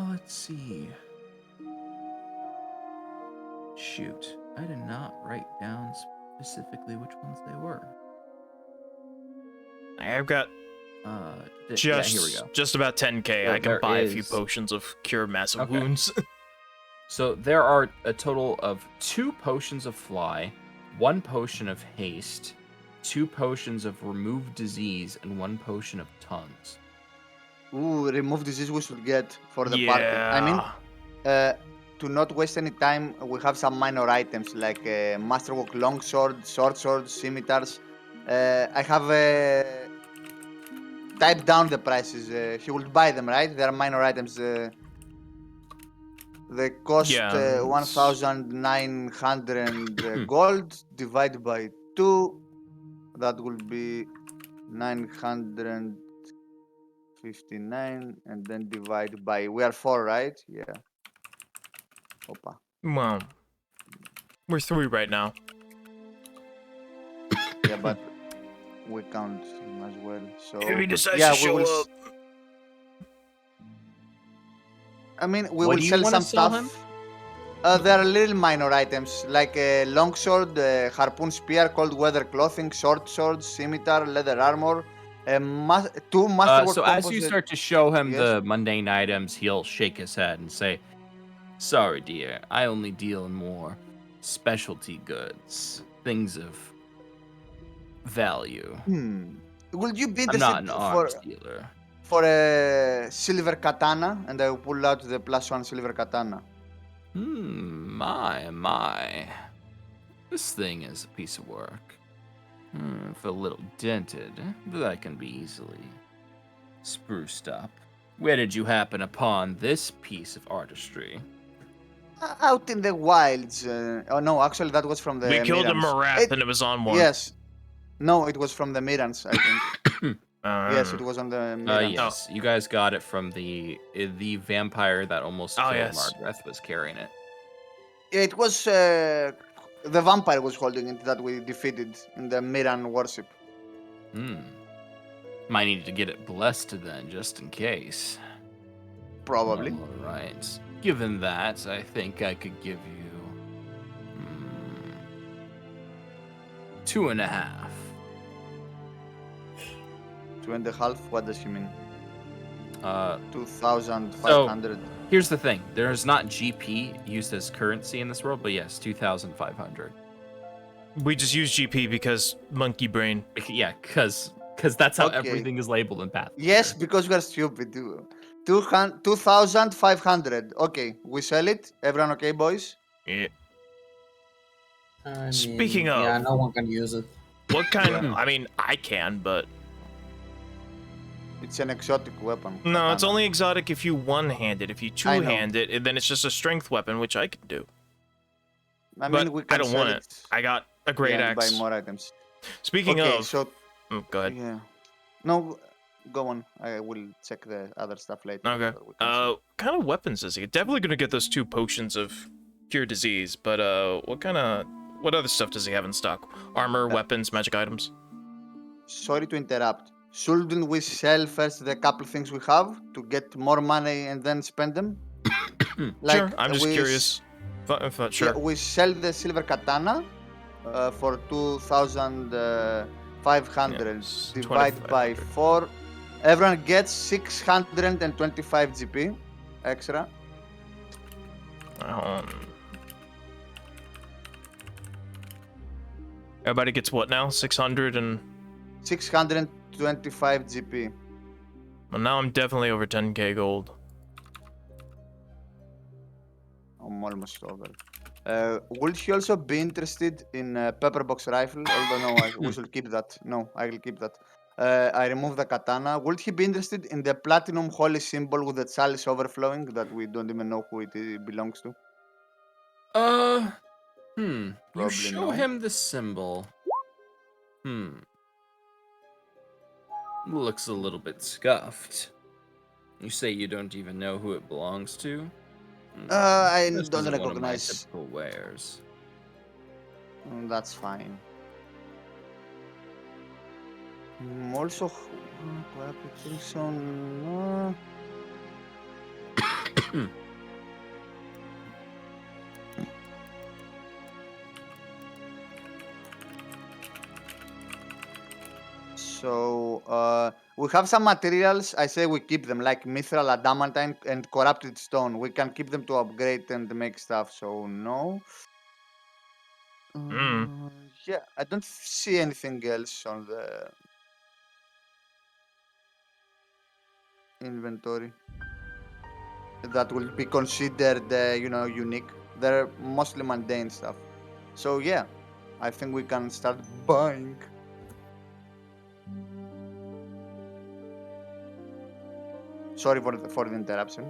Let's see. Shoot. I did not write down specifically which ones they were. I've got Yeah, here we go. just about 10k. So I can there buy a few is- potions of cure massive Okay. wounds. So there are a total of 2 potions of fly, 1 potion of haste, 2 potions of remove disease, and 1 potion of tongues. Ooh, remove disease we should get for the party. I mean, to not waste any time, we have some minor items like Masterwork Longsword, Short Sword, Scimitars. I have typed down the prices. He will buy them, right? They are minor items. They cost Yeah, 1,900 gold divided by 2. That will be 959, and then divide by. We are 4, right? Yeah. Opa. well, we're 3 right now. Yeah, but we count him as well. So If he decides yeah, to we show will. up, I mean, we What will do you sell wanna some sell stuff. him? There are little minor items like a longsword, harpoon spear, cold weather clothing, short sword, scimitar, leather armor, 2 masterwork So as you composite. start to show him Yes. the mundane items, he'll shake his head and say, "Sorry, dear, I only deal in more specialty goods, things of value. Will you be I'm not interested an arms dealer." for a silver katana? And I will pull out the +1 silver katana. My. This thing is a piece of work. If a little dented, that can be easily spruced up. Where did you happen upon this piece of artistry? Out in the wilds. Oh no, actually that was from the we killed a Mirans. Marath and it was on one. Yes. No, it was from the Mirans, I think. Yes, it was on the Mirans. Yes, you guys got it from the vampire that almost Oh, killed yes. Margareth was carrying it. It was the vampire was holding it that we defeated in the Miran worship. Might need to get it blessed then, just in case. Probably. All right. Given that, I think I could give you 2.5. 2.5. What does he mean? 2,500. So here's the thing: there is not GP used as currency in this world, but yes, 2,500. We just use GP because monkey brain. Yeah, because that's how Okay. everything is labeled in Path. Yes, because we are stupid. 2,500. Okay, we sell it. Everyone okay, boys? Yeah. I Speaking mean, of- yeah, no one can use it. What kind? Yeah. I mean, I can, but It's an exotic weapon. no, it's katana. only exotic if you one-hand it. If you two-hand it, then it's just a strength weapon, which I can do. I but mean, we can I don't sell want it. I got a great and buy axe. more items. Speaking Okay, of, so go ahead. yeah. No, go on. I will check the other stuff later. Okay. so we can see. Kind of weapons is he? Definitely gonna get those 2 potions of cure disease, but what other stuff does he have in stock? Armor, weapons, magic items. Sorry to interrupt. Shouldn't we sell first the couple things we have to get more money and then spend them? Sure, I'm just we curious. Sure. Yeah, we sell the silver katana for 2,500 Yes, divided by 2,500. 4. Everyone gets 625 GP extra. Everybody gets what now? 600 and... 625 GP. Well, now I'm definitely over 10k gold. I'm almost over. Will he also be interested in a pepperbox rifle? Although no, we should keep that. No, I will keep that. I remove the katana. Would he be interested in the platinum holy symbol with the chalice overflowing that we don't even know who it belongs to? You Probably show no. him the symbol. Looks a little bit scuffed. You say you don't even know who it belongs to? I This don't isn't one of my recognize. typical wares. That's fine. Also, application. So we have some materials. I say we keep them, like mithril, adamantine, and corrupted stone. We can keep them to upgrade and make stuff. So no. Hmm. Yeah, I don't see anything else on the inventory that will be considered, unique. They're mostly mundane stuff. So yeah, I think we can start buying. Sorry for the interruption,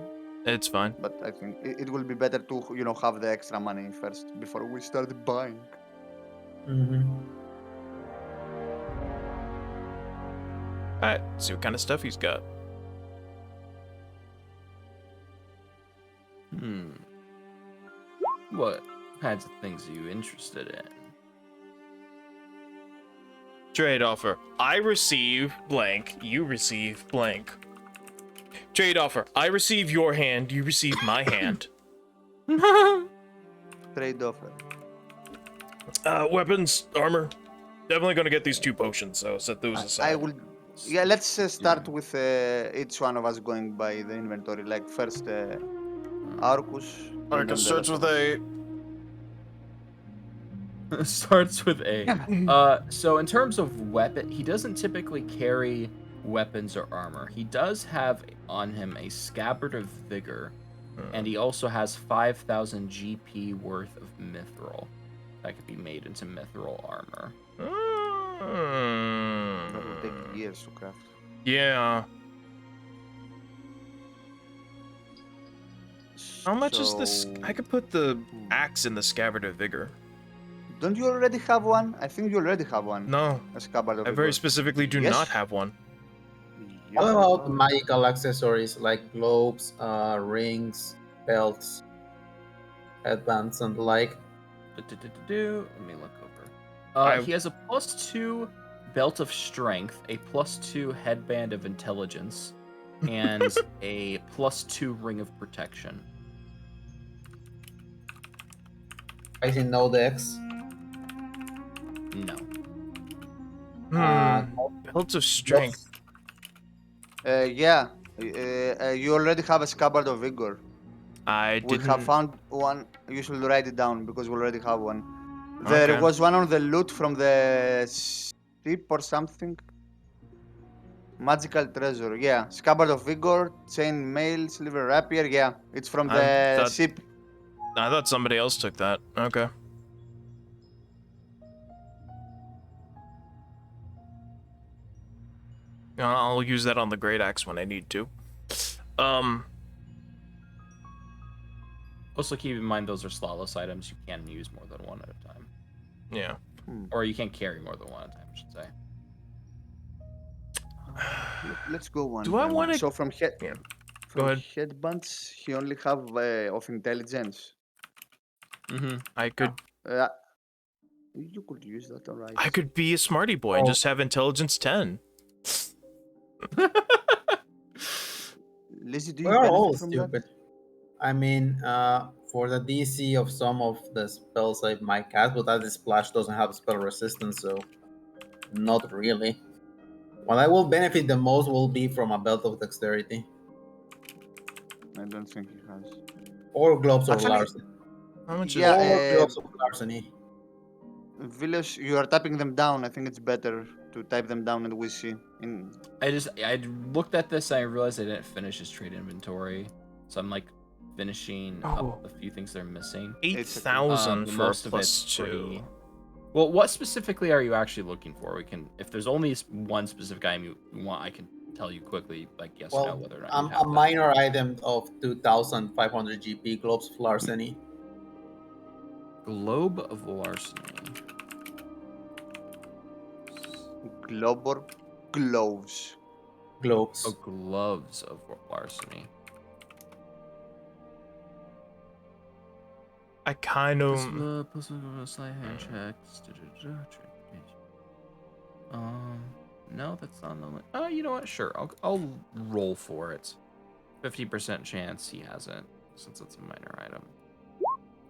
It's fine. but I think it will be better to have the extra money first before we start buying. Mm-hmm. Alright, see what kind of stuff he's got. What kinds of things are you interested in? Trade offer. I receive blank, you receive blank. Trade offer. I receive your hand, you receive my hand. Trade offer. Weapons, armor. Definitely gonna get these 2 potions, so set those aside. I will. Yeah, let's start with each one of us going by the inventory. Like first, Arcus. and then the starts rest with of us. A. Starts with A. So in terms of weapon, he doesn't typically carry weapons or armor. He does have on him a scabbard of vigor, and he also has 5,000 GP worth of mithril that could be made into mithril armor. That will take years to craft. Yeah. How much is this? So- I could put the axe in the scabbard of vigor. Don't you already have one? I think you already have one. No, A scabbard of I very vigor. specifically do Yes. not have one. What Yes. about magical accessories like globes, rings, belts, headbands, and the like? Let me look over. He has a +2 belt of strength, a +2 headband of intelligence, and a +2 ring of protection. I see no dex. No. Belt of strength. Yeah. You already have a scabbard of vigor. I We didn't. have found one. You should write it down because we already have one. There Okay. was one on the loot from the ship or something. Magical treasure. Yeah. Scabbard of vigor, chain mail, silver rapier. Yeah. It's from I the thought- ship. I thought somebody else took that. Okay. I'll use that on the great axe when I need to. Also, keep in mind those are slotless items. You can use more than one at a time, Yeah. or you can't carry more than one at a time, I should say. Let's go one. Do I by wanna- one. So from head. Yeah. From Go ahead. headbands, he only have of intelligence. Mm-hmm. I could. You could use that, alright. I could be a smarty boy and just have intelligence 10. Lizzie, do you We are benefit all from stupid. I mean, for the DC of some of the spells I might cast, but that splash doesn't have spell resistance, so not really. What I will benefit the most will be from a belt of dexterity that? I don't think he has. or gloves of Actually, larceny. How much Yeah, Or gloves of larceny. Vilos, you are typing them down. I think it's better to type them down and we see. I looked at this and I realized I didn't finish his trade inventory, so I'm like finishing up a few things that are missing. 8,000 for a most of plus it's 2. pretty- Well, what specifically are you actually looking for? We can, if there's only one specific item you want, I can tell you quickly, like yes or no, Well, whether or not you have a that. minor item of 2,500 GP, gloves of larceny. Globe of larceny. Globor gloves. Globes. Oh, gloves of larceny. I kind of. Sleight hand checks. No, that's not the one. Oh, you know what? Sure, I'll roll for it. 50% chance he hasn't, since it's a minor item.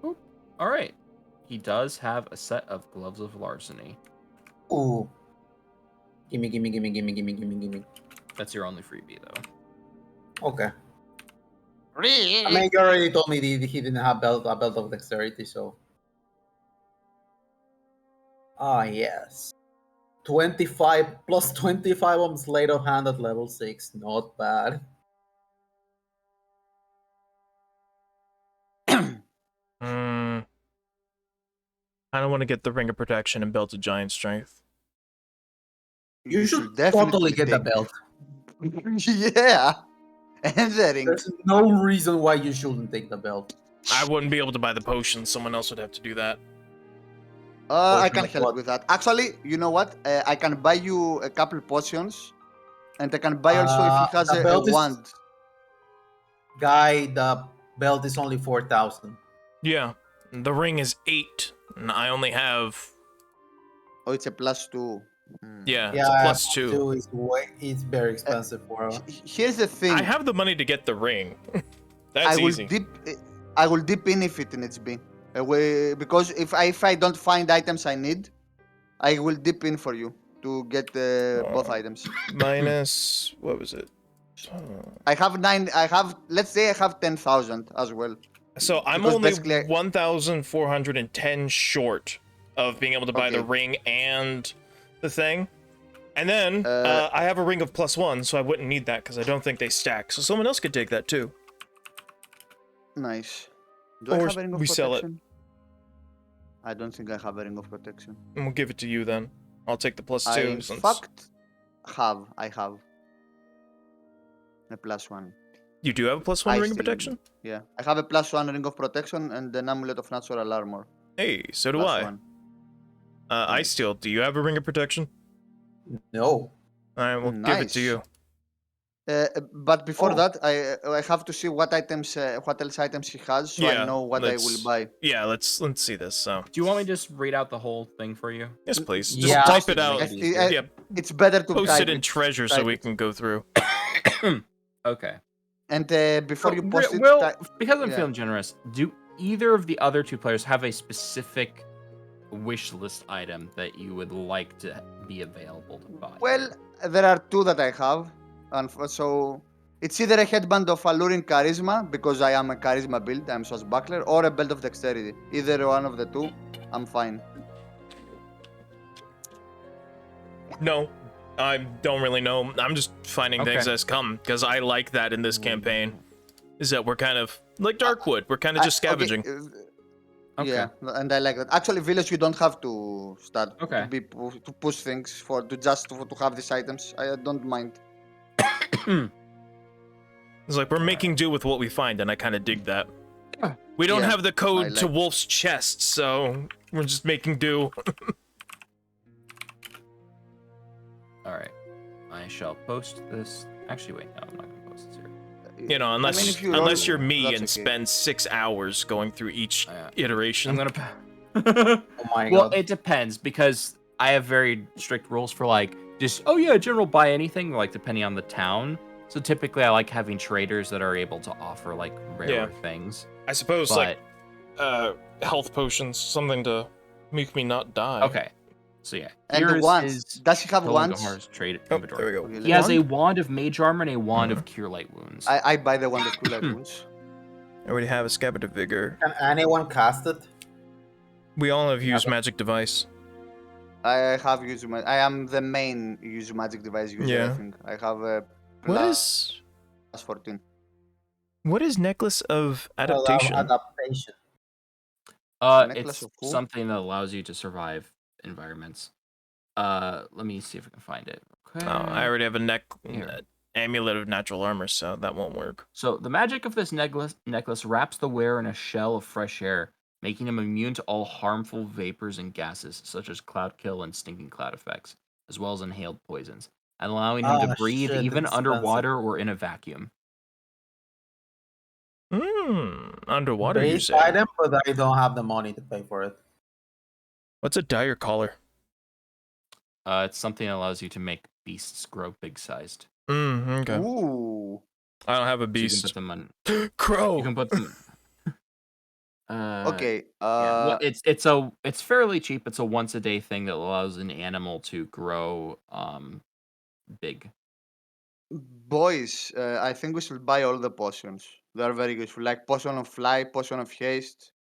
Oop. All right, he does have a set of gloves of larceny. Ooh. Gimme, gimme, gimme, gimme, gimme, gimme, gimme. That's your only freebie, though. Okay. I mean, you already told me he didn't have a belt of dexterity, so. Ah, yes. 25 plus 25 on sleight of hand at level 6. Not bad. Mm, I don't want to get the Ring of Protection and Belt of Giant Strength. You should definitely totally get the take- belt. Yeah. And the ring. There's no reason why you shouldn't take the belt. I wouldn't be able to buy the potions. Someone else would have to do that. I Potion can of help what? with that. Actually, you know what? I can buy you a couple potions, and I can buy also if he has the a belt is- wand. Guy, the belt is only 4,000. Yeah, the ring is 8, and I only have. Oh, it's a +2. Yeah, it's a +2. It's very expensive for her. Here's the thing. I have the money to get the ring. That's easy. I will dip in if it needs be. Because if I don't find items I need, I will dip in for you to get both items. Minus what was it? I have 9. Let's say I have 10,000 as well. So I'm Because only basically- 1,410 short of being able to buy the Okay. ring and the thing. And then I have a ring of +1, so I wouldn't need that because I don't think they stack. So someone else could take that too. Nice. Do I Or have a ring of we sell it. protection? I don't think I have a ring of protection. And we'll give it to you then. I'll take the +2 I in since fact have. I have a +1. you do have a +1 ring of protection. Yeah, I have a +1 ring of protection and an amulet of natural armor. Hey, so do I. +1. I Steel, do you have a ring of protection? No. I will give it to Nice. you. But before Oh. that, I have to see what items, what else items he has, so I know what I will buy. Yeah, let's see this. So Do you want me to just read out the whole thing for you? yes, please. Just Yeah. type it out. I- Yeah, It's better to post type it in treasure so type we it. can go through. Okay. And before you post it, Well, because I'm yeah. feeling generous, do either of the other two players have a specific wish list item that you would like to be available to buy? Well, there are two that I have, and so it's either a headband of alluring charisma because I am a charisma build, I'm swashbuckler, or a belt of dexterity. Either one of the two, I'm fine. No, I don't really know. I'm just finding things Okay. as come because I like that in this campaign. Is that we're kind of like Darkwood. We're kind of just scavenging. Okay. Yeah, and I like that. Actually, Village, you don't have to start Okay. to push things to have these items. I don't mind. It's like we're making do with what we find, and I kind of dig that. We don't Yeah, have the code I to like- Wolf's chest, so we're just making do. All right. I shall post this. Actually, wait. No, I'm not going to post this here. You know, unless I mean, if you unless roll, you're me that's and okay. spend 6 hours going through each I'm iteration. going to... Oh my Well, god. it depends because I have very strict rules for like just general buy anything like depending on the town. So typically I like having traders that are able to offer like rarer things. I suppose But health potions, something to make me not die. okay, so yeah, And here the is wands. his Does he have Phil wands? Gahar's trade Oh, inventory. there we go. Really? He has a wand of mage armor and a wand of cure light wounds. I buy the one of cooler wounds. I already have a Scabbard of Vigor. Can anyone cast it? We all have used magic device. I have used I am the main use magic device user. Yeah. I think I have a What is +14. Necklace of Allow Adaptation? adaptation. Necklace It's of who? something that allows you to survive environments. Let me see if I can find it. Okay. Oh, I already have a Here. amulet of natural armor, so that won't work. So the magic of this necklace wraps the wearer in a shell of fresh air, making him immune to all harmful vapors and gases, such as cloud kill and stinking cloud effects, as well as inhaled poisons, and allowing him to Ah, breathe shit, even that's underwater or in a vacuum. Underwater, you Great say? item, but I don't have the money to pay for it. What's a dire collar? It's something that allows you to make beasts grow big-sized. Okay. Ooh. I don't have a So you can beast. put them on. Crow! You can put them. Okay. Yeah, well, it's fairly cheap. It's a once a day thing that allows an animal to grow big. Boys, I think we should buy all the potions. They are very useful, like potion of fly, potion of haste.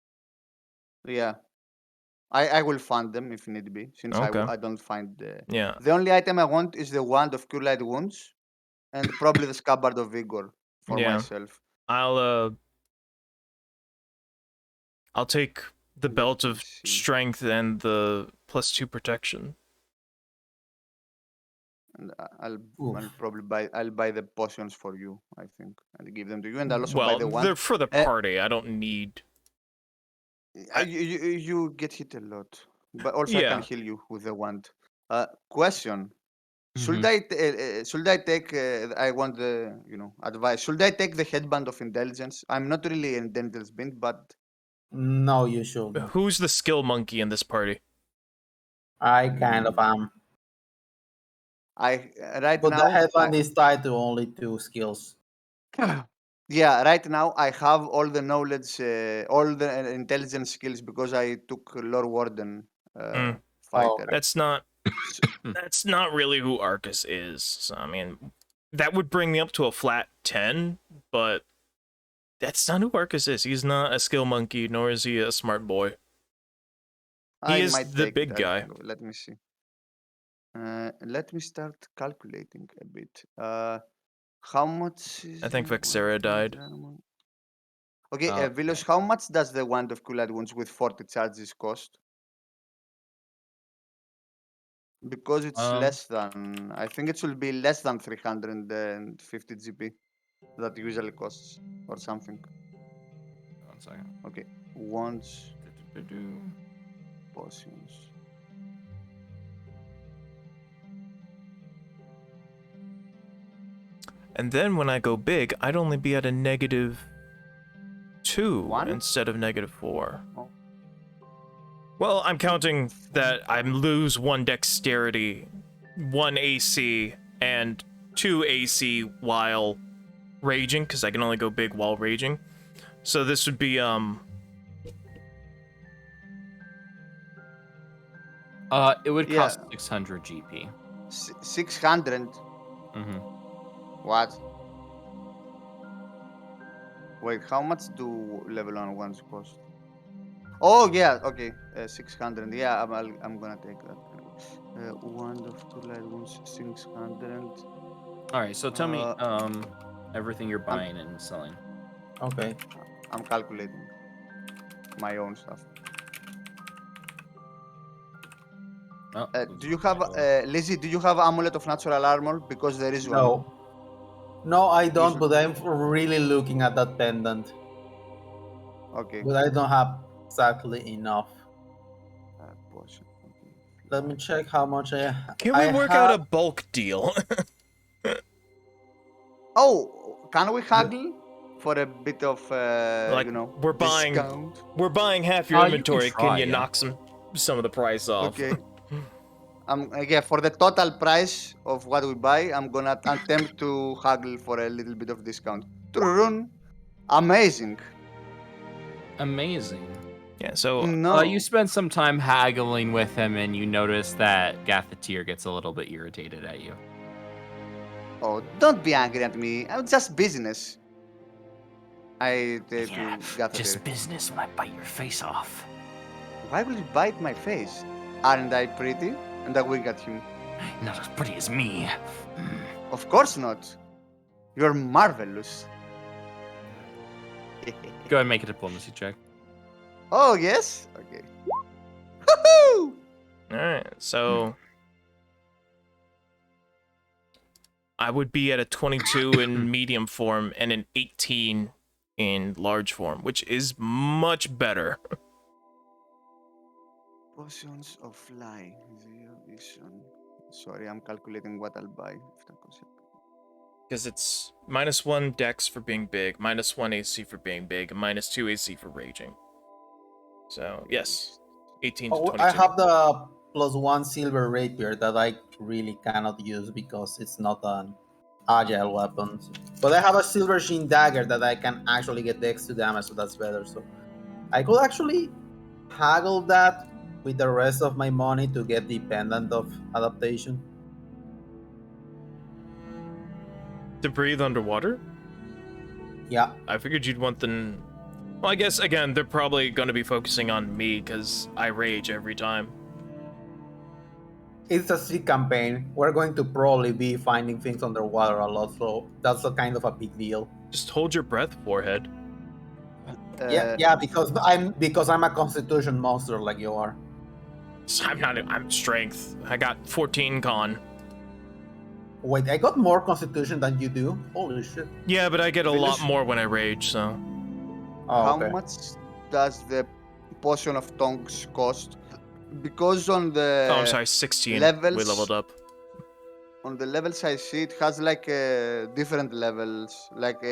Yeah, I will fund them if need be, since Okay. I don't find the. Yeah. The only item I want is the wand of cure light wounds, and probably the scabbard of vigor for Yeah. myself. I'll take the Let belt me of see. strength and the +2 protection. And Oof. I'll probably buy the potions for you. I think I'll give them to you, and I'll also buy Well, the they're wand. for the party. I don't need. You get hit a lot, but also I can Yeah. heal you with the wand. Question: Mhm. Should I take? I want the advice. Should I take the headband of intelligence? I'm not really an intelligence being, but No, you shouldn't. Who's the skill monkey in this party? I kind of am. I right But the now headband is tied to only 2 skills. yeah, right now I have all the knowledge, all the intelligence skills because I took Lord Warden Mm. fighter. That's not. S- That's not really who Arcus is. So, I mean, that would bring me up to a flat 10, but that's not who Arcus is. He's not a skill monkey, nor is he a smart boy. I is might the take big that. guy. Let me see. Let me start calculating a bit. How much is I think the Vexera wand died. armor? Okay, Oh, Vilos, how much does the wand of Cooled Wounds with 40 charges cost? Because it's less than, I think it will be less than 350 GP that usually costs or something. 1 second. Okay, wands, Do-do-do-do. potions. And then when I go big, I'd only be at a -2 One? instead of -4. Oh. Well, I'm counting that I lose 1 dexterity, 1 AC, and 2 AC while raging, because I can only go big while raging. So this would be, It would Yeah. cost 600 GP. 600? Mm-hmm. What? Wait, how much do level 1 ones cost? Oh, yeah, okay. 600. Yeah, I'm gonna take that. Wand of Cooled Wounds, 600. All right, so tell me Uh, everything you're I'm, buying and selling. Okay. I'm calculating my own stuff. Oh, Do you have, Lizzie, do you have Amulet of Natural Armor? Because there is one. No. No, I You don't, should. but I'm really looking at that pendant. Okay. But I don't have exactly enough. Potion. Okay. Let me check how much can I we work out have. a bulk deal? Oh, can we haggle for a bit of, Like, we're buying discount? half your You can inventory. try, Can you yeah. knock some of the price off? Okay. Yeah, for the total price of what we buy, I'm gonna attempt to haggle for a little bit of discount. Turun. Amazing. Amazing. Yeah, so No. You spend some time haggling with him, and you notice that Gathatir gets a little bit irritated at you. Oh, don't be angry at me. I'm just business. I say Yeah, to Gather. just business might bite your face off. Why will you bite my face? Aren't I pretty? And I wink at him. Not as pretty as me. Of course not. You're marvelous. Go ahead and make a diplomacy check. Oh, yes? Okay. Woohoo! alright, so I would be at a 22 in medium form and an 18 in large form, which is much better. Potions of fly. Zero vision. Sorry, I'm calculating what I'll buy. Because it's -1 dex for being big, -1 AC for being big, and -2 AC for raging. So, yes, 18 to Oh, 22. I have the +1 silver rapier that I really cannot use because it's not an agile weapon. But I have a silver sheen dagger that I can actually get the extra damage, so that's better. So I could actually haggle that with the rest of my money to get the pendant of adaptation. To breathe underwater? Yeah. I figured you'd want the. Well, I guess again they're probably going to be focusing on me because I rage every time. It's a sea campaign. We're going to probably be finding things underwater a lot, so that's a kind of a big deal. Just hold your breath, forehead. Yeah, because I'm a constitution monster like you are. I'm not. I'm strength. I got 14 con. Wait, I got more constitution than you do? Holy shit. Yeah, but I get a lot Village- more when I rage. So Oh, How okay. much does the potion of tongues cost? Because on the oh, I'm sorry, 16. We levels leveled up. on the levels I see, it has like different levels, like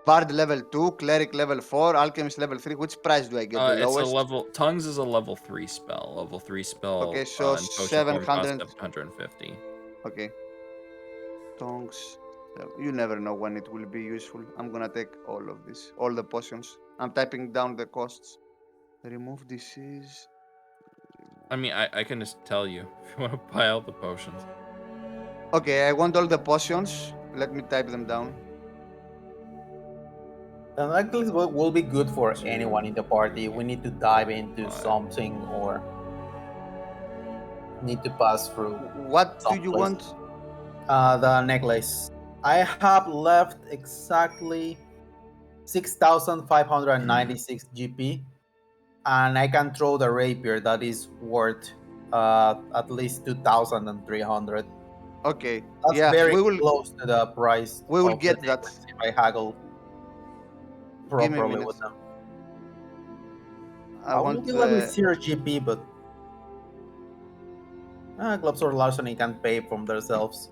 bard level 2, cleric level 4, alchemist level 3. Which price do I get? The It's a lowest? level. Tongues is a level 3 spell. Level 3 spell. Okay, so in potion form costs 700. 750. Okay. Tongues. You never know when it will be useful. I'm gonna take all of this, all the potions. I'm typing down the costs. Remove disease. I mean, I can just tell you if you want to buy all the potions. Okay, I want all the potions. Let me type them down. The necklace will be good for anyone in the party. We need to dive into something or need to pass through What do some you place. want? The necklace. I have left exactly 6,596 GP, and I can throw the rapier that is worth at least 2,300. Okay. That's Yeah, very we will. close to the price We will of the get that. necklace if I haggle Give me a properly minute. with them. I I will want be left with the. 0 GP, but Gloves or Larceny can pay from themselves.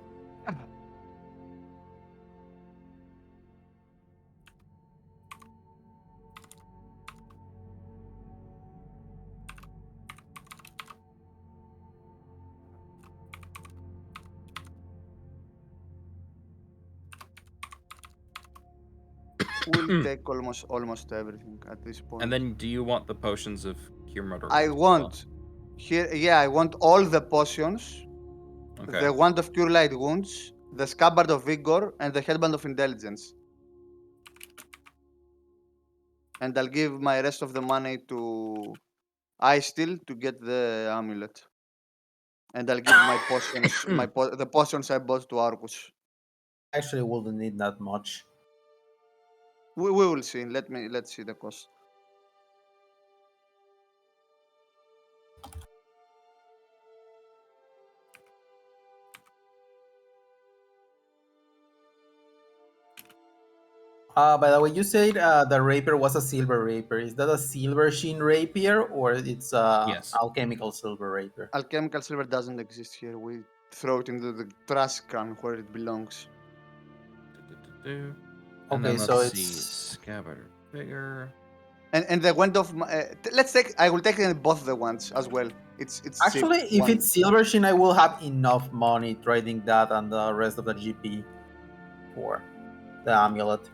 We'll take almost everything at this point. And then, do you want the potions of cure murder? I want here. Yeah, I want all the potions. Okay. The wand of cure light wounds, the scabbard of vigor, and the headband of intelligence. And I'll give my rest of the money to I still to get the amulet. And I'll give my potions, the potions I bought to Arcus. Actually, wouldn't need that much. We will see. Let's see the cost. By the way, you said the rapier was a silver rapier. Is that a silver sheen rapier or it's a Yes. alchemical silver rapier? Alchemical silver doesn't exist here. We throw it into the trash can where it belongs. And Okay, then so let's see. it's Scabbard bigger. And the wand of let's take. I will take both the ones as well. It's actually cheap. if One. it's silver sheen, I will have enough money trading that and the rest of the GP for the amulet.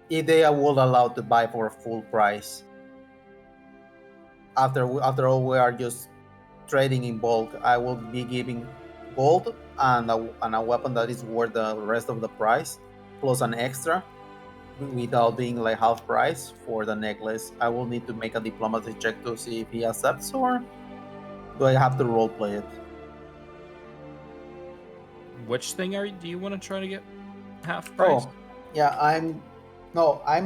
If they will allow to buy for full price. After all, we are just trading in bulk. I will be giving gold and a weapon that is worth the rest of the price, plus an extra, without being like half price for the necklace. I will need to make a diplomacy check to see if he accepts, or do I have to roleplay it? Which thing do you want to try to get half price? Oh, yeah, I'm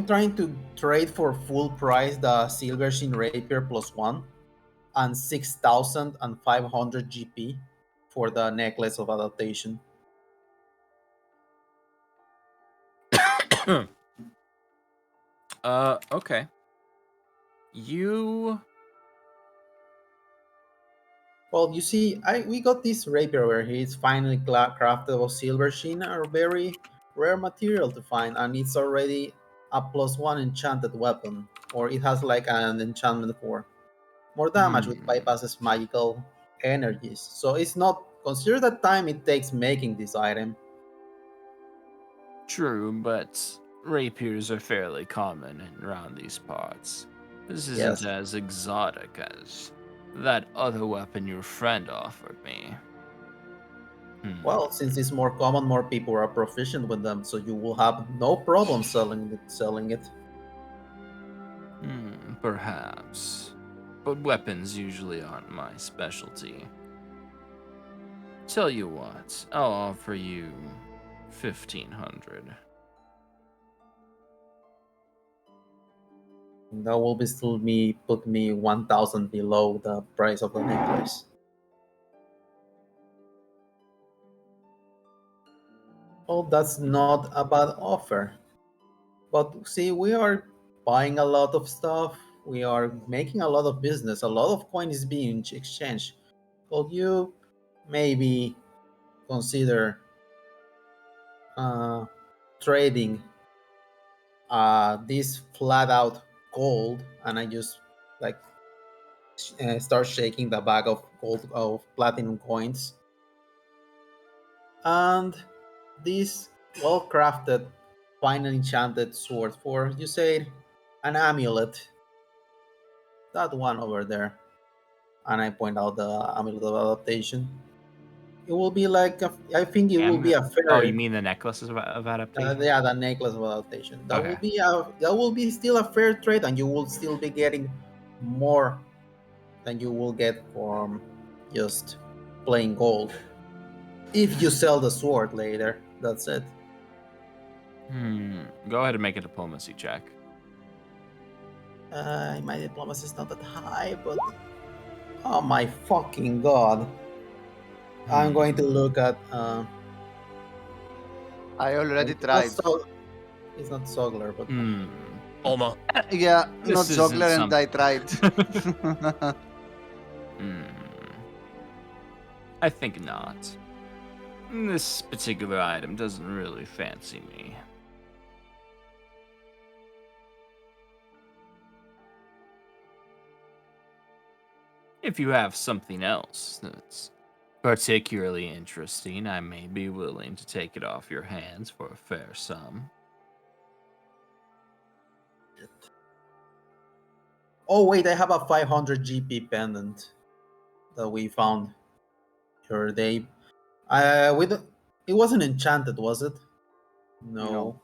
trying to trade for full price the silver sheen rapier +1 and 6,500 GP for the necklace of adaptation. Okay. You. Well, you see, we got this rapier where it's finely crafted of silver sheen, a very rare material to find, and it's already a +1 enchanted weapon, or it has like an enchantment for more damage, which bypasses magical energies. So it's not consider the time it takes making this item. True, but rapiers are fairly common around these parts. This Yes. isn't as exotic as that other weapon your friend offered me. Well, since it's more common, more people are proficient with them, so you will have no problem selling it. Perhaps. But weapons usually aren't my specialty. Tell you what, I'll offer you 1,500. That will be still put me 1,000 below the price of the necklace. Well, that's not a bad offer. But see, we are buying a lot of stuff. We are making a lot of business. A lot of coin is being exchanged. Could you maybe consider uh, trading this flat out gold? And I just like start shaking the bag of gold of platinum coins, and this well crafted, fine and enchanted sword for, you said, an amulet. That one over there. And I point out the amulet of adaptation. It will be like I think it will be a Oh, you fair. mean the necklaces of adaptation? Yeah, the necklace of adaptation. Okay. That will be still a fair trade, and you will still be getting more than you will get from just plain gold. If you sell the sword later, that's it. Go ahead and make a diplomacy check. My diplomacy is not that high, but oh my fucking god! I'm going to look at. I already It's not tried. It's not Sogler, but Alma. Yeah, This not isn't Zogler, and I tried. I think not. This particular item doesn't really fancy me. If you have something else that's particularly interesting, I may be willing to take it off your hands for a fair sum. oh wait, I have a 500 GP pendant that we found the other day. It wasn't enchanted, was it? No. No.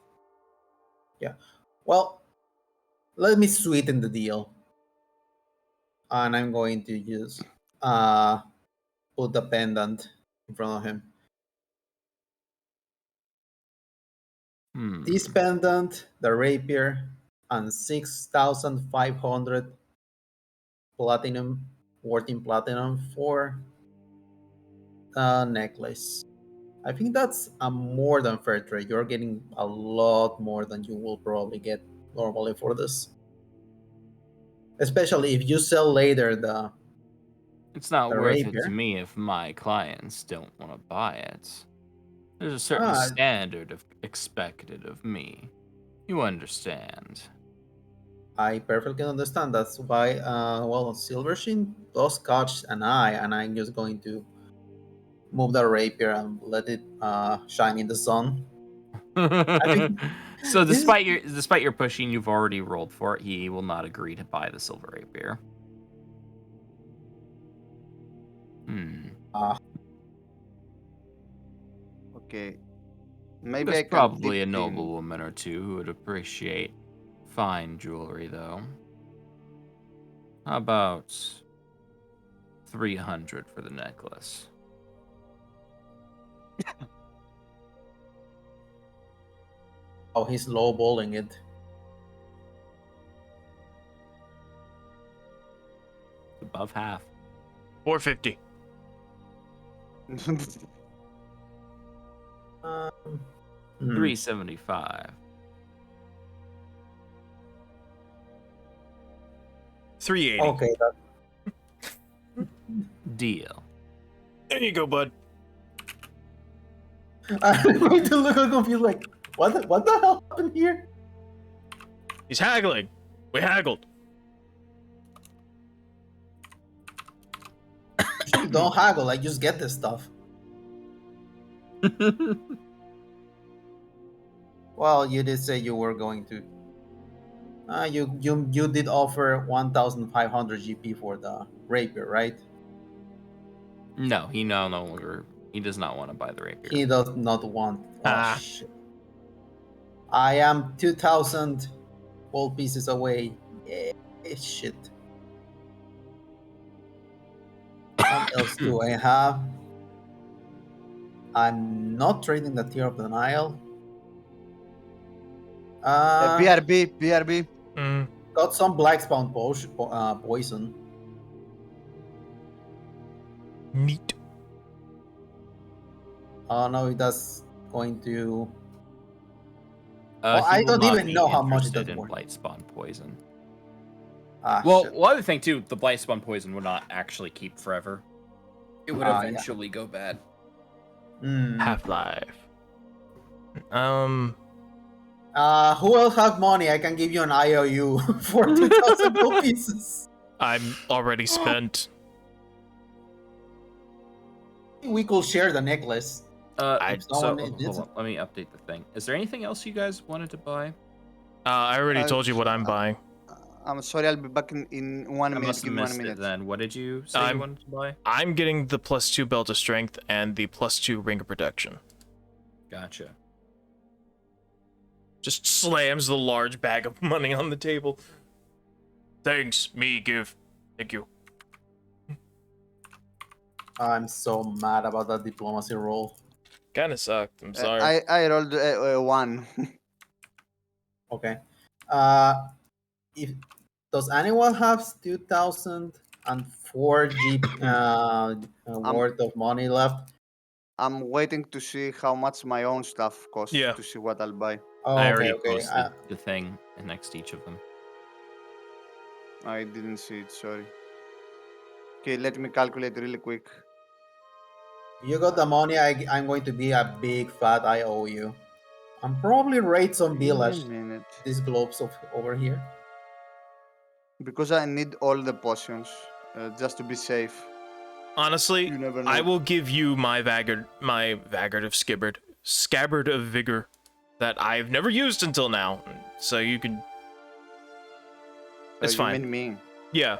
Yeah. Well, let me sweeten the deal, and I'm going to use put the pendant in front of him. This pendant, the rapier, and 6,500 platinum, worth in platinum for the necklace. I think that's a more than fair trade. You're getting a lot more than you will probably get normally for this. Especially if you sell later It's not the worth it to rapier. me if my clients don't want to buy it. There's a certain Ah, standard of expected of me. You understand. I perfectly understand. That's why, well, Silversheen does catch an eye, and I'm just going to move the rapier and let it shine in the sun. I think So this is despite your pushing, you've already rolled for it. He will not agree to buy the silver rapier. Okay. Maybe There's I can probably dip a noble in. woman or two who would appreciate fine jewelry, though. How about 300 for the necklace? how he's lowballing it. Above half. 450. Um, 375. 380. Okay, Deal. There you go, bud. I'm going to look confused, like, what the hell happened here? He's haggling. We haggled. Usually don't haggle, I just get this stuff. Well, you did say you were going to. You did offer 1,500 GP for the rapier, right? No, he no longer. He does not want to buy the rapier. He does not want. Oh Ah. shit! I am 2,000 gold pieces away. Yeah, shit. What else do I have? I'm not trading the Tear of Denial. BRB. Mm, Got some black spawn poison. neat. Oh no, that's going to. He I will don't not even be know how much interested that's in worth. blight spawn poison. Shit. One other thing too, the blight spawn poison would not actually keep forever. It would Yeah. eventually go bad. Half-Life. Who else has money? I can give you an IOU for 2,000 gold pieces. I'm already spent. We could share the necklace. If someone needs Hold it. on, let me update the thing. Is there anything else you guys wanted to buy? I already told you what I'm buying. I'm sorry, I'll be back in 1 I minute. must Give have me 1 missed it minute. then. What did you say I'm- you wanted to buy? I'm getting the +2 belt of strength and the +2 ring of protection. Gotcha. Just slams the large bag of money on the table. Thanks, me give. Thank you. I'm so mad about that diplomacy roll. Kinda sucked. I'm sorry. I rolled 1. Okay. If does anyone have 2,004 worth of money left? I'm waiting to see how much my own stuff costs Yeah. to see what I'll buy. Oh, I okay, already okay. posted the thing next to each of them. I didn't see it, sorry. Okay, let me calculate really quick. You got the money. I'm going to be a big fat IOU. I'm probably rate some Give me a village. minute. These globes over here. Because I need all the potions, just to be safe. Honestly, You never know. I will give you my Vaggard of Scabbard of Vigor that I've never used until now. So you can. It's you fine. mean me? Yeah.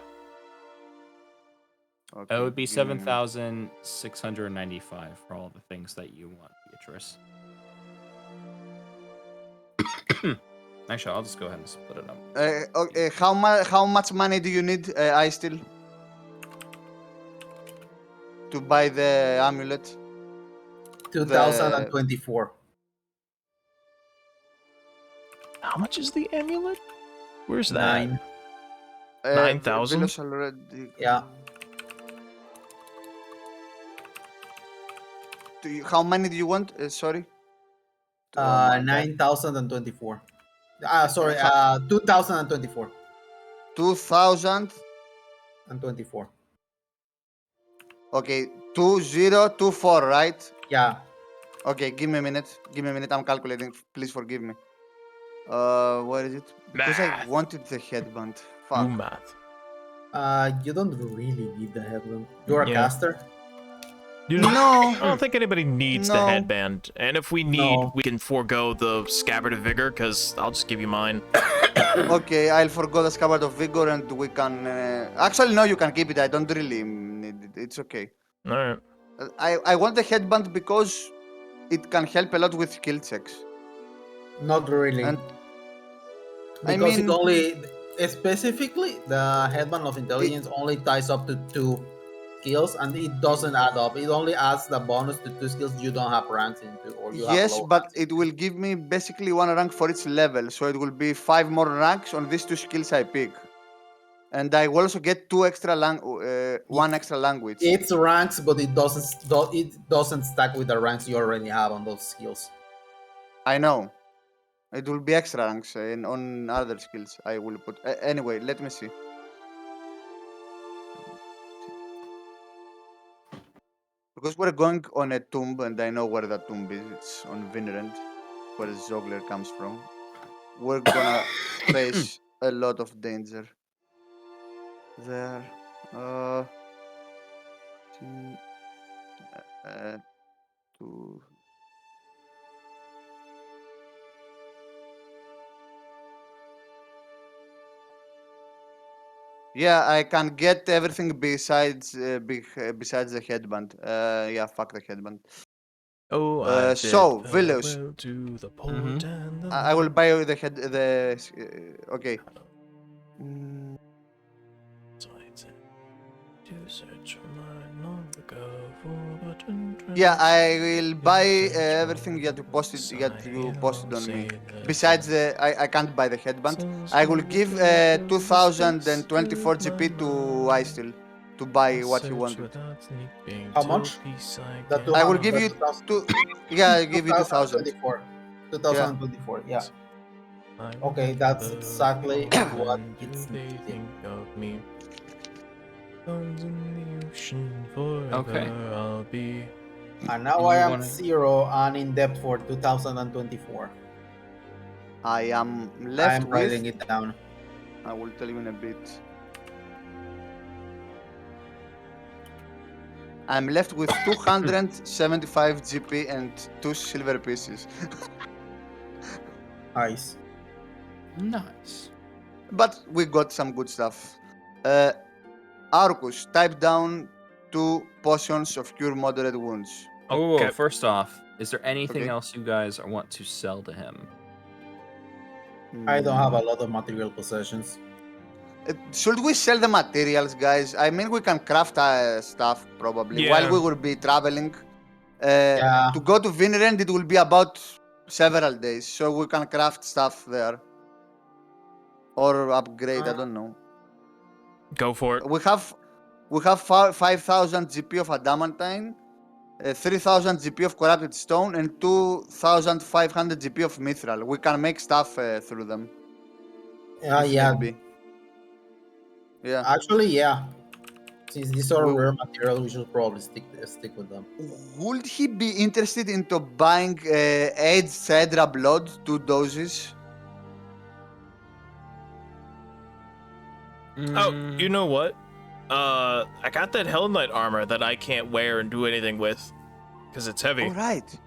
Okay, It would be give me a minute. 7,695 for all the things that you want, Beatrice. Actually, I'll just go ahead and split it up. Okay, how much money do you need, I still? To buy the amulet? 2,024. How much is the amulet? Where's that? 9. 9,000? Velos already. Yeah. How many do you want? Sorry. Oh my God. 9,024. Sorry, How- 2,024 2,000. and 24. Okay, 2024, right? Yeah. Okay, give me a minute. Give me a minute. I'm calculating. Please forgive me. Where is it? Because I Math. wanted the headband. Do Fuck. math. You don't really need the headband. You're a Yeah. caster. No. I don't think anybody needs the No. headband. And if we need, No. we can forego the Scabbard of Vigor, because I'll just give you mine. Okay, I'll forgo the scabbard of vigor and we can. Actually, no, you can keep it. I don't really need it. It's okay. Alright. I want the headband because it can help a lot with skill checks. Not really. And I Because it mean, only, specifically, the headband of intelligence only ties up to 2 skills, and it doesn't add up. It only adds the bonus to 2 skills you don't have ranks into, or you have yes, low but ranks it into. will give me basically 1 rank for each level, so it will be 5 more ranks on these 2 skills I pick. And I will also get 2 extra 1 extra language. It's ranks, but it doesn't stack with the ranks you already have on those skills. I know. It will be extra ranks on other skills I will put. Anyway, let me see. Because we're going on a tomb, and I know where that tomb is. It's on Vinrend, where Zogler comes from. We're gonna face a lot of danger there. Uh, to Yeah, I can get everything besides besides the headband. Yeah, fuck the headband. Oh, I So, bid Villius, farewell to the port Mhm. and the I will land. buy you the head. Okay. Mm, So I said, to search for mine long ago for button yeah, dress. I will buy Search everything for that you posted. That you posted sail, on me. sailor Besides man. I can't buy the headband. Sails I for will the give treasure of the space 2024 with my GP to mind. Istil to buy I'll what he search wanted. without sleeping How till much? peace I The can I will 200, give the you 2000, two. Yeah, I give you 2000. 2024. Yeah. 2024, yeah. I Okay, that's remember exactly what when do it's they needed. think of me? Bones in the ocean forever Okay. I'll be. And now And I you am wanna- 0 and in debt for 2024. I am I left am with. writing it down. I will tell you in a bit. I'm left with 275 GP and 2 silver pieces. Nice. Nice. But we got some good stuff. Uh, Arcus, type down 2 potions of cure moderate wounds. Oh, Okay. first off, is there anything Okay. else you guys want to sell to him? I don't have a Mm, lot of material possessions. Should we sell the materials, guys? I mean, we can craft stuff probably while Yeah. we will be traveling. Yeah. To go to Vinrend, it will be about several days, so we can craft stuff there or upgrade. I don't know. Go for it. We have 5,000 GP of adamantine, 3,000 GP of corrupted stone, and 2,500 GP of mithril. We can make stuff through them if Yeah. need be. Yeah. Actually, yeah. Since these are We, rare materials, we should probably stick with them. would he be interested into buying aged Cedra blood, 2 doses? Oh, you Mm, know what? I got that Hell Knight armor that I can't wear and do anything with because it's heavy. All right.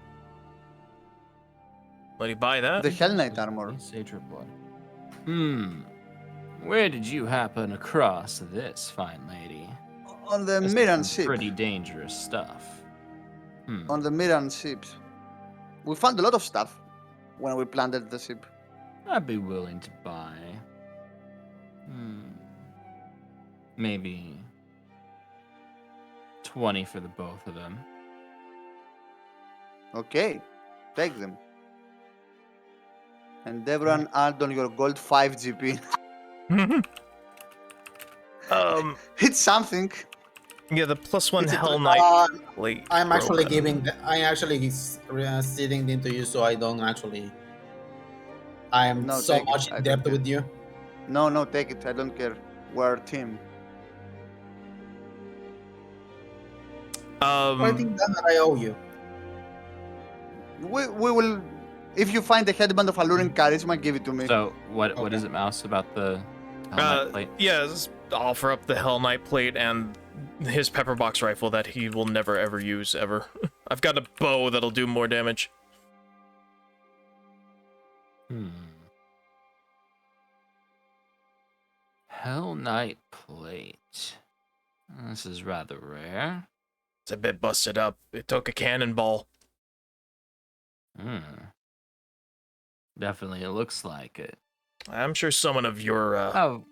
Let you buy that? The Hell Knight armor. Sacred blood. Where did you happen across this, fine lady? On the This is Miran some ship. pretty dangerous stuff. On the Miran ships. We found a lot of stuff when we planted the ship. I'd be willing to buy. Maybe 20 for the both of them. Okay, take them. And everyone add on your gold 5 GP. It's something. Yeah, the +1 It's a Hell tr- Knight plate. I'm actually program. giving. I'm actually sitting into you, so I don't actually. I am No, so take it. much I in don't depth care. with you. No, take it. I don't care. We're a team. I think that I owe you. We will. If you find the headband of alluring charisma, give it to me. So, what Okay. is it, Mouse, about the helmet plate? yeah, just offer up the Hell Knight plate and his pepperbox rifle that he will never ever use ever. I've got a bow that'll do more damage. Hell Knight plate. This is rather rare. It's a bit busted up. It took a cannonball. Definitely, it looks like it. I'm sure someone of your Oh,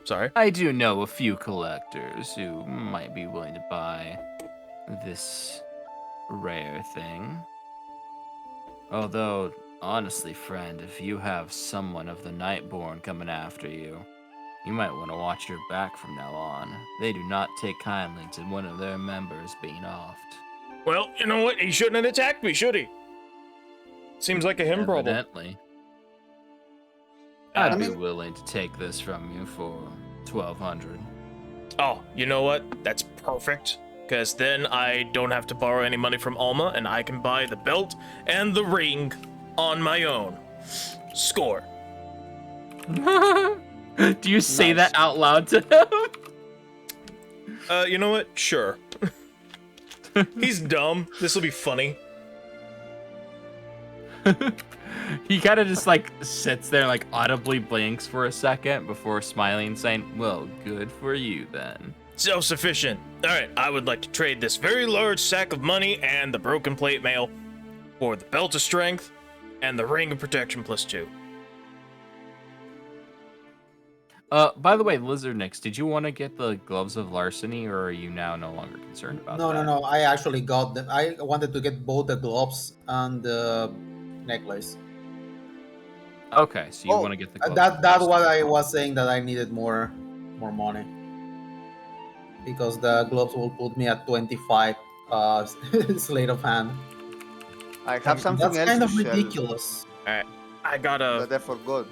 sorry. I do know a few collectors who might be willing to buy this rare thing. Although, honestly, friend, if you have someone of the Nightborn coming after you, you might want to watch your back from now on. They do not take kindly to one of their members being offed. Well, you know what? He shouldn't have attacked me, should he? Seems like a him problem. Evidently. I'd I be mean- willing to take this from you for 1,200. Oh, you know what? That's perfect. Because then I don't have to borrow any money from Alma, and I can buy the belt and the ring on my own. Score. Do you say Nice. that out loud to him? You know what? Sure. He's dumb. This will be funny. He kind of just like sits there, like audibly blinks for a second before smiling and saying, "Well, good for you then." Self-sufficient. Alright, I would like to trade this very large sack of money and the broken plate mail for the belt of strength and the ring of protection +2. By the way, Lizard Nix, did you want to get the gloves of larceny, or are you now no longer concerned about No, that? no. I actually got them. I wanted to get both the gloves and the necklace. Okay, so you Oh, want to get the gloves. That's of what larceny. I was saying, that I needed more money, because the gloves will put me at 25 slate of hand. I have And something that's else kind to of sell ridiculous. Alright, I gotta that I forgot.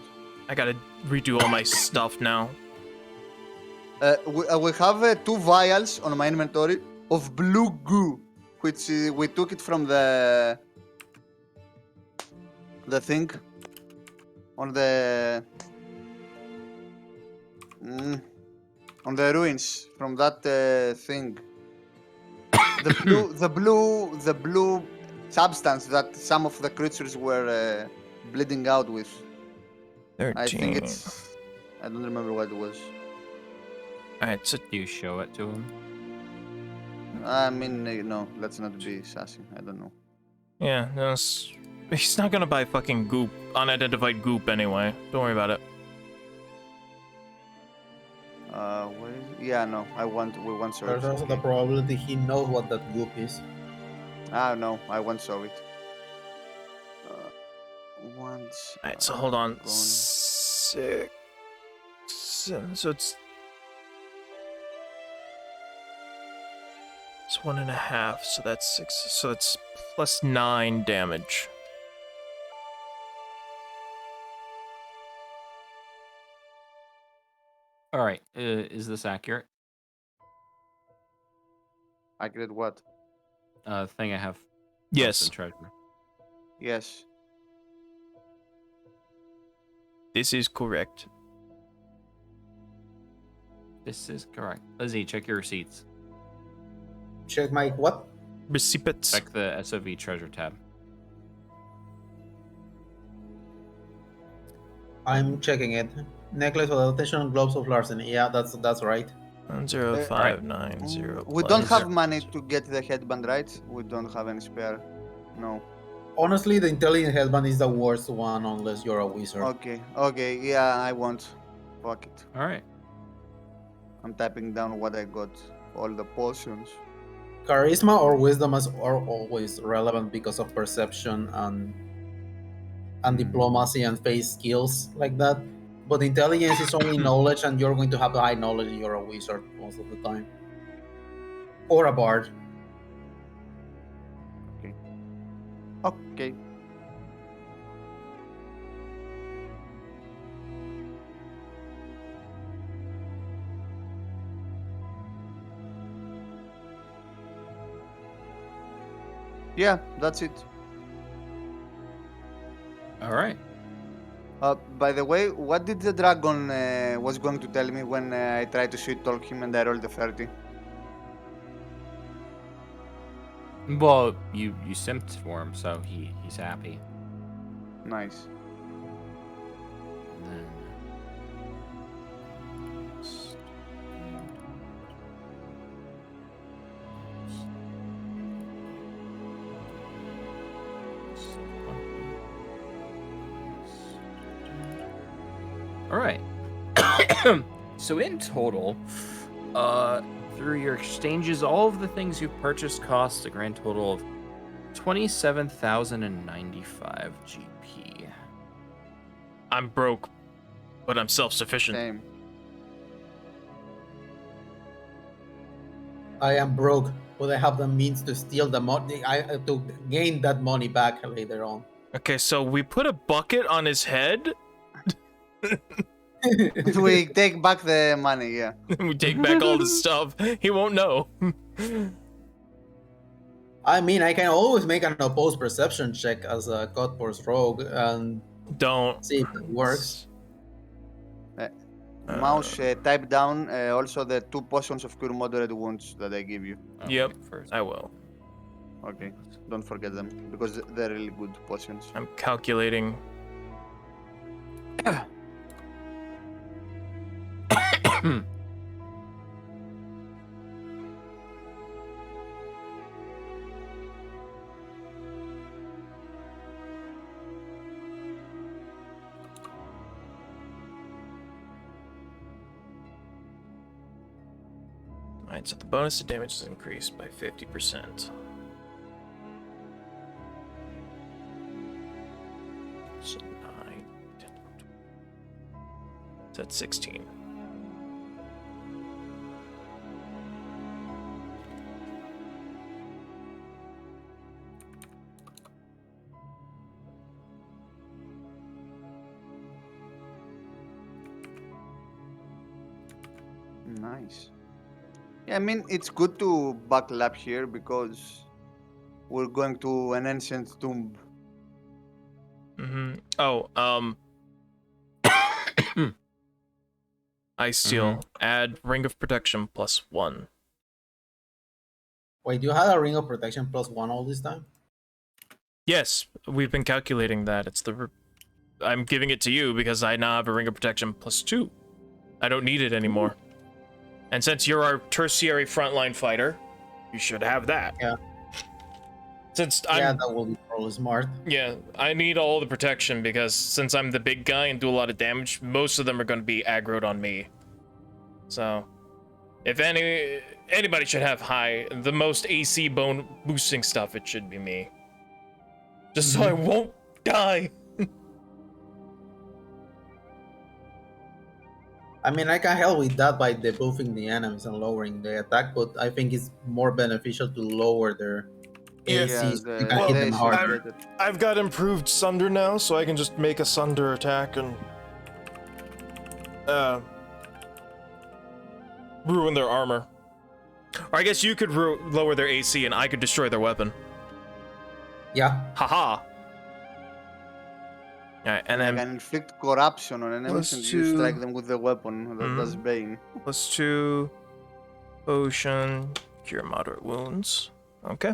redo all my stuff now. We have 2 vials on my inventory of blue goo, which we took it from the thing on the on the ruins from that thing. The blue substance that some of the creatures were bleeding out with. 13. I think I don't remember what it was. Alright, so Do you show it to him? I mean, no, let's not be sassy. I don't know. yeah, no, he's not gonna buy fucking goop, unidentified goop anyway. Don't worry about it. Where is it? Yeah, no, we want There's search. also the probability he knows what that goop is. Ah, no, I want saw it. Once. Alright, so hold on. gone. 6, 7, so it's 1.5, so that's 6, so it's +9 damage. All right, is this accurate? Accurate what? Thing I have. Yes, The treasure. Yes. this is correct. This is correct. Lizzie, check your receipts. Check my what? Recipients. Check the SOV treasure tab. I'm checking it. Necklace of adaptation, gloves of larceny. Yeah, that's right. 10590. We don't have money to get the headband, right? We don't have any spare. No. Honestly, the intelligent headband is the worst one unless you're a wizard. Okay, yeah, I won't. Fuck it. All right. I'm typing down what I got. All the potions. Charisma or wisdom are always relevant because of perception and diplomacy and face skills like that. But intelligence is only knowledge, and you're going to have high knowledge if you're a wizard most of the time. Or a bard. Okay. Yeah, that's it. All right. By the way, what did the dragon was going to tell me when I tried to sweet talk him and I rolled a 30? Well, you simped for him, so he's happy. Nice. And then... All right. So in total, through your exchanges, all of the things you've purchased cost a grand total of 27,095 GP. I'm broke, but I'm self-sufficient. Same. I am broke, but I have the means to steal the money. To gain that money back later on. Okay, so we put a bucket on his head. We take back the money, yeah. We take back all the stuff. He won't know. I mean, I can always make an opposed perception check as a Cutpurse rogue and Don't. see if it works. Mouse, type down also the 2 potions of cure moderate wounds that I give you. Okay, Yep. First. I will. Okay, don't forget them because they're really good potions. I'm calculating. Alright, so the bonus to damage is increased by 50%. So 9, 10, 12. That's 16. Nice. Yeah, I mean, it's good to backlap here because we're going to an ancient tomb. Mm-hmm. Oh, Ice Steel. Add Ring of Protection +1. Wait, you had a ring of protection +1 all this time? Yes, we've been calculating that. It's the. I'm giving it to you because I now have a Ring of Protection +2. I don't need it anymore. And since you're our tertiary frontline fighter, you should have that. Yeah. Since Yeah, I'm. that will be probably smart. Yeah, I need all the protection because since I'm the big guy and do a lot of damage, most of them are going to be aggroed on me. So, if anybody should have the most AC bone boosting stuff, it should be me. Just so I won't die. I mean, I can help with that by debuffing the enemies and lowering the attack, but I think it's more beneficial to lower their Yeah. AC so you the can hit them AC harder. is better. I've got improved Sunder now, so I can just make a Sunder attack and ruin their armor. Or I guess you could lower their AC and I could destroy their weapon. Yeah. Haha. Alright, and I then can inflict corruption on enemies and you strike them with the weapon that does Bane. +2 potion, cure moderate wounds. Okay.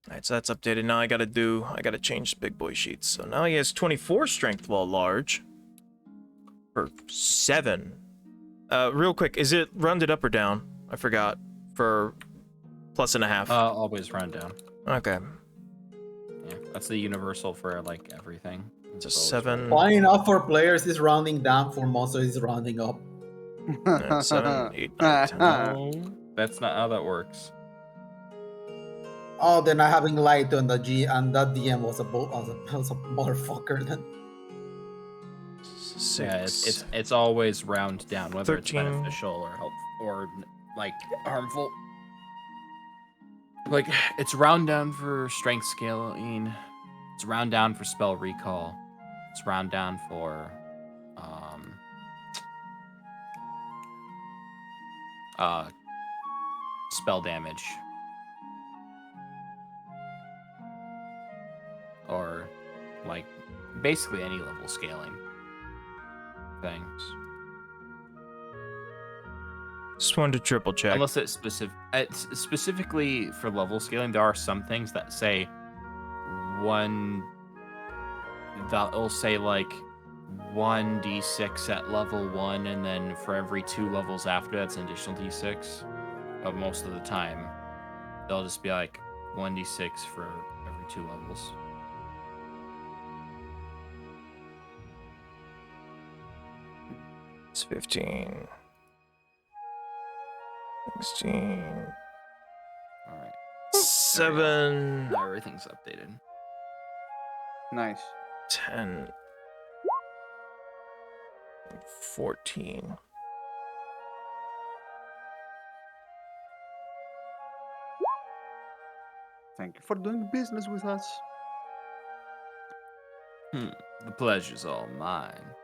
Alright, so that's updated. Now I gotta change the big boy sheets. So now he has 24 strength while large. For 7. Real quick, is it rounded up or down? I forgot. For +1/2. Always run down. Okay. Yeah, that's the universal for like everything. It's a always 7. Funny enough, for players, is rounding down. For monsters, is rounding up. 7, 8, 9, 10. No, that's not how that works. Oh, then I having lied on the G, and that DM was a motherfucker. Then 6. Yeah, it's always round down, whether 13. it's beneficial or helpful or like harmful. Like it's round down for strength scaling. It's round down for spell recall. It's round down for spell damage. Or like basically any level scaling things. Just wanted to triple check. Unless it's specifically for level scaling, there are some things that say that'll say like 1d6 at level 1, and then for every 2 levels after that's an additional d6. But most of the time, they'll just be like 1d6 for every 2 levels. It's 15. 16. All right. 7. Now everything's updated. Nice. 10. 14. Thank you for doing business with us. The pleasure's all mine.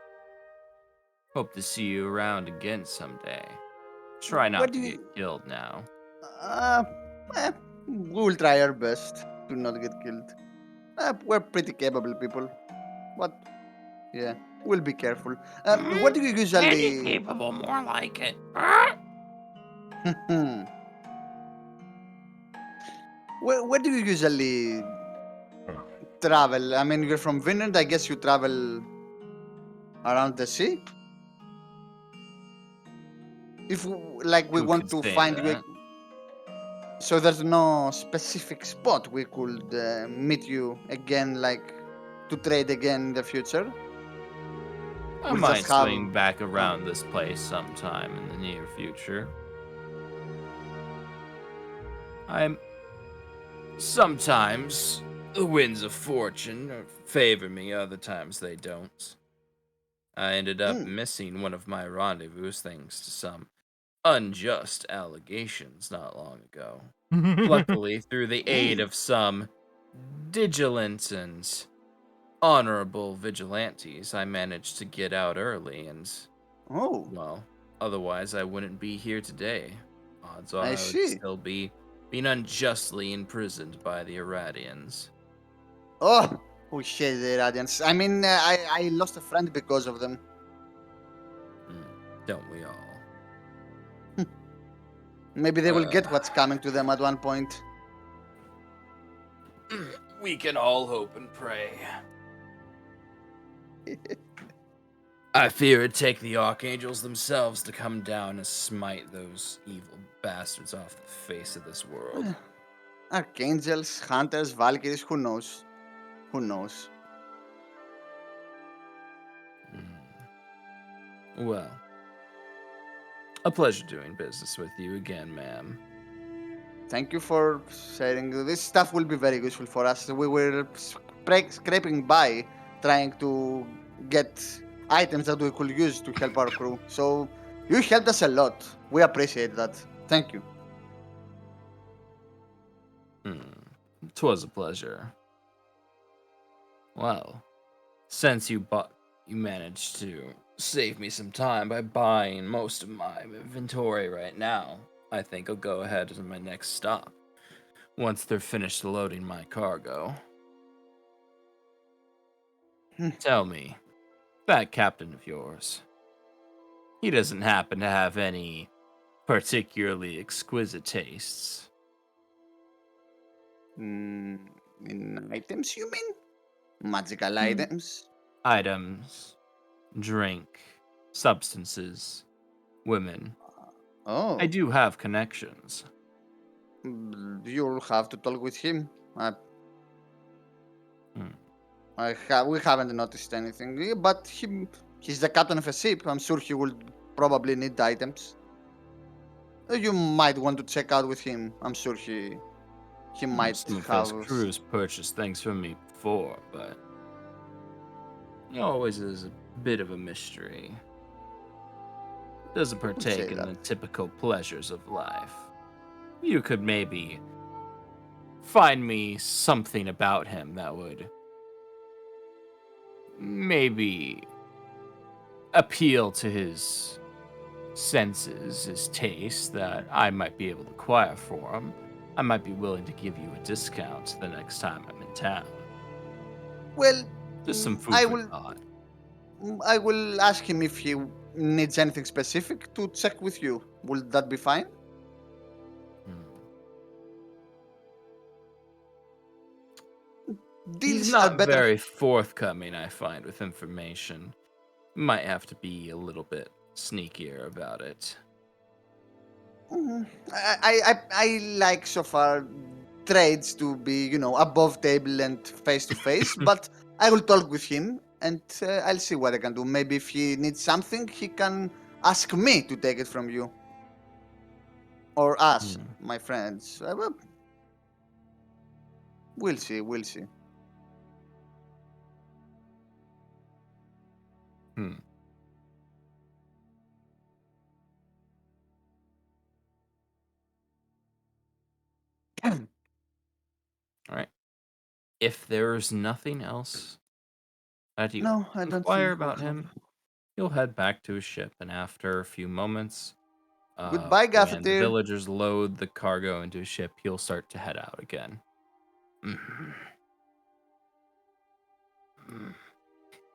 Hope to see you around again someday. Try not What to do get you- killed now. We will try our best to not get killed. We're pretty capable people. But, yeah, we'll be careful. What do you Pretty usually... capable, more like it. Huh? Where do you usually travel? I mean, you're from Vinland. I guess you travel around the sea. If like we You want could to say find you, that. so there's no specific spot we could meet you again, like to trade again in the future. I We'll just might have. swing back around this place sometime in the near future. I'm sometimes the winds of fortune favor me, other times they don't. I ended up Mm. missing one of my rendezvous thanks to some unjust allegations not long ago. Luckily, through the aid of some vigilant and honorable vigilantes, I managed to get out early and, Oh, well, otherwise I wouldn't be here today. Odds are I I would see. still be being unjustly imprisoned by the Irradians. Oh, we hate the Radiants. I mean, I lost a friend because of them. Don't we all? Maybe they will get Uh. what's coming to them at one point. We can all hope and pray. I fear it'd take the archangels themselves to come down and smite those evil bastards off the face of this world. Archangels, hunters, valkyries, who knows? Who knows? Well, a pleasure doing business with you again, ma'am. Thank you for sharing. This stuff will be very useful for us. We were scraping by trying to get items that we could use to help our crew. So you helped us a lot. We appreciate that. Thank you. 'Twas a pleasure. Well, since you managed to save me some time by buying most of my inventory right now, I think I'll go ahead to my next stop once they're finished loading my cargo. Tell me, that captain of yours, he doesn't happen to have any particularly exquisite tastes? In items, you mean? Magical items? Items, drink, substances, women. I Oh, do have connections. you'll have to talk with him. Hmm. We haven't noticed anything, but he's the captain of a ship. I'm sure he will probably need items. You might want to check out with him. I'm sure he might Some of his have. crews purchased things from me before, but he always is a bit of a mystery. Doesn't Say partake in that. the typical pleasures of life. You could maybe find me something about him that would maybe appeal to his senses, his taste, that I might be able to acquire for him. I might be willing to give you a discount the next time I'm in town. Well, Just some food I for will. thought. I will ask him if he needs anything specific to check with you. Will that be fine? He's Deals are not better. very forthcoming, I find, with information. Might have to be a little bit sneakier about it. I like so far trades to be, above table and face to face, but I will talk with him and I'll see what I can do. Maybe if he needs something, he can ask me to take it from you. Or us, my friends. Well, we'll see, we'll see. Hmm. All right. If there's nothing else that you No, I don't inquire think we about have. him, he'll head back to his ship, and after a few moments, Goodbye, when the Gaffeteer. villagers load the cargo into his ship, he'll start to head out again.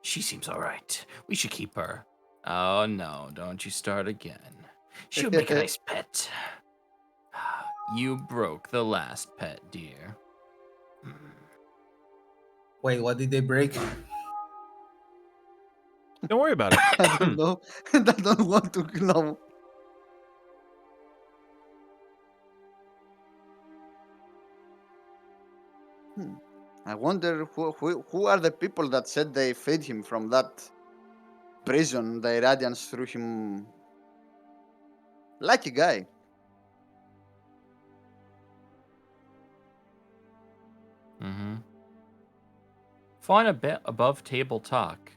She seems all right. We should keep her. Oh no, don't you start again. She'll make a nice pet. You broke the last pet, dear. Wait, what did they break? Don't worry about it. I don't know. I don't want to know. I wonder who are the people that said they freed him from that prison. The Irradians threw him. Lucky guy. Mm-hmm. Following a bit above table talk,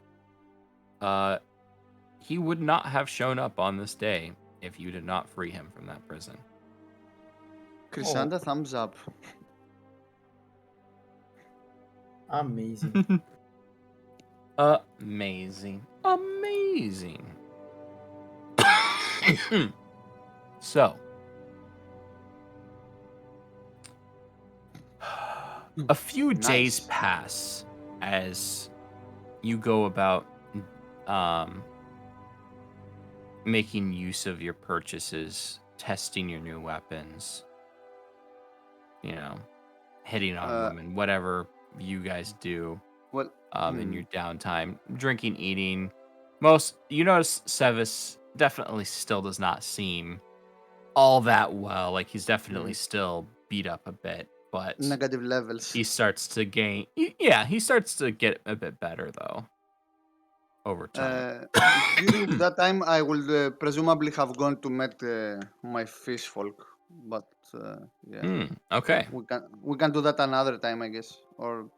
he would not have shown up on this day if you did not free him from that prison. Chrysanda, thumbs up. Amazing. Amazing. Amazing. So, a few days Nice. pass as you go about making use of your purchases, testing your new weapons, you know, hitting on women, whatever you guys do Well, in your downtime, drinking, eating. You notice Sevis definitely still does not seem all that well. Like he's definitely still beat up a bit, but negative levels. he starts to gain. Yeah, he starts to get a bit better though over time. During that time, I will presumably have gone to meet my fish folk, but yeah, Okay. we can do that another time, I guess, or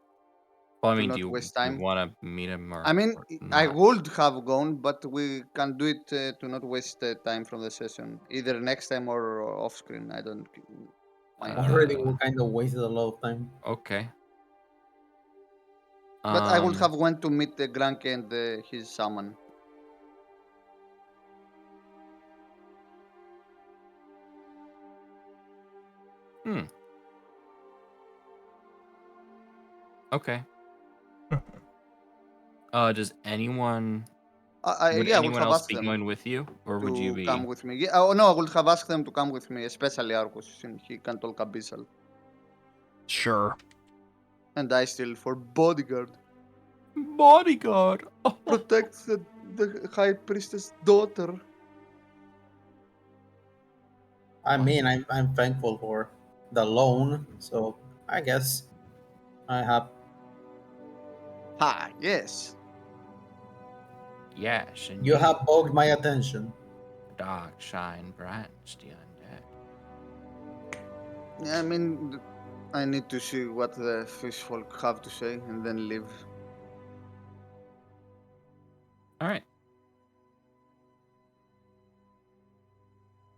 Well, I to mean, not do waste you time. want to meet him or? I mean, or I not? would have gone, but we can do it to not waste time from the session, either next time or off screen. I don't mind. Already, we kind of wasted a lot of time. Okay. But I would have went to meet the Granke and his shaman. Okay. Does anyone? Would Yeah, I would anyone have else asked be them going with you, or would you to be? come with me. Yeah, oh no, I would have asked them to come with me, especially Arcus, since he can talk Abyssal. Sure. And I still for bodyguard. Bodyguard. Protects the high priestess daughter. I mean, I'm thankful for the loan, so I guess I have. Ha, yes. Yes, indeed. You have bogged my attention. Dark shine bright, the undead. Yeah, I mean, I need to see what the fish folk have to say and then leave. All right.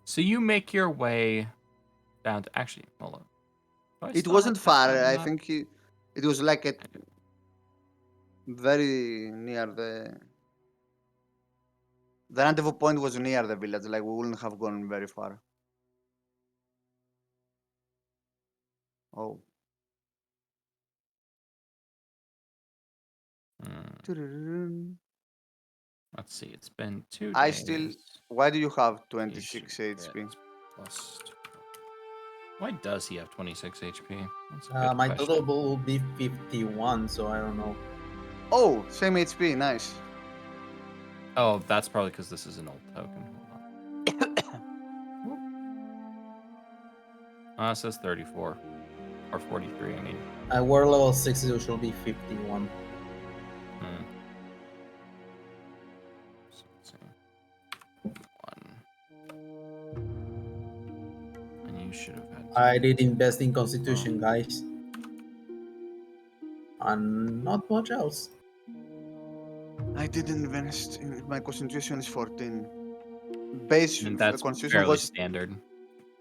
So you make your way down to actually. Hold on. Do I It still wasn't have that far. on I map? think it was like very near the rendezvous point was near the village. Like we wouldn't have gone very far. Oh. Let's see. It's been 2 I days. still. Why do you have You 26 should HP? get plus 2. Why does he have 26 HP? That's a good My question. total will be 51, so I don't know. Oh, same HP. Nice. Oh, that's probably because this is an old token. Hold on. It says 34. Or 43, I mean. We're level 60, so it should be 51. So let's see. 1. And you should have had. I did invest in Constitution, guys. And not much else. I didn't invest. My concentration is 14. Base And that's constitution fairly was standard.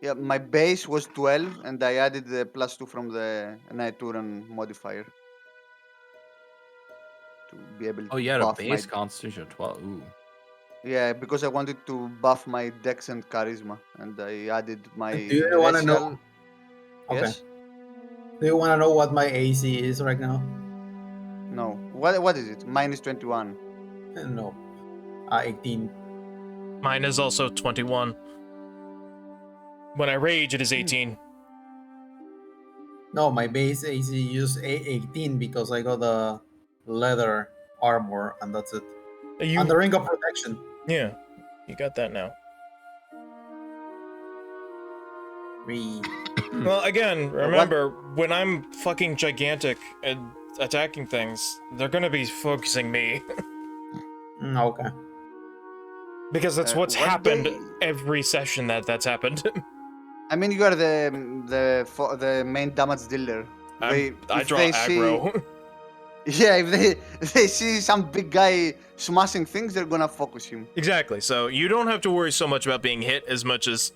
yeah. My base was 12, and I added the +2 from the Nituran modifier to be able Oh, to you had a buff my base constitution of 12. Ooh. yeah because I wanted to buff my Dex and Charisma, and I added my Do you want to know? Okay. Yes. Do you want to know what my AC is right now? No. What is it? Minus 21. No. 18. Mine is also 21. When I rage, it is 18. No, my base AC is 18 because I got the leather armor and that's it. And the ring of protection. Yeah, you got that now. Well, again, remember, when I'm fucking gigantic and attacking things, they're gonna be focusing me. Okay. Because that's what's what happened day- every session that's happened. I mean, you are the main damage dealer. I If draw they aggro. Yeah, if they see some big guy smashing things, they're gonna focus him. Exactly, so you don't have to worry so much about being hit as much as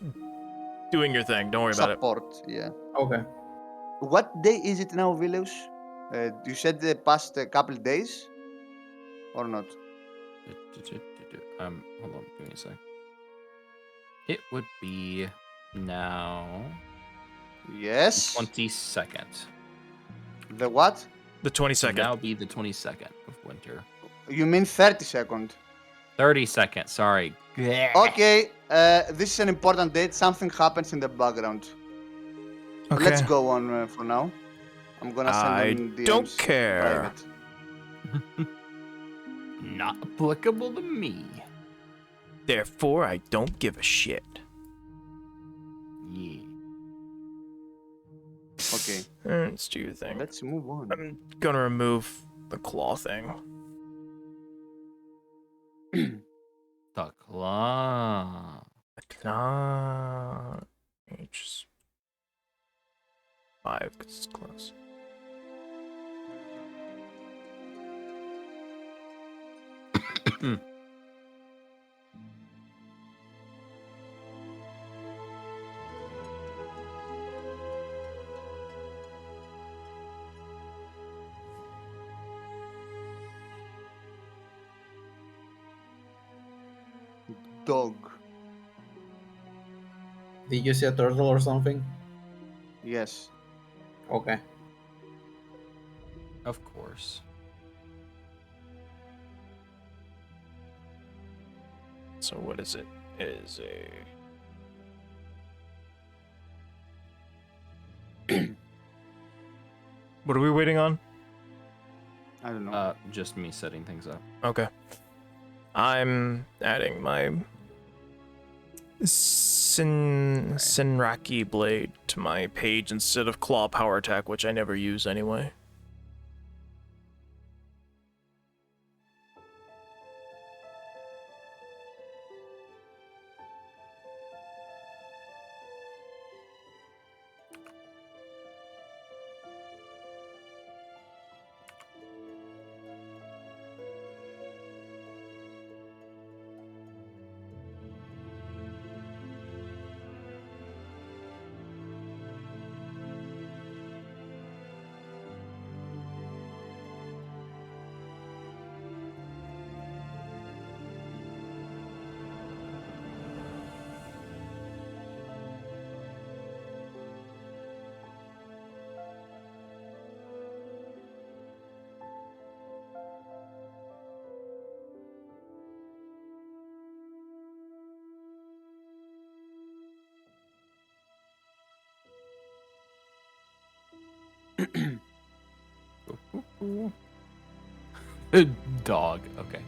doing your thing. Don't worry about it. Support, yeah. Okay. What day is it now, Vilus? You said the past couple days? Or not? Hold on, give me a sec. It would be now Yes. 22nd. The what? The 22nd. Now be the 22nd of winter. You mean 30-second? 32nd, sorry. Okay, this is an important date. Something happens in the background. Okay. Let's go on for now. I'm gonna send I them DMs don't care. private. Not applicable to me. Therefore, I don't give a shit. Yeah. Okay, Let's do your thing. let's move on. I'm gonna remove the claw thing. The claw. The claw. H 5 because it's close. Dog. Did you see a turtle or something? Yes. Okay. Of course. So what is it? It is a... What are we waiting on? I don't know. Just me setting things up. Okay. I'm adding my Sinraki blade to my page instead of claw power attack, which I never use anyway. Dog. Okay.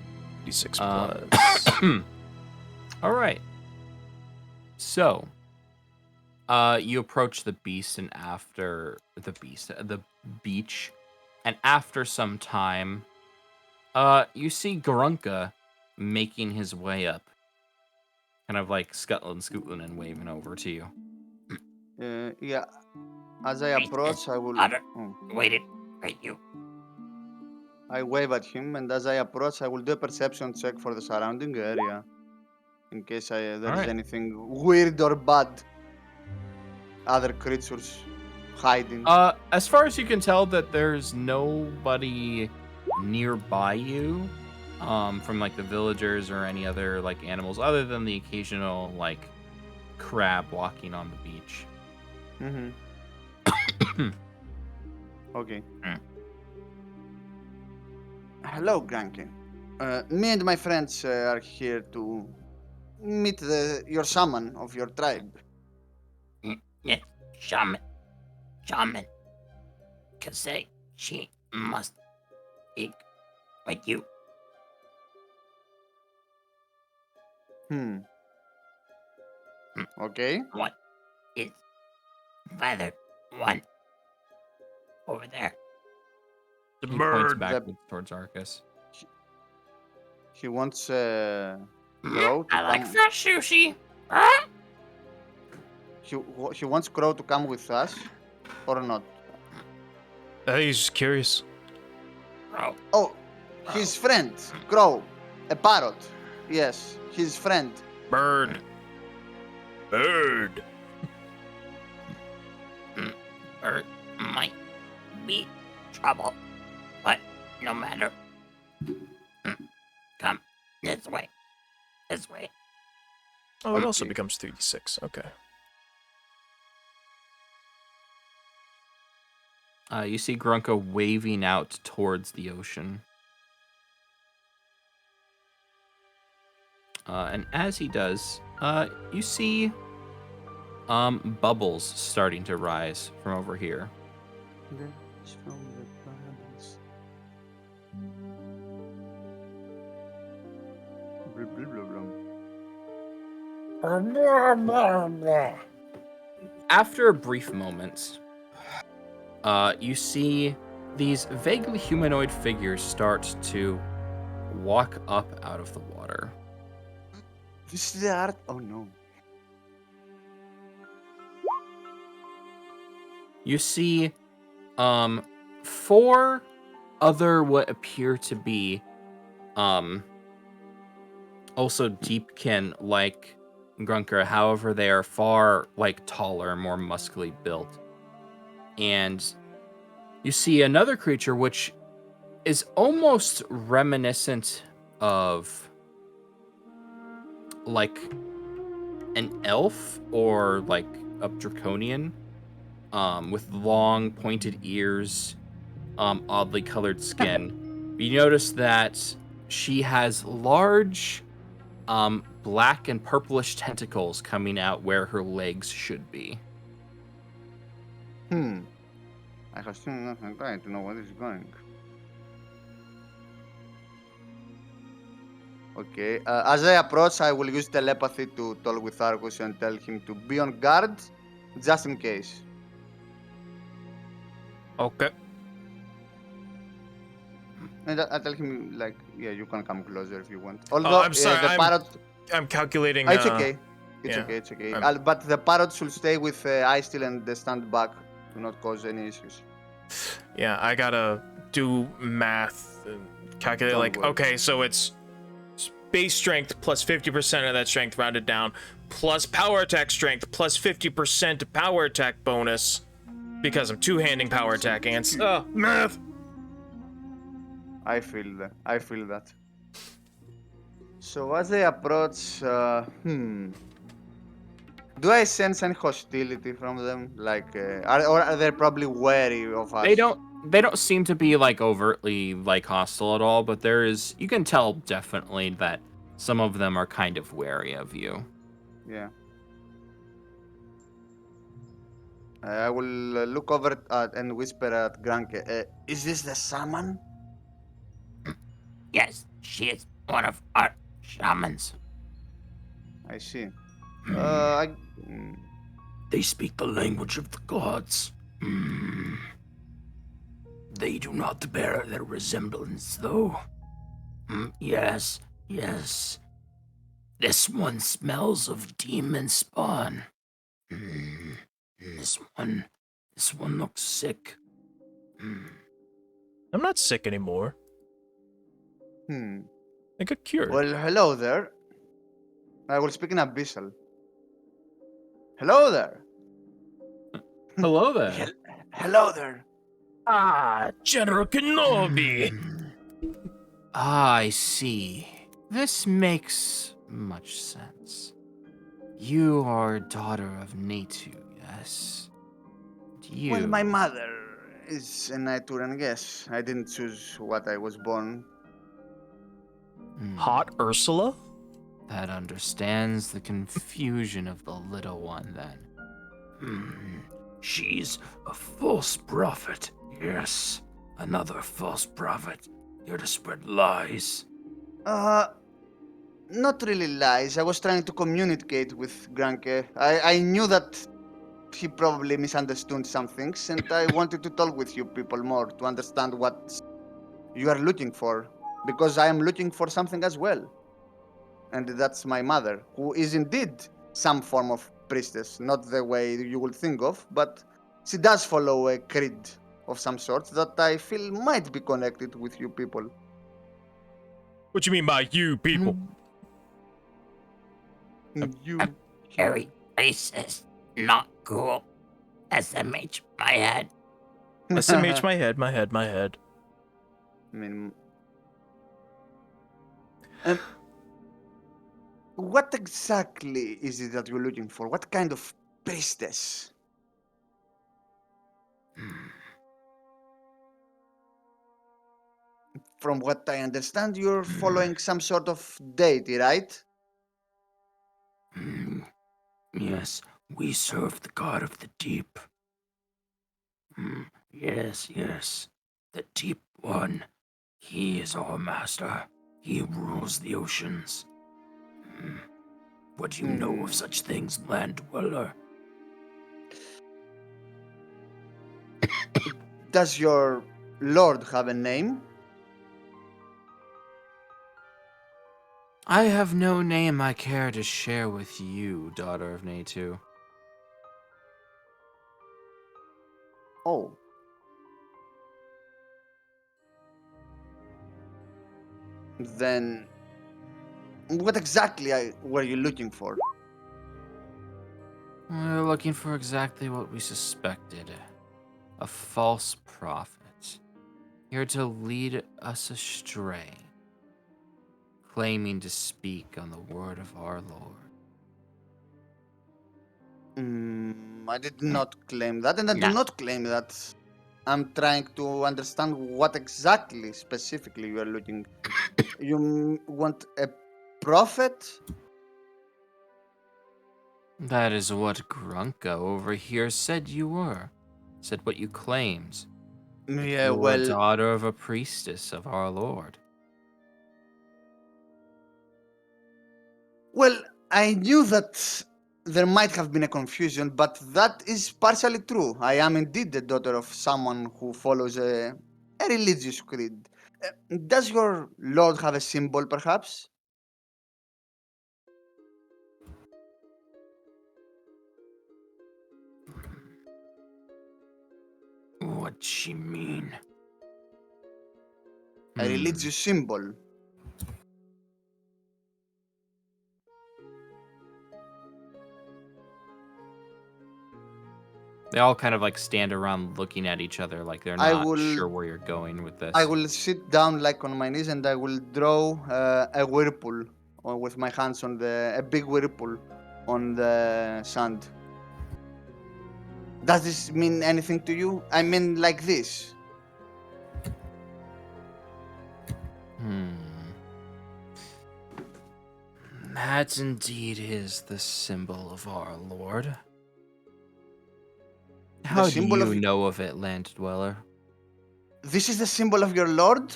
D6 plus. All right. So, you approach the beast, and after the beach, and after some time, you see Grunka making his way up, kind of like scuttling and waving over to you. Yeah. As I approach, I will. Wait, you. I wave at him, and as I approach, I will do a perception check for the surrounding area, in case there is Alright. anything weird or bad. Other creatures hiding. As far as you can tell, that there's nobody nearby you, from like the villagers or any other like animals, other than the occasional like crab walking on the beach. Okay. Hello, Grankin. Me and my friends are here to meet your shaman of your tribe. Yes, shaman. Shaman. Cause she must speak with you. Okay. What is feathered one over there? The He points bird. backwards towards Arcus. He wants Crow to I like come. fresh sushi. Huh? He wants Crow to come with us, or not? He's just curious. Bro, Oh, his friend, Crow, a parrot. Yes, his friend. Bird. Bird. or might be trouble. But no matter. Come this way. This way. Oh, it also Okay. becomes 3d6. Okay. You see Grunka waving out towards the ocean. And as he does, you see bubbles starting to rise from over here. After a brief moment, you see these vaguely humanoid figures start to walk up out of the water. This is the art. Oh no. You see 4 other what appear to be also deepkin like Grunker, however they are far taller, more muscly built. And you see another creature which is almost reminiscent of an elf or a draconian, with long pointed ears, oddly colored skin. You notice that she has large black and purplish tentacles coming out where her legs should be. I have seen nothing trying to know where this is going. Okay. As I approach, I will use telepathy to talk with Argus and tell him to be on guard, just in case. Okay. And I tell him yeah, you can come closer if you want. Although I'm sorry. the parrot. I'm calculating. It's okay. It's yeah, okay. It's okay. I'm- But the parrot should stay with Ice Steel and stand back to not cause any issues. Yeah, I gotta do math and calculate. Don't worry. Okay, so it's base strength plus 50% of that strength rounded down, plus power attack strength plus 50% power attack bonus, because I'm two-handing power attacking. It's math. I feel that. So as I approach, do I sense any hostility from them? Are they probably wary of us? They don't seem to be overtly hostile at all, but you can tell definitely that some of them are kind of wary of you. Yeah. I will look over and whisper at Granke. Is this the shaman? Yes, she is one of our shamans. I see. They speak the language of the gods. They do not bear their resemblance, though. Yes. This one smells of demon spawn. This one looks sick. I'm not sick anymore. I got cured. Well, hello there. I will speak in Abyssal. Hello there. Hello there. Hello there. General Kenobi. I see. This makes much sense. You are a daughter of Natu, yes? You. Well, my mother is a Nighturian, yes. I didn't choose what I was born. Hot Ursula? That understands the confusion of the little one, then. She's a false prophet. Yes, another false prophet. Here to spread lies. Not really lies. I was trying to communicate with Granke. I knew that he probably misunderstood some things, and I wanted to talk with you people more to understand what you are looking for, because I am looking for something as well. And that's my mother, who is indeed some form of priestess, not the way you would think of, but she does follow a creed of some sort that I feel might be connected with you people. What you mean by you people? You. Very racist. Not cool. SMH, my head. SMH, my head. I mean, what exactly is it that you're looking for? What kind of priestess? From what I understand, you're following some sort of deity, right? Yes, we serve the god of the deep. Yes. The deep one. He is our master. He rules the oceans. What do you know of such things, land dweller? Does your lord have a name? I have no name I care to share with you, daughter of Natu. Oh. Then, what exactly were you looking for? We're looking for exactly what we suspected. A false prophet. Here to lead us astray. Claiming to speak on the word of our Lord. I did not claim that, and I do not claim that. I'm trying to understand what exactly, specifically, you are looking. You want a prophet? That is what Grunka over here said you were. Said what you claimed. Yeah, You were a well, daughter of a priestess of our Lord. well, I knew that there might have been a confusion, but that is partially true. I am indeed the daughter of someone who follows a religious creed. Does your lord have a symbol, perhaps? What'd she mean? A religious symbol? They all kind of like stand around looking at each other like they're I not will sure where you're going with this. I will sit down like on my knees and I will draw a whirlpool with my hands on a big whirlpool on the sand. Does this mean anything to you? I mean, like this. That indeed is the symbol of our Lord. How do symbol you of- know of it, land dweller? This is the symbol of your lord?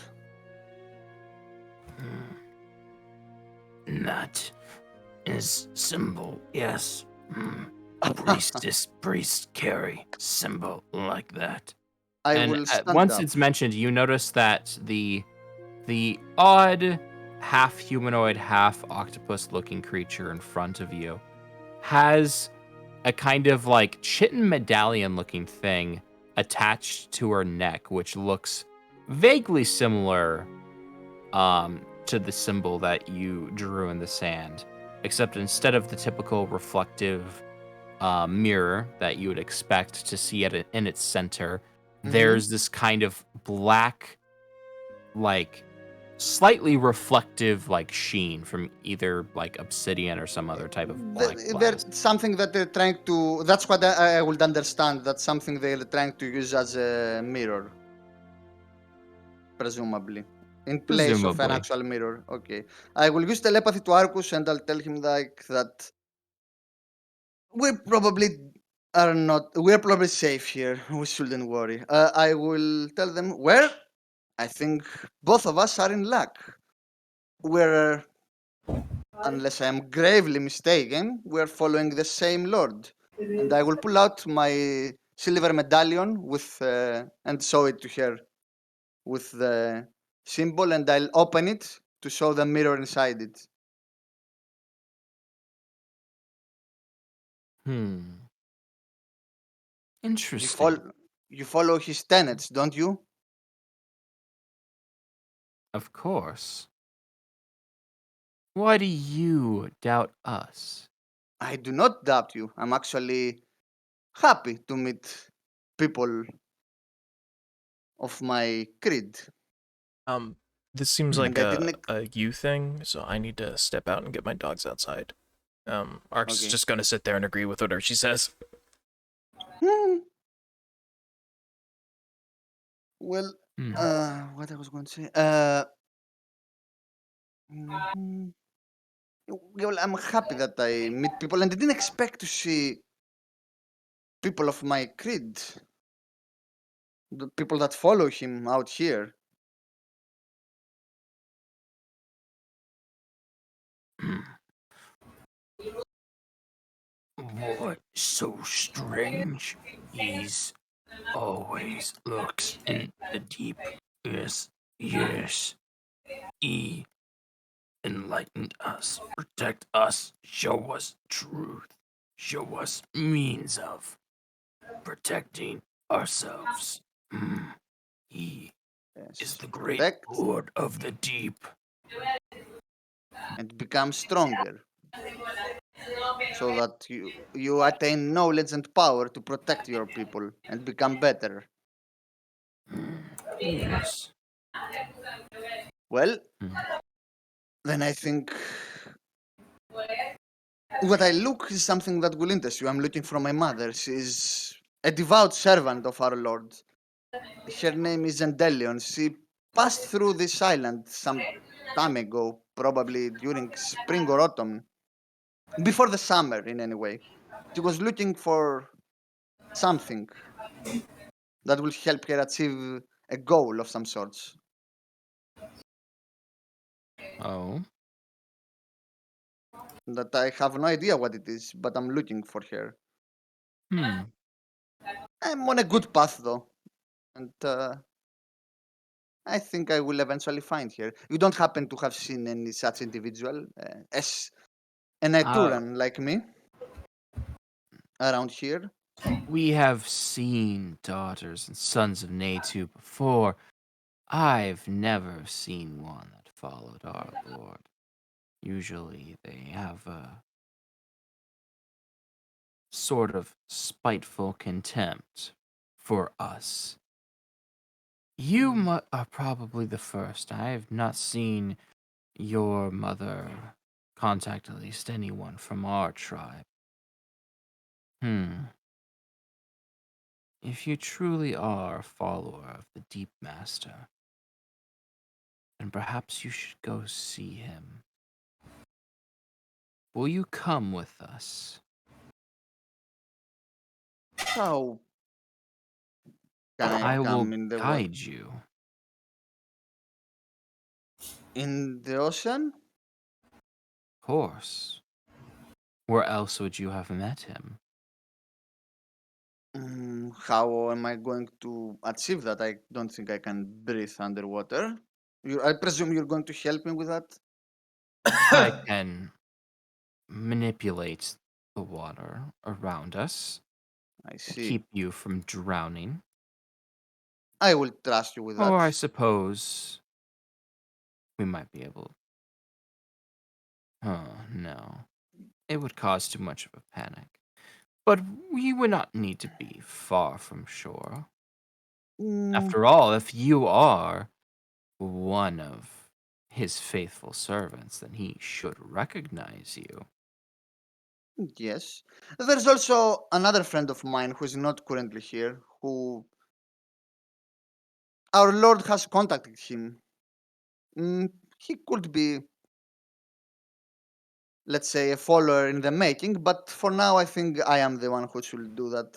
That is symbol, yes. Priest carry symbol like that. I will stand once up. it's mentioned, you notice that the odd half humanoid, half octopus looking creature in front of you has a kind of like chitin medallion looking thing attached to her neck, which looks vaguely similar to the symbol that you drew in the sand, except instead of the typical reflective mirror that you would expect to see in its center, there's this kind of black, like slightly reflective, like sheen from either like obsidian or some other type of black glass. There's something that they're trying to. That's what I would understand. That's something they're trying to use as a mirror, presumably, in place of an Presumably. actual mirror. Okay, I will use telepathy to Arcus, and I'll tell him like that. We're probably are not. We're probably safe here. We shouldn't worry. I will tell them where. I think both of us are in luck. We're, unless I am gravely mistaken, we're following the same lord. And I will pull out my silver medallion with and show it to her with the symbol, and I'll open it to show the mirror inside it. You Interesting. follow, you follow his tenets, don't you? Of course. Why do you doubt us? I do not doubt you. I'm actually happy to meet people of my creed. This seems Hmm. like And I didn't. a you thing, so I need to step out and get my dogs outside. Ark's Okay. just gonna sit there and agree with whatever she says. Hmm. Well, Hmm. what I was going to say. Mhm. Well, I'm happy that I meet people, and I didn't expect to see people of my creed, the people that follow him out here. What so strange? He's always looks in the deep. Yes, yes. He enlightened us, protect us, show us truth, show us means of protecting ourselves. He is Yes, the great protect lord of the deep. and become stronger, so that you attain knowledge and power to protect your people and become better. Yes. Well, Hmm. then I think what I look is something that will interest you. I'm looking for my mother. She's a devout servant of our Lord. Her name is Endelion. She passed through this island some time ago, probably during spring or autumn, before the summer in any way. She was looking for something that will help her achieve a goal of some sorts. Oh. That I have no idea what it is, but I'm looking for her. Hmm. I'm on a good path though, and I think I will eventually find her. You don't happen to have seen any such individual as an Uh, Ituran like me around here? we have seen daughters and sons of Natu before. I've never seen one that followed our lord. Usually they have a sort of spiteful contempt for us. You are probably the first. I have not seen your mother contact at least anyone from our tribe. Hmm. If you truly are a follower of the Deep Master, then perhaps you should go see him. Will you come with us? How can I I will come in the water? guide you. In the ocean? Of course. Where else would you have met him? How am I going to achieve that? I don't think I can breathe underwater. I presume you're going to help me with that? I can manipulate the water around us I to see. keep you from drowning. I will trust you with Or that. I suppose we might be able. Oh, no. It would cause too much of a panic. But we would not need to be far from shore. Mm, After all, if you are one of his faithful servants, then he should recognize you. yes. There's also another friend of mine who is not currently here, who our Lord has contacted him. He could be let's say, a follower in the making. But for now, I think I am the one who should do that.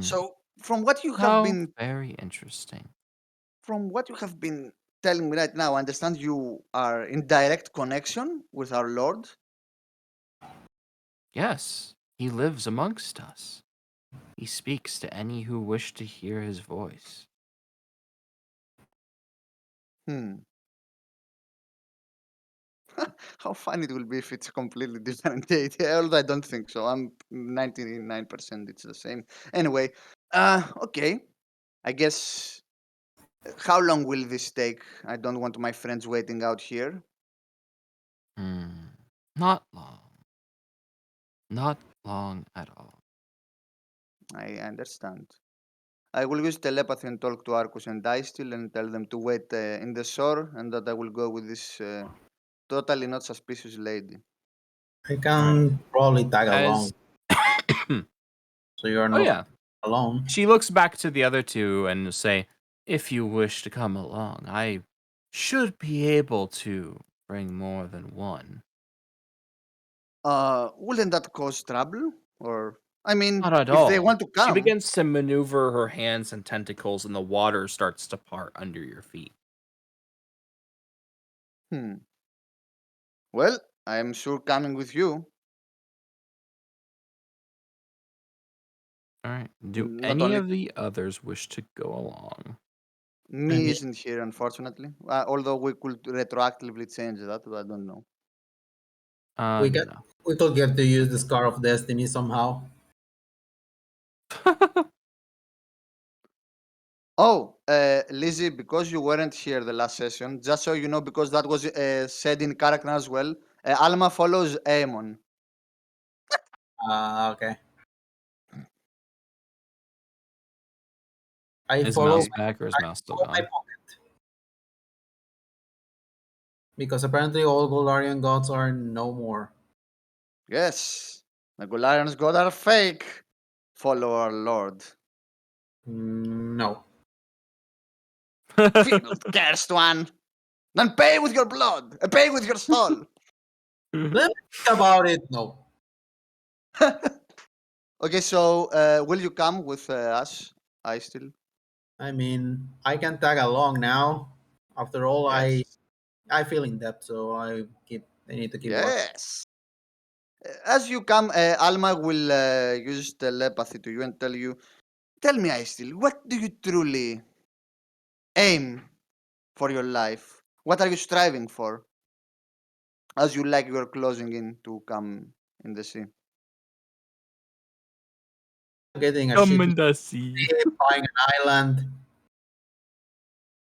So, from what you have How been very interesting. telling me right now, I understand you are in direct connection with our Lord. Yes, he lives amongst us. He speaks to any who wish to hear his voice. Hmm. How fun it will be if it's a completely different date. Although I don't think so. I'm 99% it's the same. Anyway, okay. I guess how long will this take? I don't want my friends waiting out here. Not long. Not long at all. I understand. I will use telepathy and talk to Arcus and Distill and tell them to wait in the shore and that I will go with this totally not suspicious lady. I can probably tag along, As so you're oh not yeah, alone. she looks back to the other two and say, "If you wish to come along, I should be able to bring more than one." Wouldn't that cause trouble? Or, I mean, Not at if they all. want to She come. begins to maneuver her hands and tentacles, and the water starts to part under your feet. Hmm. Well, I am sure coming with you. All right. Do Not any only of the others wish to go along? I me mean, isn't here, unfortunately. Although we could retroactively change that, but I don't know. we can No. we could get to use the Scar of Destiny somehow. Oh, Lizzie, because you weren't here the last session, just so you know, because that was said in character as well, Alma follows Aemon. Okay. I Is follow mouse back or is I mouse still follow my gone? pocket because apparently all Golarian gods are no more. Yes, the Golarians god are fake. Follow our lord. No. Field cursed one. Then pay with your blood. Pay with your soul. Let me think about it. No. Okay, so will you come with us? I still. I mean, I can tag along now. After all, I Yes. I feel in depth, so I need to keep watch. Yes. As you come, Alma will use telepathy to you and tell you, tell me, I still, what do you truly aim for your life? What are you striving for as you like your closing in to come in the sea? Getting a Come shitty in the sea. ship, buying an island,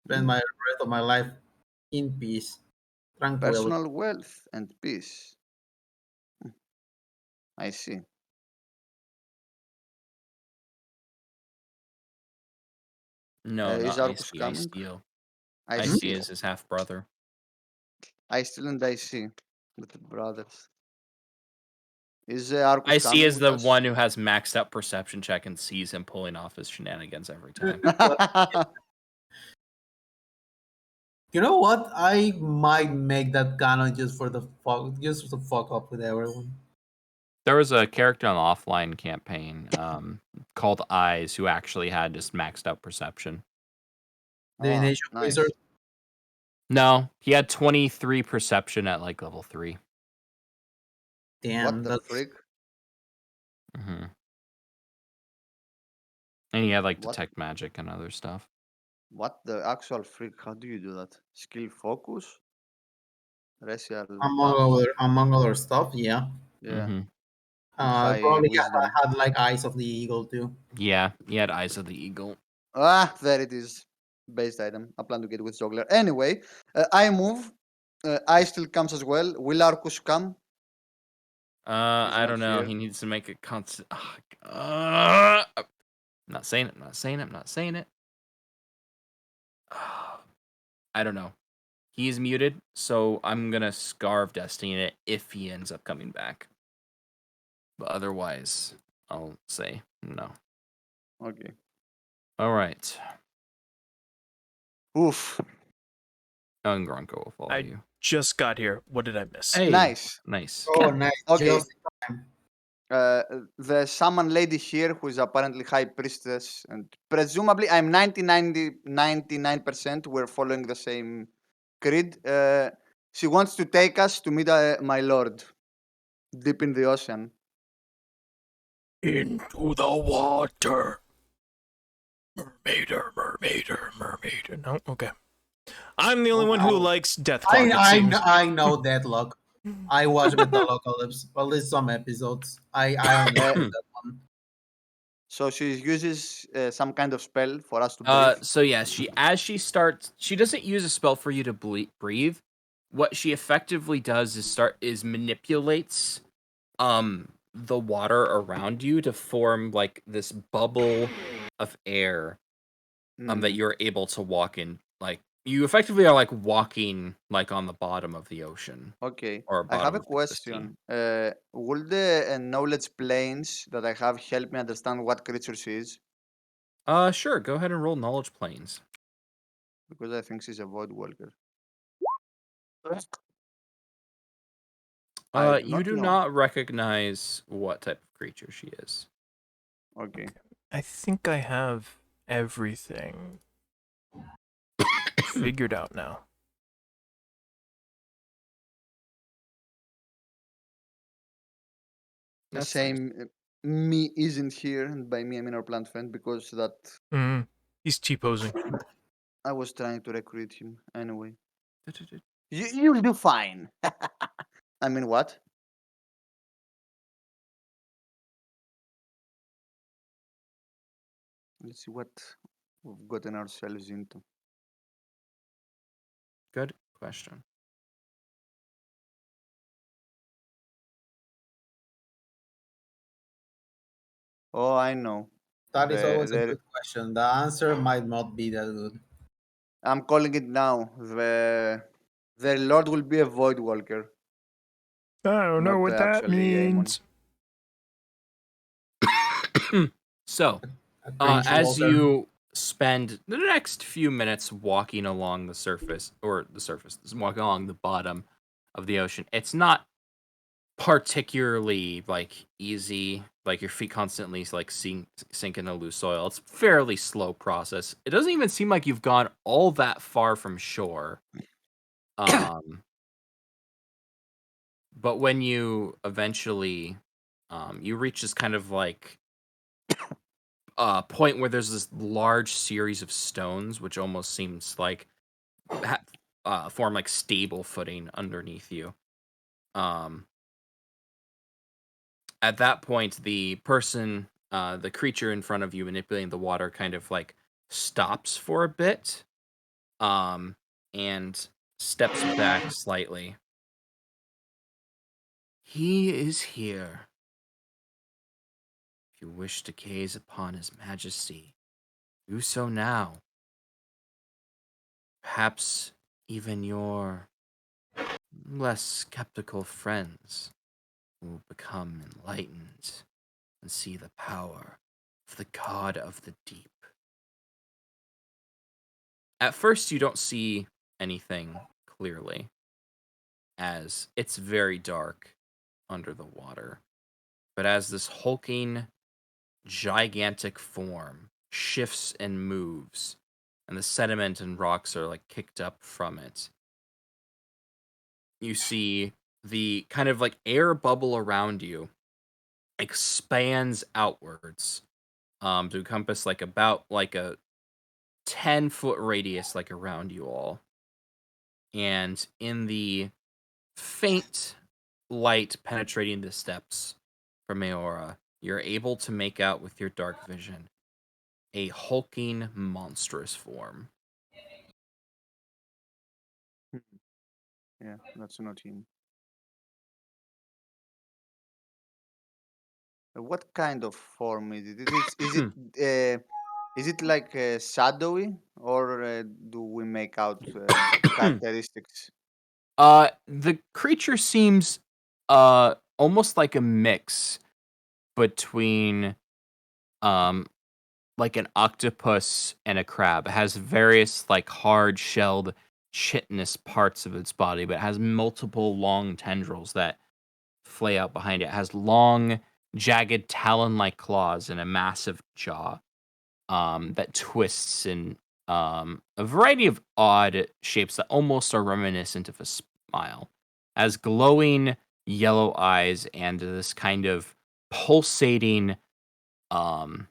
spend my rest of my life in peace, tranquility. Personal wealth and peace. I see. No, Is not Arcus Icy. coming? Iceal. I Icy see. is his half brother. I still and I see. Little brothers. Is Arcus Icy coming is with the us? one who has maxed out perception check and sees him pulling off his shenanigans every time. You know what? I might make that canon just to fuck up with everyone. There was a character on the offline campaign called Eyes who actually had just maxed out perception. Divination Nice. wizard. No, he had 23 perception at like level 3. What Damn, the that's freak? Mm-hmm. And he had like What detect magic and other stuff. what the actual freak? How do you do that? Skill focus? Racial among buff? other stuff. Yeah. Yeah. Mm-hmm. And high Probably wisdom. had like Eyes of the Eagle too. Yeah, he had Eyes of the Eagle. There it is. Based item. I plan to get with Juggler. Anyway, I move. I still comes as well. Will Arcus come? He's I not don't know. here. He needs to make a constant. I'm not saying it. I'm not saying it. I'm not saying it. I don't know. He's muted, so I'm gonna Scarve Destiny it if he ends up coming back. But otherwise, I'll say no. Okay. All right. Oof. And Gronko will follow I you. just got here. What did I miss? Hey, Nice. nice. Oh, nice. Okay. Just in time. The shaman lady here, who is apparently high priestess, and presumably I'm 99% we're following the same creed. She wants to take us to meet my lord deep in the ocean. Into the water. Mermaider. No? Okay. I'm the only one who likes Death Clock, it seems. I know Deadlock. I watch Metalocalypse, at least some episodes. I understand that one. So she uses some kind of spell for us to breathe. So yeah, she starts, she doesn't use a spell for you to breathe. What she effectively does is manipulates the water around you to form like this bubble of air that you're able to walk in. Like you effectively are like walking like on the bottom of the ocean. Okay. Or I have a bottom of the sea. question. Will the knowledge planes that I have help me understand what creature she is? Sure. Go ahead and roll knowledge planes. Because I think she's a void walker. You do not recognize what type of creature she is. Okay. I think I have everything figured out now. The That's same. Me isn't here, and by me I mean our plant friend, because that He's T-posing. I was trying to recruit him anyway. You'll do fine. I mean, what? Let's see what we've gotten ourselves into. Good question. Oh, I know. That is always a The- good question. The answer might not be that good. I'm calling it now. The Lord will be a void walker. I don't know Not what that actually Aemon. means. So, A creature as walker. you spend the next few minutes walking along walking along the bottom of the ocean, it's not particularly like easy. Like your feet constantly like sink into loose soil. It's a fairly slow process. It doesn't even seem like you've gone all that far from shore. But when you eventually you reach this kind of like point where there's this large series of stones, which almost seems like form like stable footing underneath you. At that point, the person, the creature in front of you manipulating the water, kind of like stops for a bit, and steps back slightly. He is here. If you wish to gaze upon his majesty, do so now. Perhaps even your less skeptical friends will become enlightened and see the power of the god of the deep. At first, you don't see anything clearly, as it's very dark under the water. But as this hulking, gigantic form shifts and moves, and the sediment and rocks are like kicked up from it, you see the kind of like air bubble around you expands outwards to encompass like about like a 10-foot radius like around you all. And in the faint light penetrating the steps from Maora, you're able to make out with your dark vision a hulking, monstrous form. Yeah, that's not him. What kind of form is it? Is it like shadowy, or do we make out characteristics? The creature seems almost like a mix between like an octopus and a crab. It has various like hard shelled chitinous parts of its body, but it has multiple long tendrils that flay out behind it. It has long, jagged talon-like claws and a massive jaw that twists in a variety of odd shapes that almost are reminiscent of a smile. Has glowing yellow eyes and this kind of pulsating um,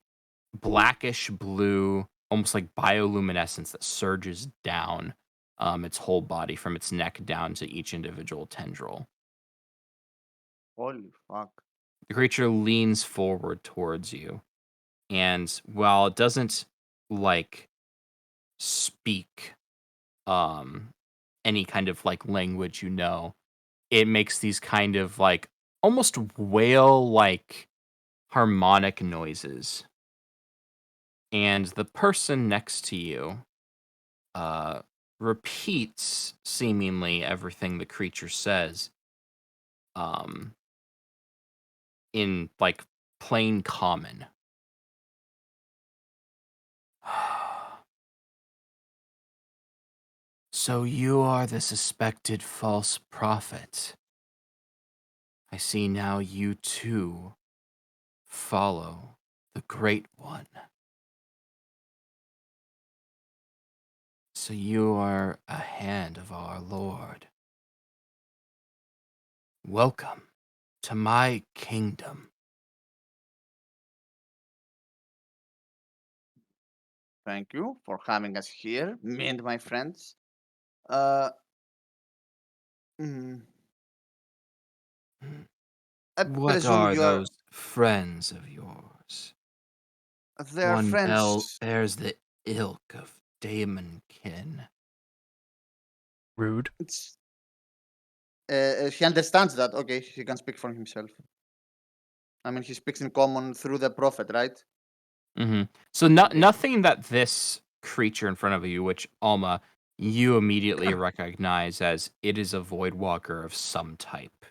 blackish blue, almost like bioluminescence that surges down its whole body from its neck down to each individual tendril. Holy fuck. The creature leans forward towards you, and while it doesn't like speak any kind of like language, it makes these kind of like almost whale like harmonic noises. And the person next to you repeats seemingly everything the creature says in like plain common. So you are the suspected false prophet. I see now you too follow the Great One. So you are a hand of our Lord. Welcome to my kingdom. Thank you for having us here, me and my friends. Uh, mm, I What presume are you are. those friends of yours? They are One friends. bears the ilk of daemonkin. Rude. It's, he understands that. Okay, he can speak for himself. I mean, he speaks in common through the prophet, right? So Okay. nothing that this creature in front of you, which Alma, you immediately recognize as it is a void walker of some type.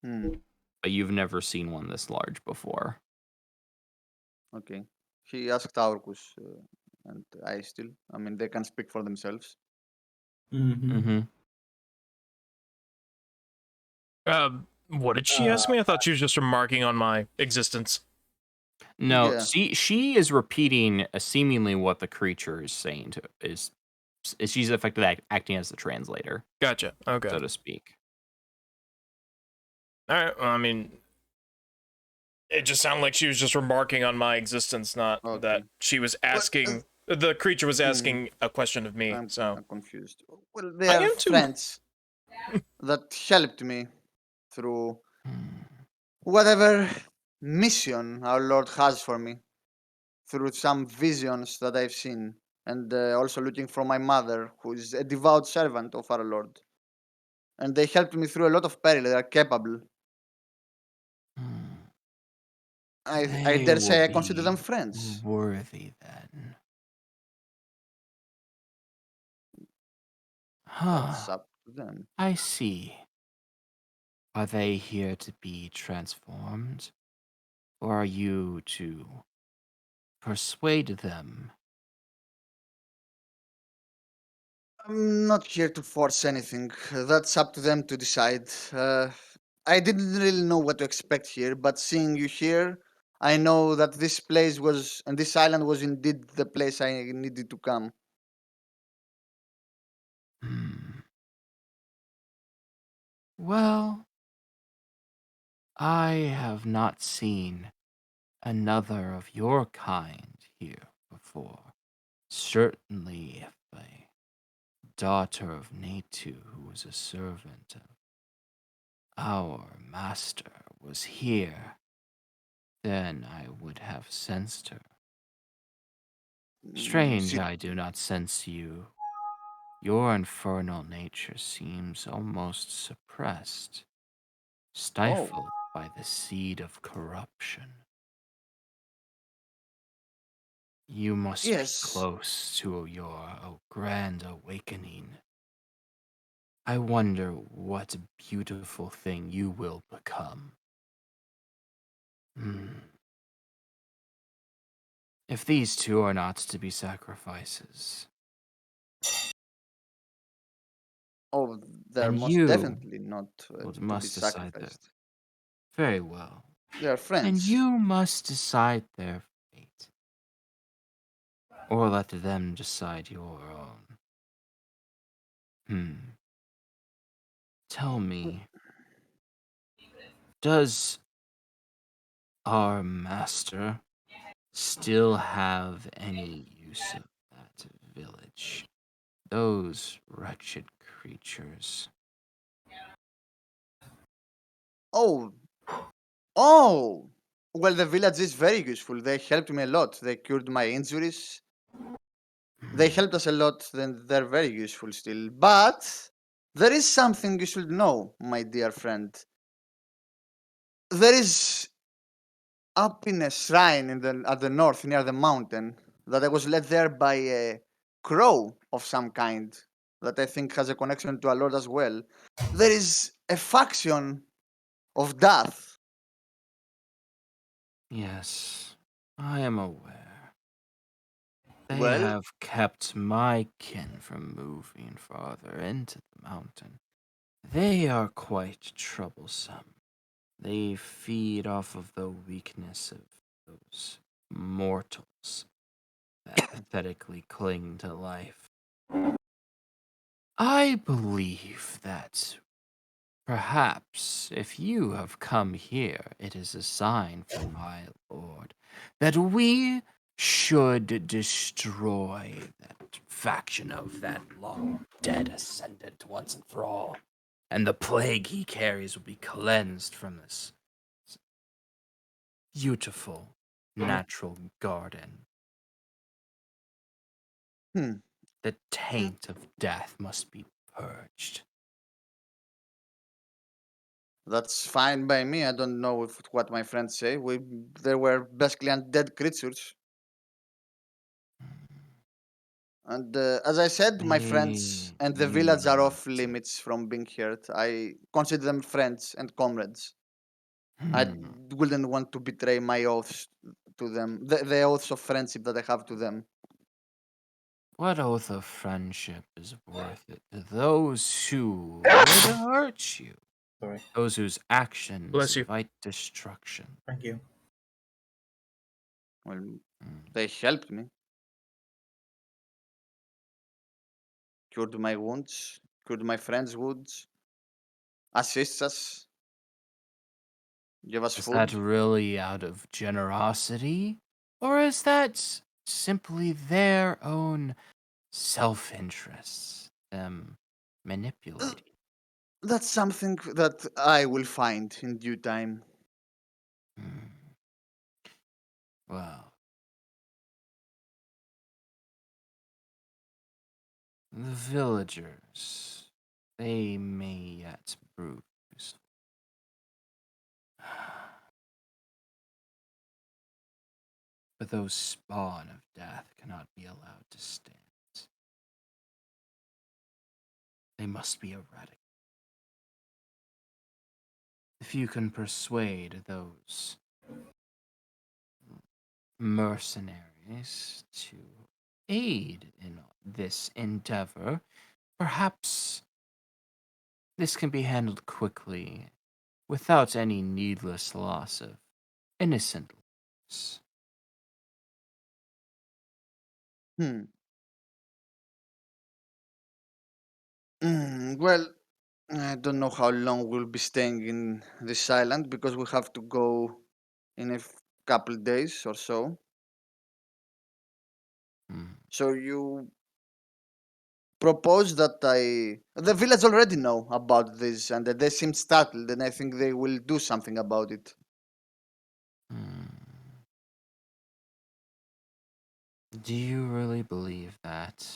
Hmm. But you've never seen one this large before. Okay. He asked Aurkus, and I still. I mean, they can speak for themselves. Mm-hmm. What did she ask me? I thought she was just remarking on my existence. No, Yeah. she is repeating seemingly what the creature is saying she's effectively acting as the translator, Gotcha. Okay. so to speak. All right. Well, I mean, it just sounded like she was just remarking on my existence, not that Okay. she was Well, asking. The creature was hmm, asking a question of me. So I'm confused. Well, they I are am too. friends that helped me through Hmm. whatever mission our Lord has for me, through some visions that I've seen, and also looking for my mother, who is a devout servant of our Lord. And they helped me through a lot of peril. They are capable. Hmm. I They dare will say I consider them be friends. worthy then. Huh. That's up to them. I see. Are they here to be transformed? Or are you to persuade them? I'm not here to force anything. That's up to them to decide. I didn't really know what to expect here, but seeing you here, I know that this place was, and this island was indeed the place I needed to come. Hmm. Well, I have not seen another of your kind here before. Certainly, if a daughter of Natu, who was a servant of our master, was here, then I would have sensed her. Strange, She, I do not sense you. Your infernal nature seems almost suppressed, oh, stifled by the seed of corruption. You must be yes. close to your grand awakening. I wonder what beautiful thing you will become. Hmm. If these two are not to be sacrifices, Oh, they're And most you definitely not to be must decide that. sacrificed. Very well. They are And friends. you must decide their fate. Or let them decide your own. Tell me, does our master still have any use of that village? Those wretched creatures. Oh, oh! Well, the village is very useful. They helped me a lot. They cured my injuries. They helped us a lot. Then they're very useful still. But there is something you should know, my dear friend. There is up in a shrine at the north near the mountain that I was led there by a crow of some kind that I think has a connection to a lord as well. There is a faction of death. Yes, I am aware. They Well, have kept my kin from moving farther into the mountain. They are quite troublesome. They feed off of the weakness of those mortals that pathetically cling to life. I believe that perhaps if you have come here, it is a sign from my lord that we should destroy that faction of that long dead ascendant once and for all. And the plague he carries will be cleansed from this beautiful natural garden. hmm, The taint of death must be purged. that's fine by me. I don't know what my friends say. They were basically undead creatures. And as I said, my friends They and the village are off used. limits from being hurt. I consider them friends and comrades. I Hmm. wouldn't want to betray my oaths to them, the oaths of friendship that I have to them. What oath of friendship is worth it to those who would hurt you? Sorry. Those whose actions Bless you. invite destruction. Thank you. Well, Hmm. they helped me, cured my wounds, cured my friends' wounds, assist us, give us Is that food. really out of generosity? Or is that simply their own self interests, them manipulating? That's something that I will find in due time. Hmm. Well, the villagers, they may yet prove useful. But those spawn of death cannot be allowed to stand. They must be eradicated. If you can persuade those mercenaries to aid in this endeavor, perhaps this can be handled quickly without any needless loss of innocent lives. Hmm. Well, I don't know how long we'll be staying in this island because we have to go in a couple days or so. Hmm. So you propose that the village already know about this and that they seem startled and I think they will do something about it. Hmm. Do you really believe that?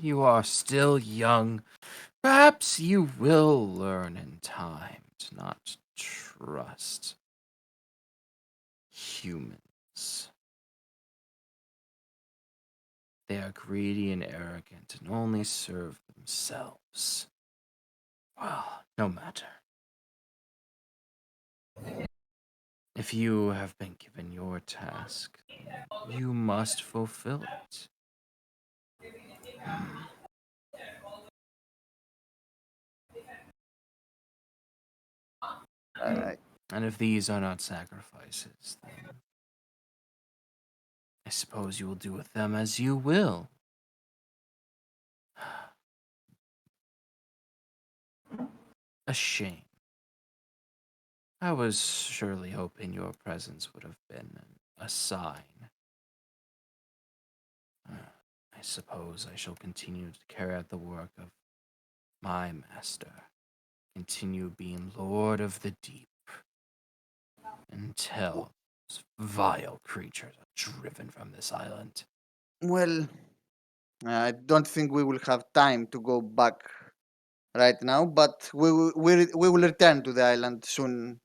You are still young. Perhaps you will learn in time to not trust humans. They are greedy and arrogant and only serve themselves. Well, no matter. If you have been given your task, you must fulfill it. And if these are not sacrifices, then I suppose you will do with them as you will. A shame. I was surely hoping your presence would have been a sign. I suppose I shall continue to carry out the work of my master. Continue being Lord of the Deep. Until those vile creatures are driven from this island. Well, I don't think we will have time to go back right now, but we will return to the island sooner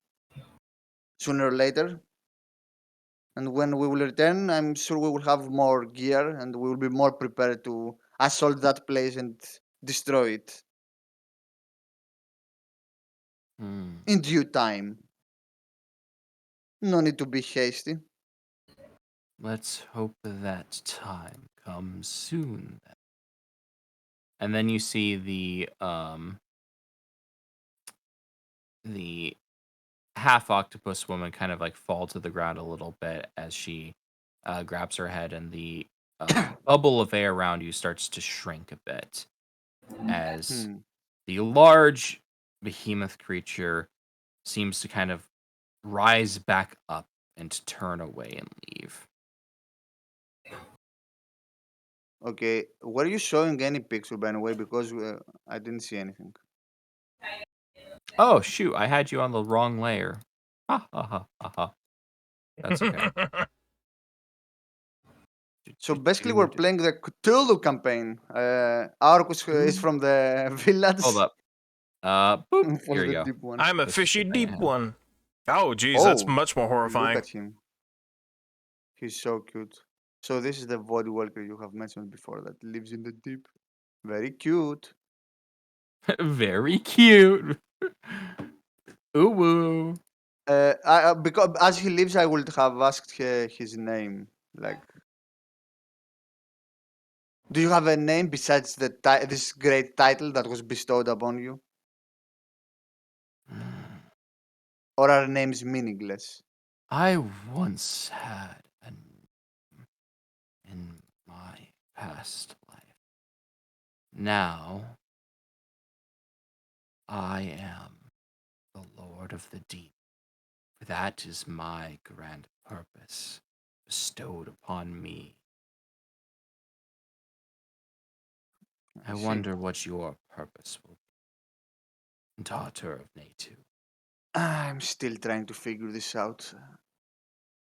or later. And when we will return, I'm sure we will have more gear and we will be more prepared to assault that place and destroy it in due time. No need to be hasty. Let's hope that time comes soon. And then you see the half octopus woman kind of like fall to the ground a little bit as she grabs her head, and the bubble of air around you starts to shrink a bit as the large behemoth creature seems to kind of rise back up and turn away and leave. Okay, were you showing any picture by the way? Because I didn't see anything. Oh shoot, I had you on the wrong layer. Ha ha ha ha ha. That's okay. So basically, we're playing the Cthulhu campaign. Arcus is from the village. Hold up. Boop. For Here the you go. deep one. I'm a This is fishy the thing I deep have. one. Oh, geez, that's much more Look horrifying. at him. He's so cute. So this is the Void Walker you have mentioned before that lives in the deep. Very cute. Very cute. Ooh woo. Because as he lives, I would have asked his name. Like, do you have a name besides this great title that was bestowed upon you, or are names meaningless? I once had in my past life. Now I am the Lord of the Deep. That is my grand purpose bestowed upon me. I see. wonder what your purpose will be, daughter of Natu. I'm still trying to figure this out.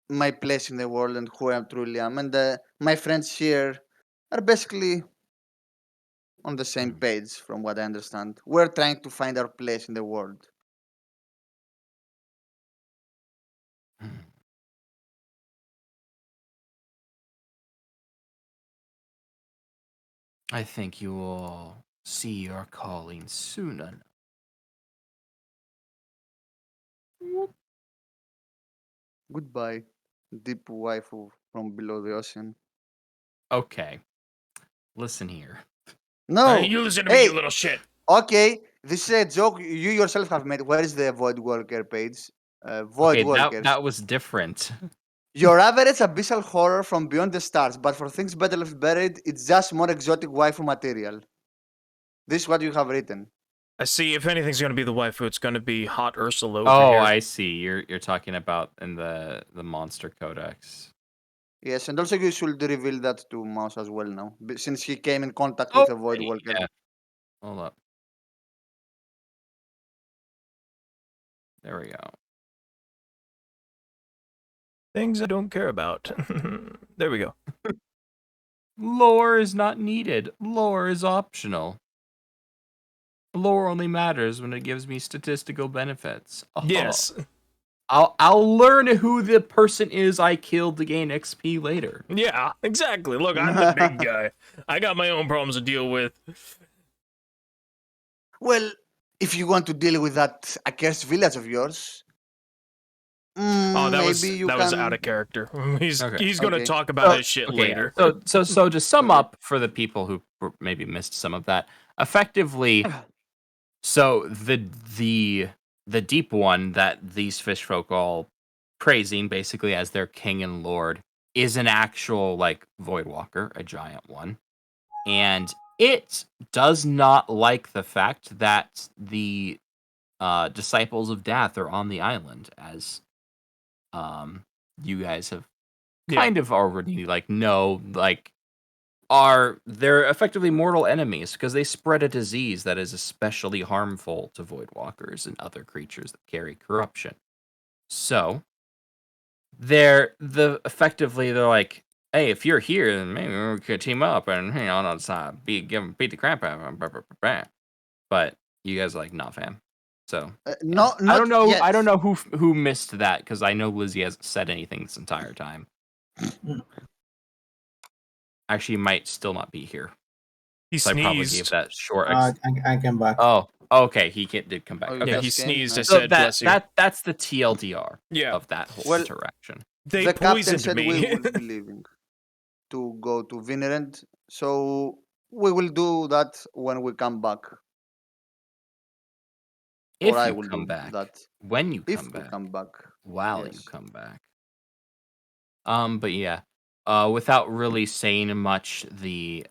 My place in the world and who I truly am, and my friends here are basically on the same page, from what I understand. We're trying to find our place in the world. I think you will see your calling soon enough. Goodbye, deep waifu from below the ocean. Okay, listen here. No, You listen to me, you little shit. Okay, this is a joke you yourself have made. Where is the Void Walker page? Void Okay, Walkers. that was different. Your average abyssal horror from beyond the stars, but for things better left buried, it's just more exotic waifu material. This is what you have written. I see. If anything's gonna be the waifu, it's gonna be hot Ursula over Oh, here. I see. You're talking about in the monster codex. Yes, and also you should reveal that to Mouse as well now, since he came in contact with a Void Walker. Yeah. Hold up. There we go. Things I don't care about. There we go. Lore is not needed. Lore is optional. Lore only matters when it gives me statistical benefits. Oh. Yes. I'll learn who the person is I killed to gain XP later. Yeah, exactly. Look, I'm the big guy. I got my own problems to deal with. Well, if you want to deal with that accursed village of yours, that was was out of character. He's Okay. gonna talk about his shit later. So to sum up for the people who maybe missed some of that, effectively, so the the deep one that these fish folk all praising basically as their king and lord is an actual like void walker, a giant one. And it does not like the fact that the disciples of death are on the island, as you guys have kind of already they're effectively mortal enemies because they spread a disease that is especially harmful to void walkers and other creatures that carry corruption. So they're like, hey, if you're here, then maybe we could team up and beat the crap out of them. But you guys are like, nah, fam. So No, I don't know. yet. I don't know who missed that because I know Lizzie hasn't said anything this entire time. Actually, might still not be here. He So I probably gave sneezed. that short. I came back. Oh, okay. He did come back. Oh, Okay, Yeah, he just came? sneezed. I Nice. so said, "Bless you." that's the TLDR Yeah, of that whole Well, interaction. they The captain poisoned said we me. will be leaving to go to Vinerend, so we will do that when we come back. If Or I you will come do back, that when you if come we back, come back. while you Yes. come back. But yeah, without really saying much, the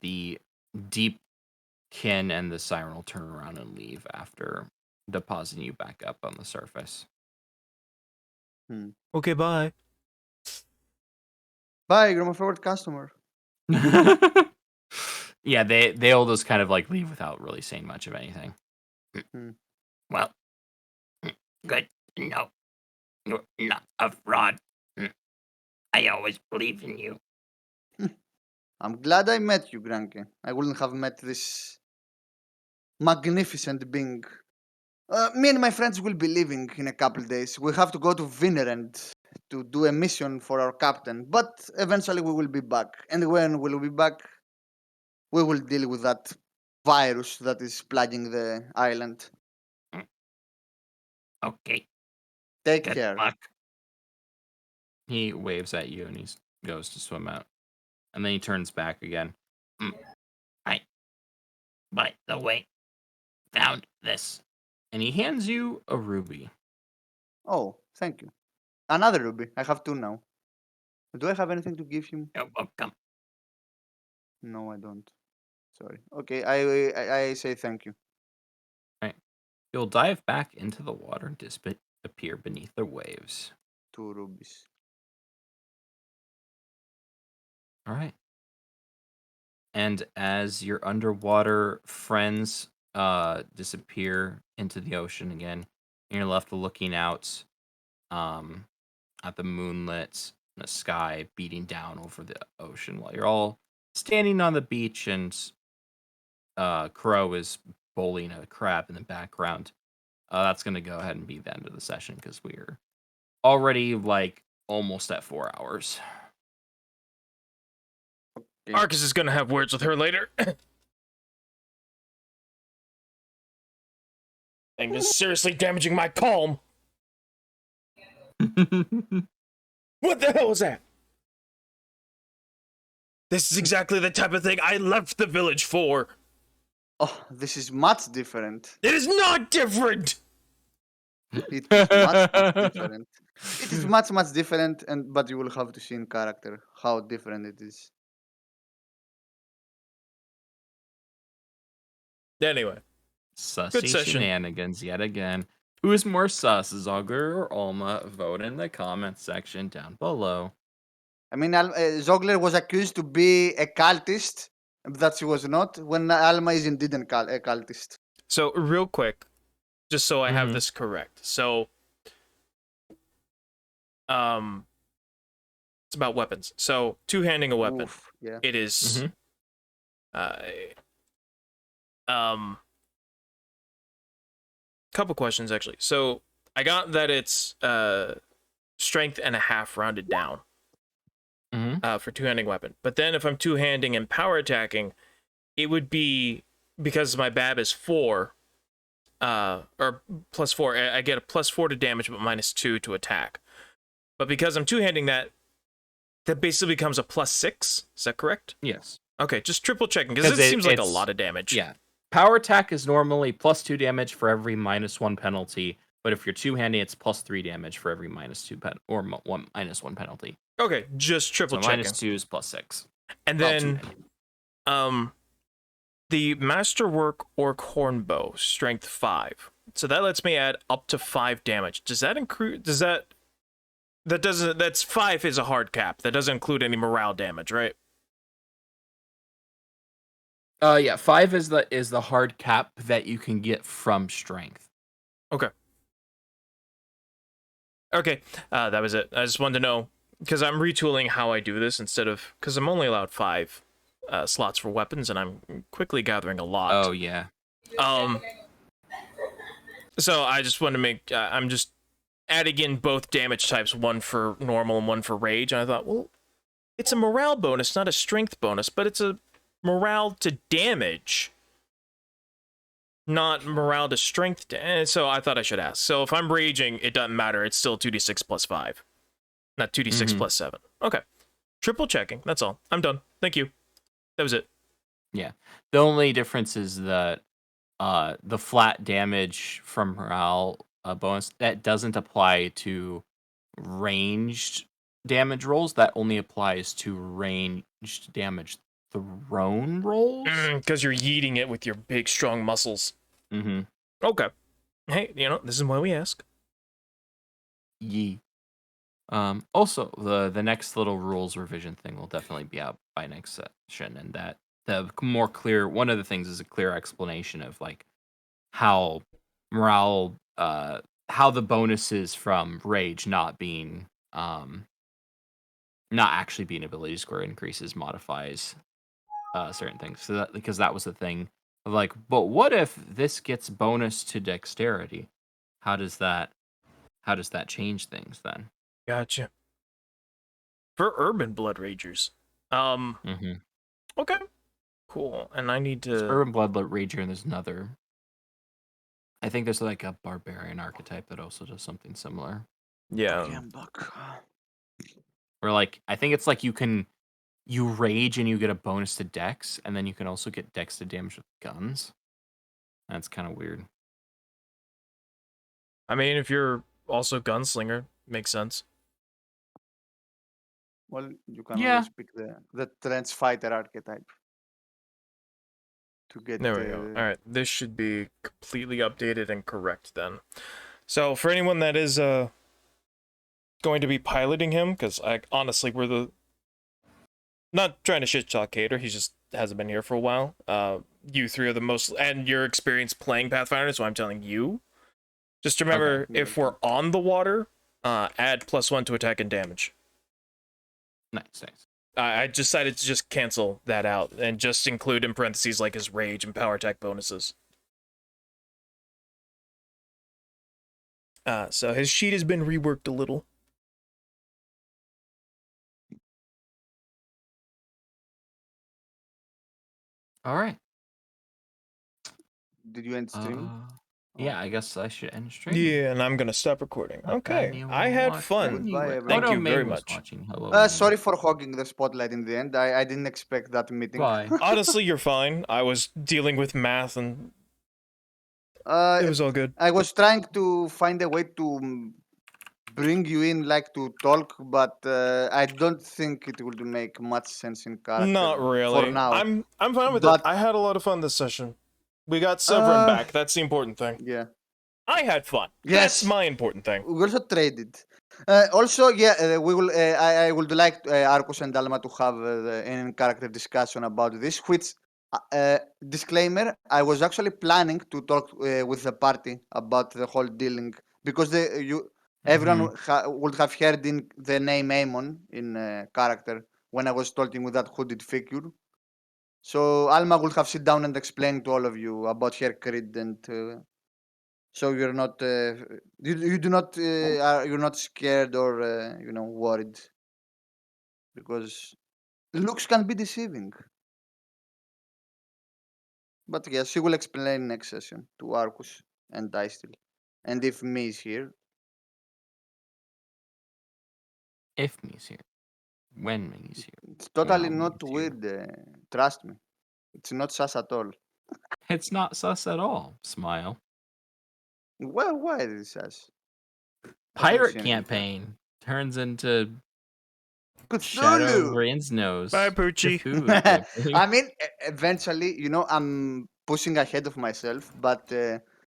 deep kin and the siren will turn around and leave after depositing you back up on the surface. Okay, bye. Bye, you're my favorite customer. Yeah, they'll just kind of like leave without really saying much of anything. Well, good to know you're not a fraud. I always believed in you. I'm glad I met you, Granke. I wouldn't have met this magnificent being. Me and my friends will be leaving in a couple days. We have to go to Vinerend to do a mission for our captain, but eventually we will be back. And when we'll be back, we will deal with that virus that is plaguing the island. Okay, Take good care. luck. He waves at you and he goes to swim out. And then he turns back again. By the way, found this. And he hands you a ruby. Oh, thank you. Another ruby. I have two now. Do I have anything to give him? You're welcome. No, I don't. Sorry. Okay, I say thank you. You'll dive back into the water and disappear beneath the waves. 2 rubies. All right. And as your underwater friends disappear into the ocean again, you're left looking out at the moonlit sky beating down over the ocean while you're all standing on the beach and Crow is bowling a crab in the background. That's going to go ahead and be the end of the session because we're already like almost at 4 hours. Arcus is gonna have words with her later. Thing is seriously damaging my calm. What the hell was that? This is exactly the type of thing I left the village for. Oh, this is much different. It is not different. It is much different. It is much different, but you will have to see in character how different it is. Anyway, Sussy session. shenanigans yet again. Who is more sus, Zogler or Alma? Vote in the comments section down below. I mean, Zogler was accused to be a cultist, that she was not, when Alma is indeed a cultist. so real quick, just so I have this correct. So, it's about weapons. So, two-handing a weapon. Oof, yeah. It is, couple questions actually. So, I got that it's strength and a half rounded down for two-handing weapon. But then if I'm two-handing and power attacking, it would be, because my BAB is 4, or +4, I get a +4 to damage, but -2 to attack. But because I'm two-handing that basically becomes a +6. Is that correct? Yes. Okay, just triple checking, because it seems like a lot of damage. Yeah. Power attack is normally +2 damage for every -1 penalty, but if you're two-handing, it's +3 damage for every -2 -1 penalty. Okay, just triple So checking. -2 is +6. And Well, then, two-handed. the Masterwork Orc Hornbow, strength 5. So that lets me add up to 5 damage. Does that include? That doesn't? That's 5 is a hard cap. That doesn't include any morale damage, right? Yeah, 5 is the hard cap that you can get from strength. Okay. That was it. I just wanted to know because I'm retooling how I do this instead of because I'm only allowed 5 slots for weapons, and I'm quickly gathering a lot. Oh yeah. So I just want to make. I'm just adding in both damage types, one for normal and one for rage. And I thought, well, it's a morale bonus, not a strength bonus, but it's a morale to damage, not morale to strength. So I thought I should ask. So if I'm raging, it doesn't matter. It's still 2d6 plus 5, not 2d6 plus 7. Okay. Triple checking. That's all. I'm done. Thank you. That was it. Yeah. The only difference is that the flat damage from morale bonus that doesn't apply to ranged damage rolls. That only applies to ranged damage thrown rolls. Because you're yeeting it with your big, strong muscles. Mm-hmm. Okay. Hey, this is why we ask. Yee. Also, the next little rules revision thing will definitely be out by next session, and that the more clear one of the things is a clear explanation of like how morale, how the bonuses from rage not being not actually being ability score increases modifies certain things. So that because that was the thing of like, but what if this gets bonus to dexterity? How does that change things then? Gotcha. For urban blood ragers. Mm-hmm. Okay. Cool. And I need to. Urban Bloodlet Rager, and there's another. I think there's like a barbarian archetype that also does something similar. Yeah. Okay, I'm back. Where like I think it's like you rage and you get a bonus to dex, and then you can also get dex to damage with guns. That's kind of weird. I mean, if you're also gunslinger, makes sense. Well, you can Yeah. always pick the trench fighter archetype to get. There we go. All right, this should be completely updated and correct then. So for anyone that is going to be piloting him, because honestly we're not trying to shit talk Cater, he just hasn't been here for a while. You three are the most, and your experience playing Pathfinder, so I'm telling you. Just remember, Okay. if we're on the water, add +1 to attack and damage. Nice. I decided to just cancel that out and just include in parentheses like his rage and power attack bonuses. So his sheet has been reworked a little. All right. Did you end stream? Yeah, I guess I should end stream. Yeah, and I'm gonna stop recording. Not bad, Okay, Neil, I we'll had watch fun. that Goodbye, anyway. everyone. Thank Oh, no, you May very was much. watching. Hello. Sorry for hogging the spotlight in the end. I didn't expect that meeting. Bye. Honestly, you're fine. I was dealing with math and it was all good. I was trying to find a way to bring you in, like to talk, but I don't think it would make much sense in character. Not really. For now. I'm fine with But- it. I had a lot of fun this session. We got Severin back. That's the important thing. Yeah. I had fun. Yes. That's my important thing. We also traded. Also, we will. I would like Arcus and Dalma to have an in-character discussion about this. Which, disclaimer: I was actually planning to talk with the party about the whole dealing because everyone would have heard in the name Amon in character when I was talking with that hooded figure. So Alma would have sit down and explain to all of you about her creed and. So you're not you do not you're not scared or worried because looks can be deceiving. But yes, she will explain next session to Arcus and Distil. And if me is here, If Me's here. When Me's here. it's totally Wow, not me is here. weird. Trust me, it's not sus at all. It's not sus at all. Smile. Well, why is this us? I don't Pirate see anything here. campaign turns into Cthulhu! Shadow Rain's nose. Bye, Poochie. Cthulhu campaign. I mean, eventually, I'm pushing ahead of myself, but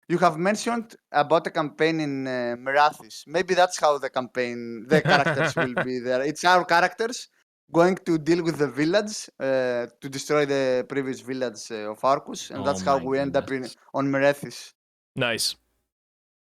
you have mentioned about a campaign in Merathis. Maybe that's how the characters will be there. It's our characters going to deal with the village to destroy the previous village of Arcus, and Oh that's how my we end up goodness. on Merathis. Nice.